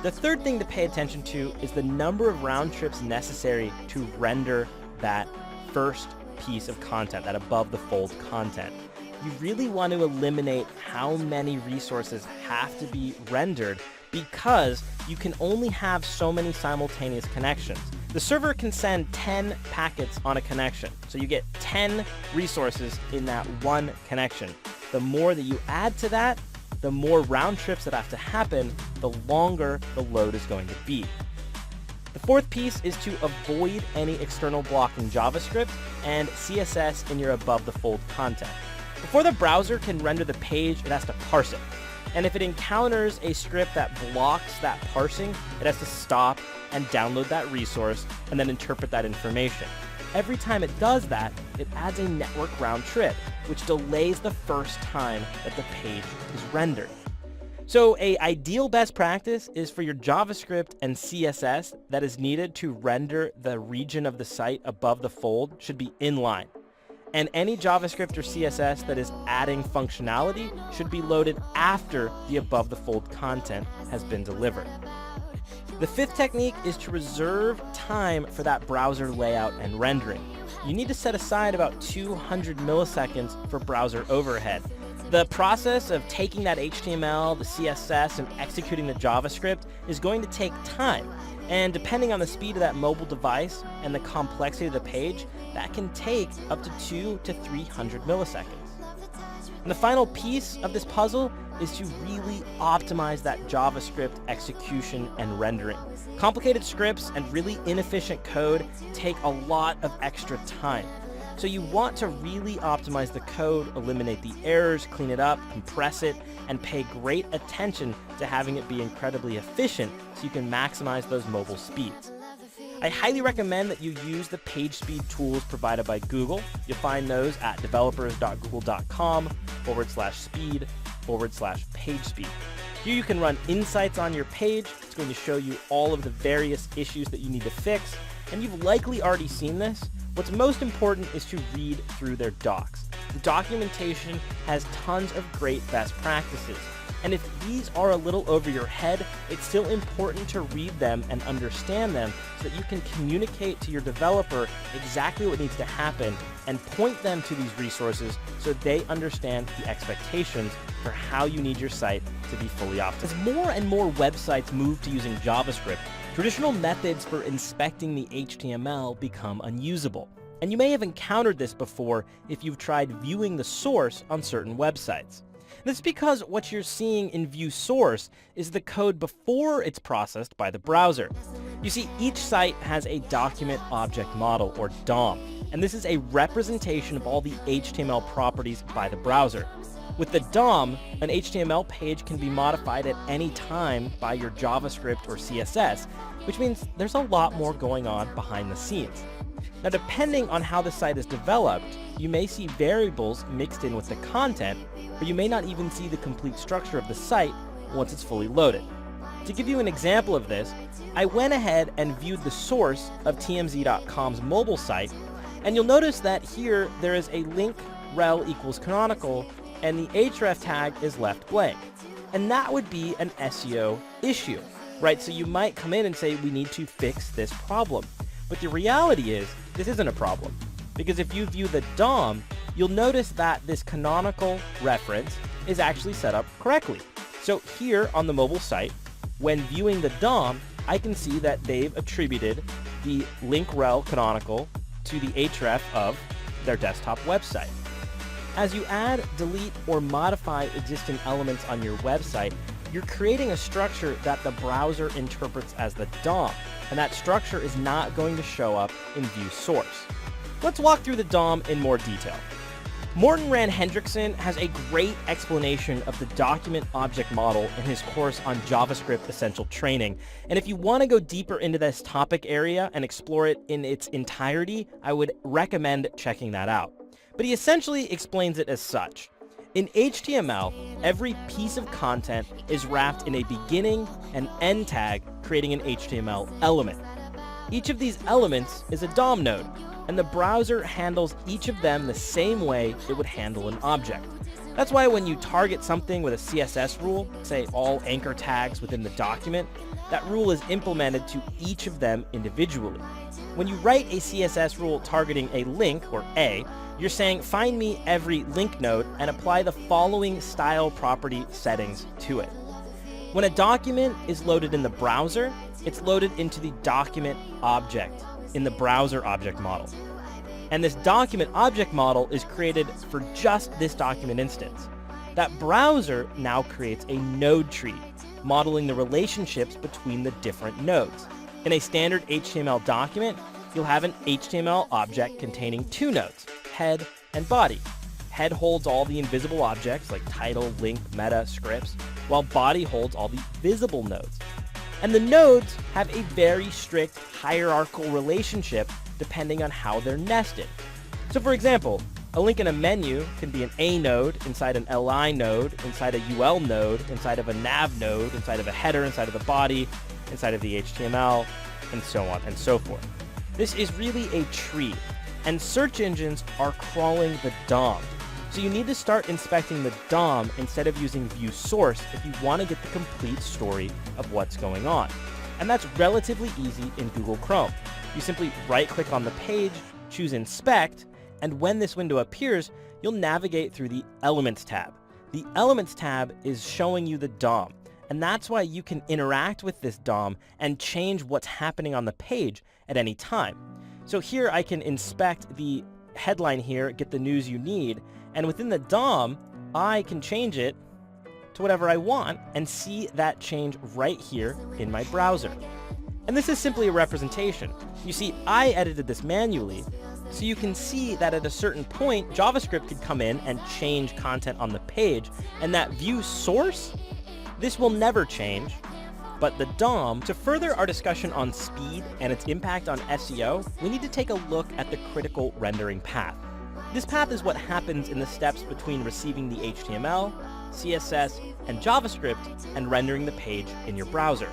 The third thing to pay attention to is the number of round trips necessary to render that first piece of content, that above-the-fold content. You really want to eliminate how many resources have to be rendered because you can only have so many simultaneous connections. The server can send 10 packets on a connection, so you get 10 resources in that one connection. The more that you add to that, the more round trips that have to happen, the longer the load is going to be. The fourth piece is to avoid any external blocking JavaScript and CSS in your above-the-fold content. Before the browser can render the page, it has to parse it. And if it encounters a script that blocks that parsing, it has to stop and download that resource and then interpret that information. Every time it does that, it adds a network round trip, which delays the first time that the page is rendered. So an ideal best practice is for your JavaScript and CSS that is needed to render the region of the site above the fold should be inline. And any JavaScript or CSS that is adding functionality should be loaded after the above-the-fold content has been delivered. The fifth technique is to reserve time for that browser layout and rendering. You need to set aside about 200 milliseconds for browser overhead. The process of taking that HTML, the CSS, and executing the JavaScript is going to take time. And depending on the speed of that mobile device and the complexity of the page, that can take up to 200 to 300 milliseconds. And the final piece of this puzzle is to really optimize that JavaScript execution and rendering. Complicated scripts and really inefficient code take a lot of extra time. So you want to really optimize the code, eliminate the errors, clean it up, compress it, and pay great attention to having it be incredibly efficient so you can maximize those mobile speeds. I highly recommend that you use the page speed tools provided by Google. You'll find those at developers.google.com/speed/page speed. Here you can run insights on your page. It's going to show you all of the various issues that you need to fix, and you've likely already seen this. What's most important is to read through their docs. The documentation has tons of great best practices. And if these are a little over your head, it's still important to read them and understand them so that you can communicate to your developer exactly what needs to happen and point them to these resources so they understand the expectations for how you need your site to be fully optimized. As more and more websites move to using JavaScript, traditional methods for inspecting the HTML become unusable. And you may have encountered this before if you've tried viewing the source on certain websites. This is because what you're seeing in view source is the code before it's processed by the browser. You see, each site has a document object model, or DOM, and this is a representation of all the HTML properties by the browser. With the DOM, an HTML page can be modified at any time by your JavaScript or CSS, which means there's a lot more going on behind the scenes. Now, depending on how the site is developed, you may see variables mixed in with the content, or you may not even see the complete structure of the site once it's fully loaded. To give you an example of this, I went ahead and viewed the source of TMZ.com's mobile site, and you'll notice that here there is a link rel equals canonical, and the href tag is left blank. And that would be an SEO issue, right? So you might come in and say, we need to fix this problem. But the reality is, this isn't a problem. Because if you view the DOM, you'll notice that this canonical reference is actually set up correctly. So here on the mobile site, when viewing the DOM, I can see that they've attributed the link rel canonical to the href of their desktop website. As you add, delete, or modify existing elements on your website, you're creating a structure that the browser interprets as the DOM, and that structure is not going to show up in view source. Let's walk through the DOM in more detail. Morten Rand Hendrickson has a great explanation of the document object model in his course on JavaScript Essential Training. And if you want to go deeper into this topic area and explore it in its entirety, I would recommend checking that out. But he essentially explains it as such. In HTML, every piece of content is wrapped in a beginning and end tag, creating an HTML element. Each of these elements is a DOM node, and the browser handles each of them the same way it would handle an object. That's why when you target something with a CSS rule, say all anchor tags within the document, that rule is implemented to each of them individually. When you write a CSS rule targeting a link, or A, you're saying find me every link node and apply the following style property settings to it. When a document is loaded in the browser, it's loaded into the document object in the browser object model. And this document object model is created for just this document instance. That browser now creates a node tree, modeling the relationships between the different nodes. In a standard HTML document, you'll have an HTML object containing two nodes, head and body. Head holds all the invisible objects like title, link, meta, scripts, while body holds all the visible nodes. And the nodes have a very strict hierarchical relationship depending on how they're nested. So for example, a link in a menu can be an A node inside an LI node, inside a UL node, inside of a nav node, inside of a header, inside of the body, inside of the HTML, and so on and so forth. This is really a tree, and search engines are crawling the DOM. So you need to start inspecting the DOM instead of using view source if you want to get the complete story of what's going on. And that's relatively easy in Google Chrome. You simply right-click on the page, choose Inspect, and when this window appears, you'll navigate through the Elements tab. The Elements tab is showing you the DOM, and that's why you can interact with this DOM and change what's happening on the page at any time. So here I can inspect the headline here, get the news you need, and within the DOM, I can change it to whatever I want and see that change right here in my browser. And this is simply a representation. You see, I edited this manually, so you can see that at a certain point, JavaScript could come in and change content on the page, and that view source, this will never change, but the DOM. To further our discussion on speed and its impact on SEO, we need to take a look at the critical rendering path. This path is what happens in the steps between receiving the HTML, CSS, and JavaScript and rendering the page in your browser.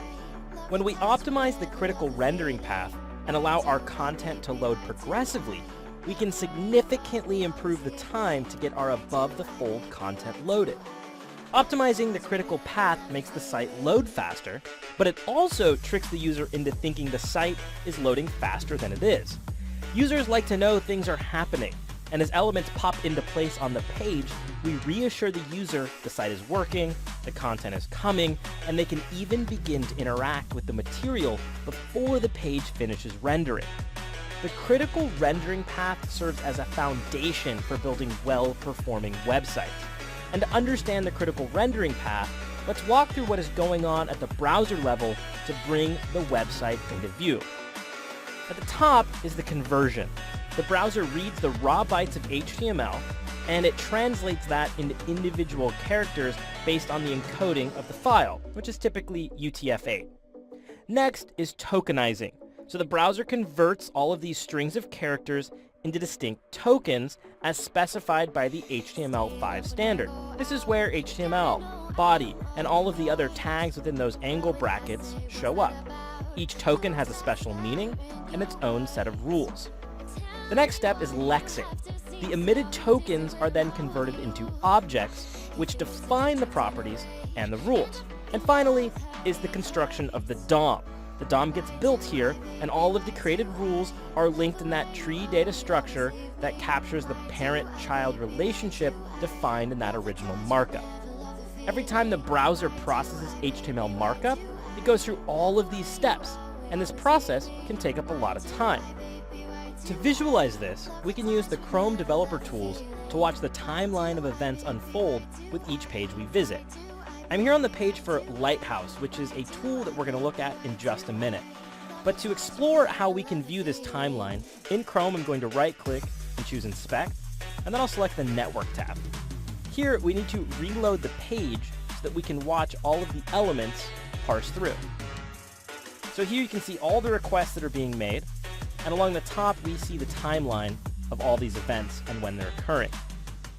When we optimize the critical rendering path and allow our content to load progressively, we can significantly improve the time to get our above-the-fold content loaded. Optimizing the critical path makes the site load faster, but it also tricks the user into thinking the site is loading faster than it is. Users like to know things are happening, and as elements pop into place on the page, we reassure the user the site is working, the content is coming, and they can even begin to interact with the material before the page finishes rendering. The critical rendering path serves as a foundation for building well-performing websites. And to understand the critical rendering path, let's walk through what is going on at the browser level to bring the website into view. At the top is the conversion. The browser reads the raw bytes of HTML, and it translates that into individual characters based on the encoding of the file, which is typically UTF-8. Next is tokenizing. So the browser converts all of these strings of characters into distinct tokens as specified by the HTML5 standard. This is where HTML, body, and all of the other tags within those angle brackets show up. Each token has a special meaning and its own set of rules. The next step is lexing. The emitted tokens are then converted into objects, which define the properties and the rules. And finally is the construction of the DOM. The DOM gets built here, and all of the created rules are linked in that tree data structure that captures the parent-child relationship defined in that original markup. Every time the browser processes HTML markup, it goes through all of these steps, and this process can take up a lot of time. To visualize this, we can use the Chrome developer tools to watch the timeline of events unfold with each page we visit. I'm here on the page for Lighthouse, which is a tool that we're going to look at in just a minute. But to explore how we can view this timeline, in Chrome I'm going to right-click and choose Inspect, and then I'll select the Network tab. Here we need to reload the page so that we can watch all of the elements parse through. So here you can see all the requests that are being made, and along the top we see the timeline of all these events and when they're occurring.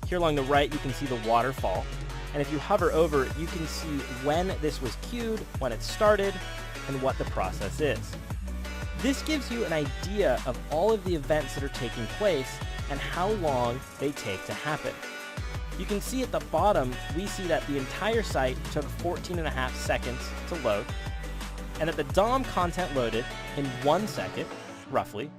Here along the right you can see the waterfall, and if you hover over, you can see when this was queued, when it started, and what the process is. This gives you an idea of all of the events that are taking place and how long they take to happen. You can see at the bottom, we see that the entire site took 14.5 seconds to load, and that the DOM content loaded in 1 second, roughly.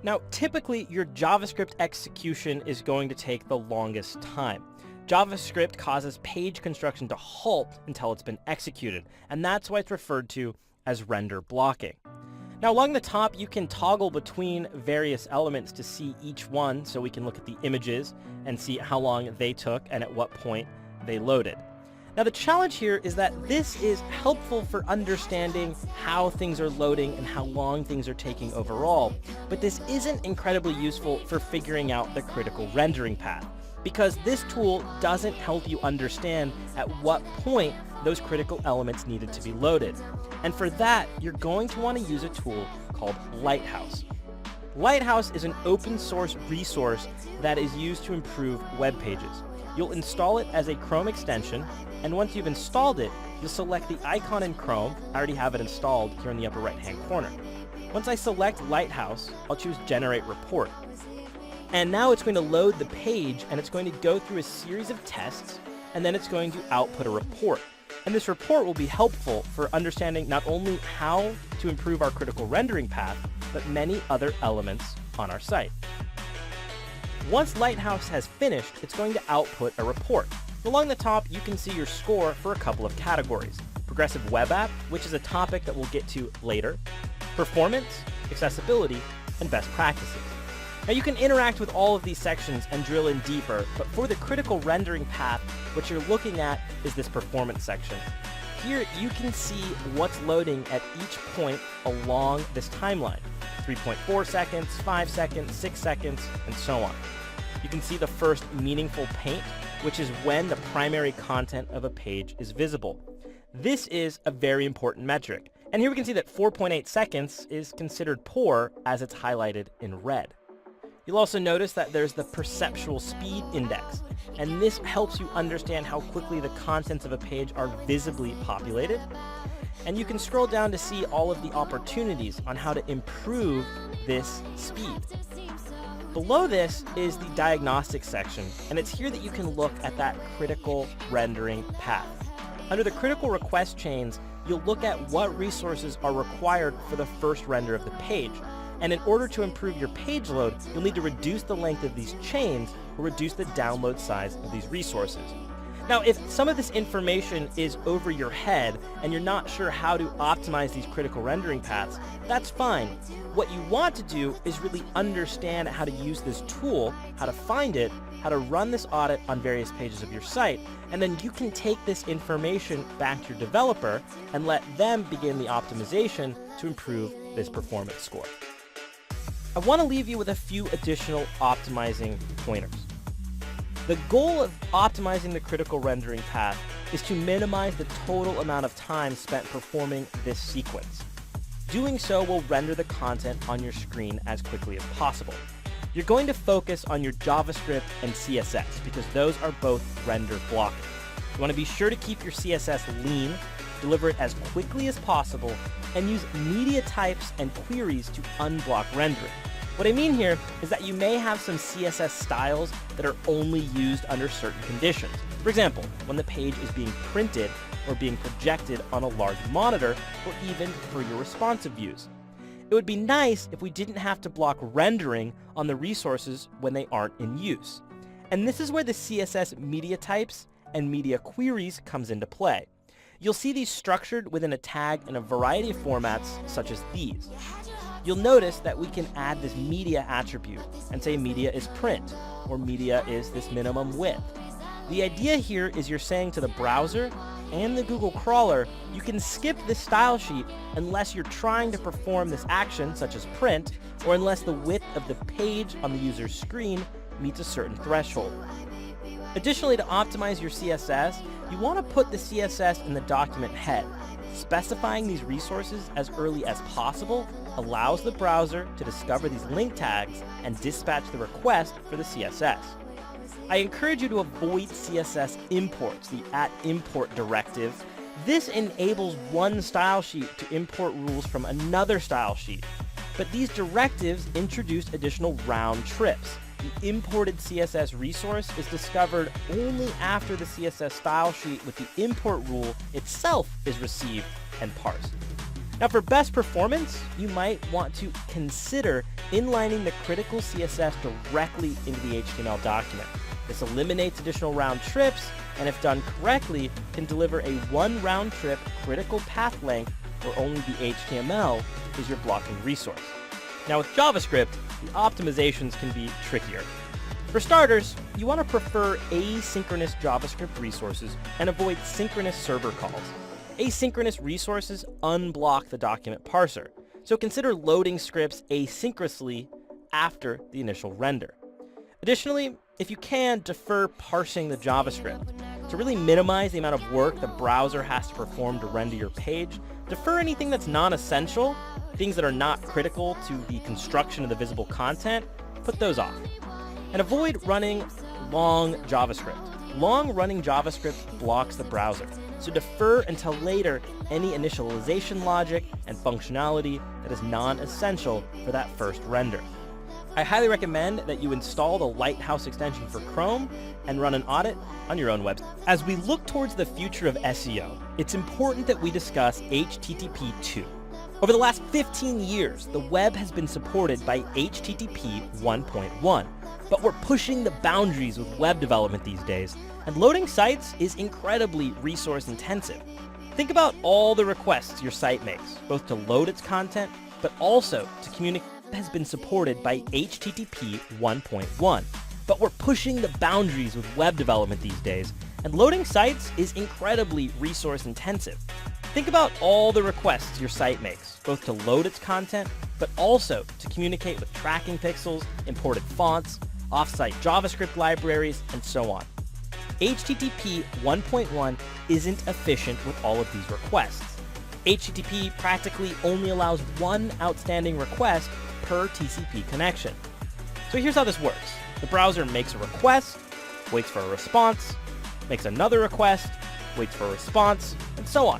Now, typically, your JavaScript execution is going to take the longest time. JavaScript causes page construction to halt until it's been executed, and that's why it's referred to as render blocking. Now, along the top, you can toggle between various elements to see each one, so we can look at the images and see how long they took and at what point they loaded. Now, the challenge here is that this is helpful for understanding how things are loading and how long things are taking overall, but this isn't incredibly useful for figuring out the critical rendering path, because this tool doesn't help you understand at what point those critical elements needed to be loaded. And for that, you're going to want to use a tool called Lighthouse. Lighthouse is an open source resource that is used to improve web pages. You'll install it as a Chrome extension, and once you've installed it, you'll select the icon in Chrome. I already have it installed here in the upper right-hand corner. Once I select Lighthouse, I'll choose Generate Report. And now it's going to load the page, and it's going to go through a series of tests, and then it's going to output a report. And this report will be helpful for understanding not only how to improve our critical rendering path, but many other elements on our site. Once Lighthouse has finished, it's going to output a report. Along the top, you can see your score for a couple of categories. Progressive web app, which is a topic that we'll get to later, performance, accessibility, and best practices. Now you can interact with all of these sections and drill in deeper, but for the critical rendering path, what you're looking at is this performance section. Here you can see what's loading at each point along this timeline. 3.4 seconds, 5 seconds, 6 seconds, and so on. You can see the first meaningful paint, which is when the primary content of a page is visible. This is a very important metric. And here we can see that 4.8 seconds is considered poor as it's highlighted in red. You'll also notice that there's the perceptual speed index, and this helps you understand how quickly the contents of a page are visibly populated. And you can scroll down to see all of the opportunities on how to improve this speed. Below this is the diagnostics section, and it's here that you can look at that critical rendering path. Under the critical request chains, you'll look at what resources are required for the first render of the page. And in order to improve your page load, you'll need to reduce the length of these chains or reduce the download size of these resources. Now, if some of this information is over your head and you're not sure how to optimize these critical rendering paths, that's fine. What you want to do is really understand how to use this tool, how to find it, how to run this audit on various pages of your site, and then you can take this information back to your developer and let them begin the optimization to improve this performance score. I want to leave you with a few additional optimizing pointers. The goal of optimizing the critical rendering path is to minimize the total amount of time spent performing this sequence. Doing so will render the content on your screen as quickly as possible. You're going to focus on your JavaScript and CSS because those are both render blocking. You want to be sure to keep your CSS lean, deliver it as quickly as possible, and use media types and queries to unblock rendering. What I mean here is that you may have some CSS styles that are only used under certain conditions. For example, when the page is being printed or being projected on a large monitor, or even for your responsive views. It would be nice if we didn't have to block rendering on the resources when they aren't in use. And this is where the CSS media types and media queries comes into play. You'll see these structured within a tag in a variety of formats such as these. You'll notice that we can add this media attribute and say media is print, or media is this minimum width. The idea here is you're saying to the browser and the Google crawler, you can skip this style sheet unless you're trying to perform this action, such as print, or unless the width of the page on the user's screen meets a certain threshold. Additionally, to optimize your CSS, you want to put the CSS in the document head. Specifying these resources as early as possible allows the browser to discover these link tags and dispatch the request for the CSS. I encourage you to avoid CSS imports, the @import directive. This enables one style sheet to import rules from another style sheet. But these directives introduce additional round trips. The imported CSS resource is discovered only after the CSS style sheet with the import rule itself is received and parsed. Now, for best performance, you might want to consider inlining the critical CSS directly into the HTML document. This eliminates additional round trips, and if done correctly, can deliver a one round trip critical path length where only the HTML is your blocking resource. Now, with JavaScript, the optimizations can be trickier. For starters, you want to prefer asynchronous JavaScript resources and avoid synchronous server calls. Asynchronous resources unblock the document parser, so consider loading scripts asynchronously after the initial render. Additionally, if you can, defer parsing the JavaScript. To really minimize the amount of work the browser has to perform to render your page, defer anything that's non-essential, things that are not critical to the construction of the visible content, put those off. And avoid running long JavaScript. Long running JavaScript blocks the browser, so defer until later any initialization logic and functionality that is non-essential for that first render. I highly recommend that you install the Lighthouse extension for Chrome and run an audit on your own website. As we look towards the future of SEO, it's important that we discuss HTTP 2. Over the last 15 years, the web has been supported by HTTP 1.1, but we're pushing the boundaries with web development these days, and loading sites is incredibly resource intensive. Think about all the requests your site makes, both to load its content, but also to communicate. Has been supported by HTTP 1.1, but we're pushing the boundaries with web development these days, and loading sites is incredibly resource intensive. Think about all the requests your site makes, both to load its content, but also to communicate with tracking pixels, imported fonts, off-site JavaScript libraries, and so on. HTTP 1.1 isn't efficient with all of these requests. HTTP practically only allows one outstanding request per TCP connection. So here's how this works. The browser makes a request, waits for a response, makes another request, waits for a response, and so on.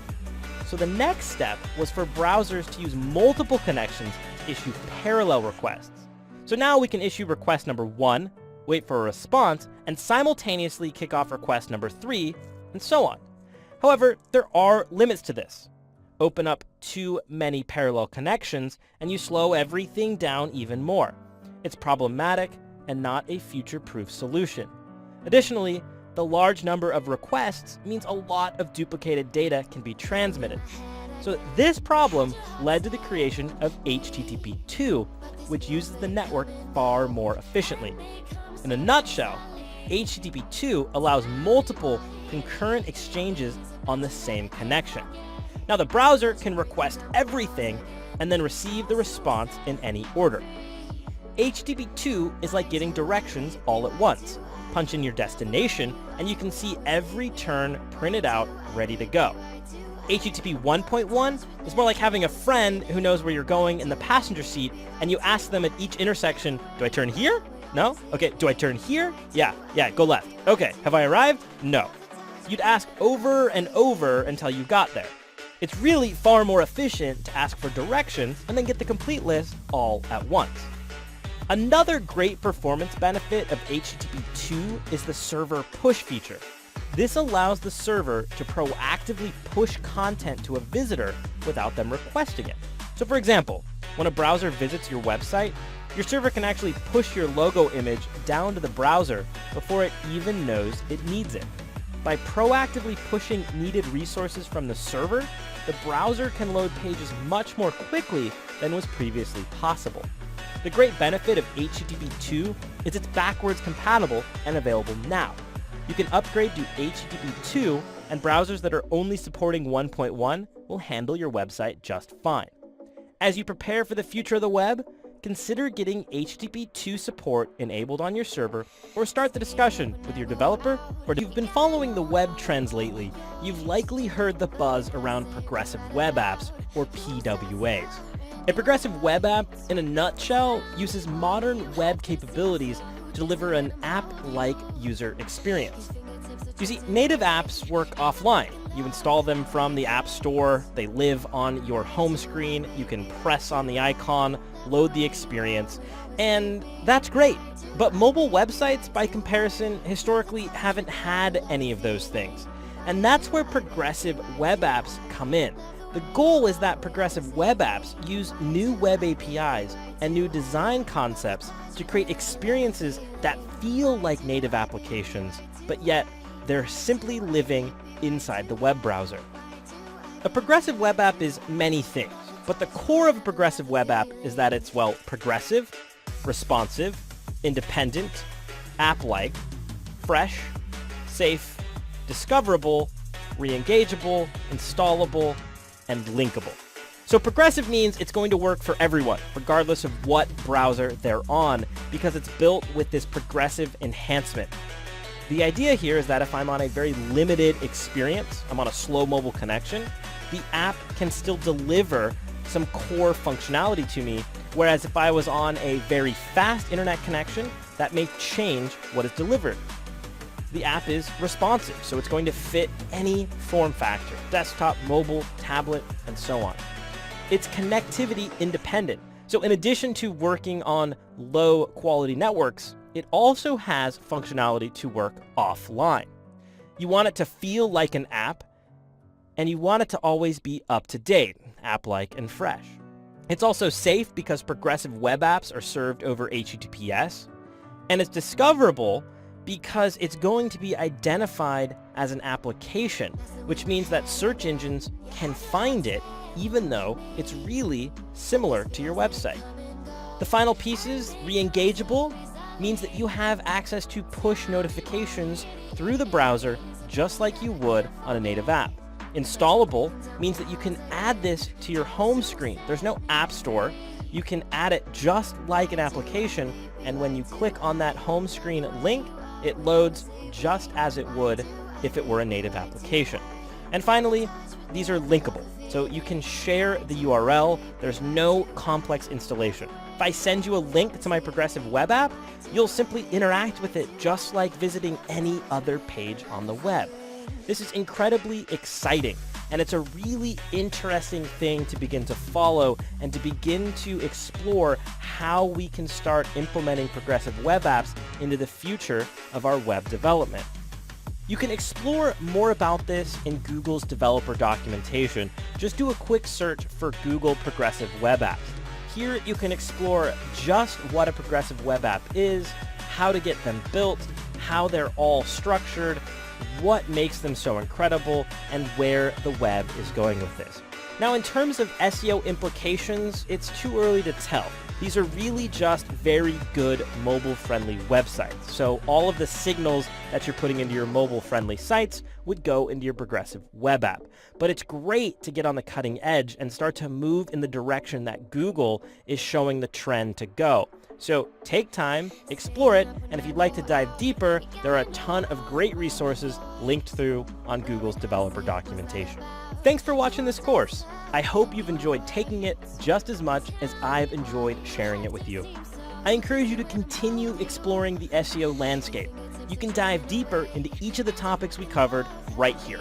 So the next step was for browsers to use multiple connections to issue parallel requests. So now we can issue request number 1, wait for a response, and simultaneously kick off request number 3, and so on. However, there are limits to this. Open up too many parallel connections, and you slow everything down even more. It's problematic and not a future-proof solution. Additionally, the large number of requests means a lot of duplicated data can be transmitted. So this problem led to the creation of HTTP2, which uses the network far more efficiently. In a nutshell, HTTP2 allows multiple concurrent exchanges on the same connection. Now the browser can request everything and then receive the response in any order. HTTP2 is like getting directions all at once. Punch in your destination, and you can see every turn printed out, ready to go. HTTP 1.1 is more like having a friend who knows where you're going in the passenger seat, and you ask them at each intersection, do I turn here? No? Okay, do I turn here? Yeah, go left. Okay, have I arrived? No. You'd ask over and over until you got there. It's really far more efficient to ask for directions and then get the complete list all at once. Another great performance benefit of HTTP2 is the server push feature. This allows the server to proactively push content to a visitor without them requesting it. So for example, when a browser visits your website, your server can actually push your logo image down to the browser before it even knows it needs it. By proactively pushing needed resources from the server, the browser can load pages much more quickly than was previously possible. The great benefit of HTTP2 is it's backwards compatible and available now. You can upgrade to HTTP2, and browsers that are only supporting 1.1 will handle your website just fine. As you prepare for the future of the web, consider getting HTTP2 support enabled on your server, or start the discussion with your developer. Or if you've been following the web trends lately, you've likely heard the buzz around progressive web apps, or PWAs. A progressive web app, in a nutshell, uses modern web capabilities to deliver an app-like user experience. You see, native apps work offline. You install them from the App Store, they live on your home screen, you can press on the icon, load the experience, and that's great. But mobile websites, by comparison, historically haven't had any of those things. And that's where progressive web apps come in. The goal is that progressive web apps use new web APIs and new design concepts to create experiences that feel like native applications, but yet they're simply living inside the web browser. A progressive web app is many things, but the core of a progressive web app is that it's, well, progressive, responsive, independent, app-like, fresh, safe, discoverable, re-engageable, installable, and linkable. So progressive means it's going to work for everyone, regardless of what browser they're on, because it's built with this progressive enhancement. The idea here is that if I'm on a very limited experience, I'm on a slow mobile connection, the app can still deliver some core functionality to me, whereas if I was on a very fast internet connection, that may change what is delivered. The app is responsive, so it's going to fit any form factor, desktop, mobile, tablet, and so on. It's connectivity independent, so in addition to working on low quality networks, it also has functionality to work offline. You want it to feel like an app, and you want it to always be up to date, app-like and fresh. It's also safe because progressive web apps are served over HTTPS, and it's discoverable because it's going to be identified as an application, which means that search engines can find it even though it's really similar to your website. The final piece is re-engageable, means that you have access to push notifications through the browser just like you would on a native app. Installable means that you can add this to your home screen. There's no app store. You can add it just like an application, and when you click on that home screen link, It loads just as it would if it were a native application. And finally, these are linkable, so you can share the URL. There's no complex installation. If I send you a link to my progressive web app, you'll simply interact with it just like visiting any other page on the web. This is incredibly exciting, and it's a really interesting thing to begin to follow and to begin to explore how we can start implementing progressive web apps into the future of our web development. You can explore more about this in Google's developer documentation. Just do a quick search for Google Progressive Web Apps. Here you can explore just what a progressive web app is, how to get them built, how they're all structured, what makes them so incredible, and where the web is going with this. Now, in terms of SEO implications, it's too early to tell. These are really just very good mobile-friendly websites. So all of the signals that you're putting into your mobile-friendly sites would go into your progressive web app. But it's great to get on the cutting edge and start to move in the direction that Google is showing the trend to go. So take time, explore it, and if you'd like to dive deeper, there are a ton of great resources linked through on Google's developer documentation. Thanks for watching this course. I hope you've enjoyed taking it just as much as I've enjoyed sharing it with you. I encourage you to continue exploring the SEO landscape. You can dive deeper into each of the topics we covered right here.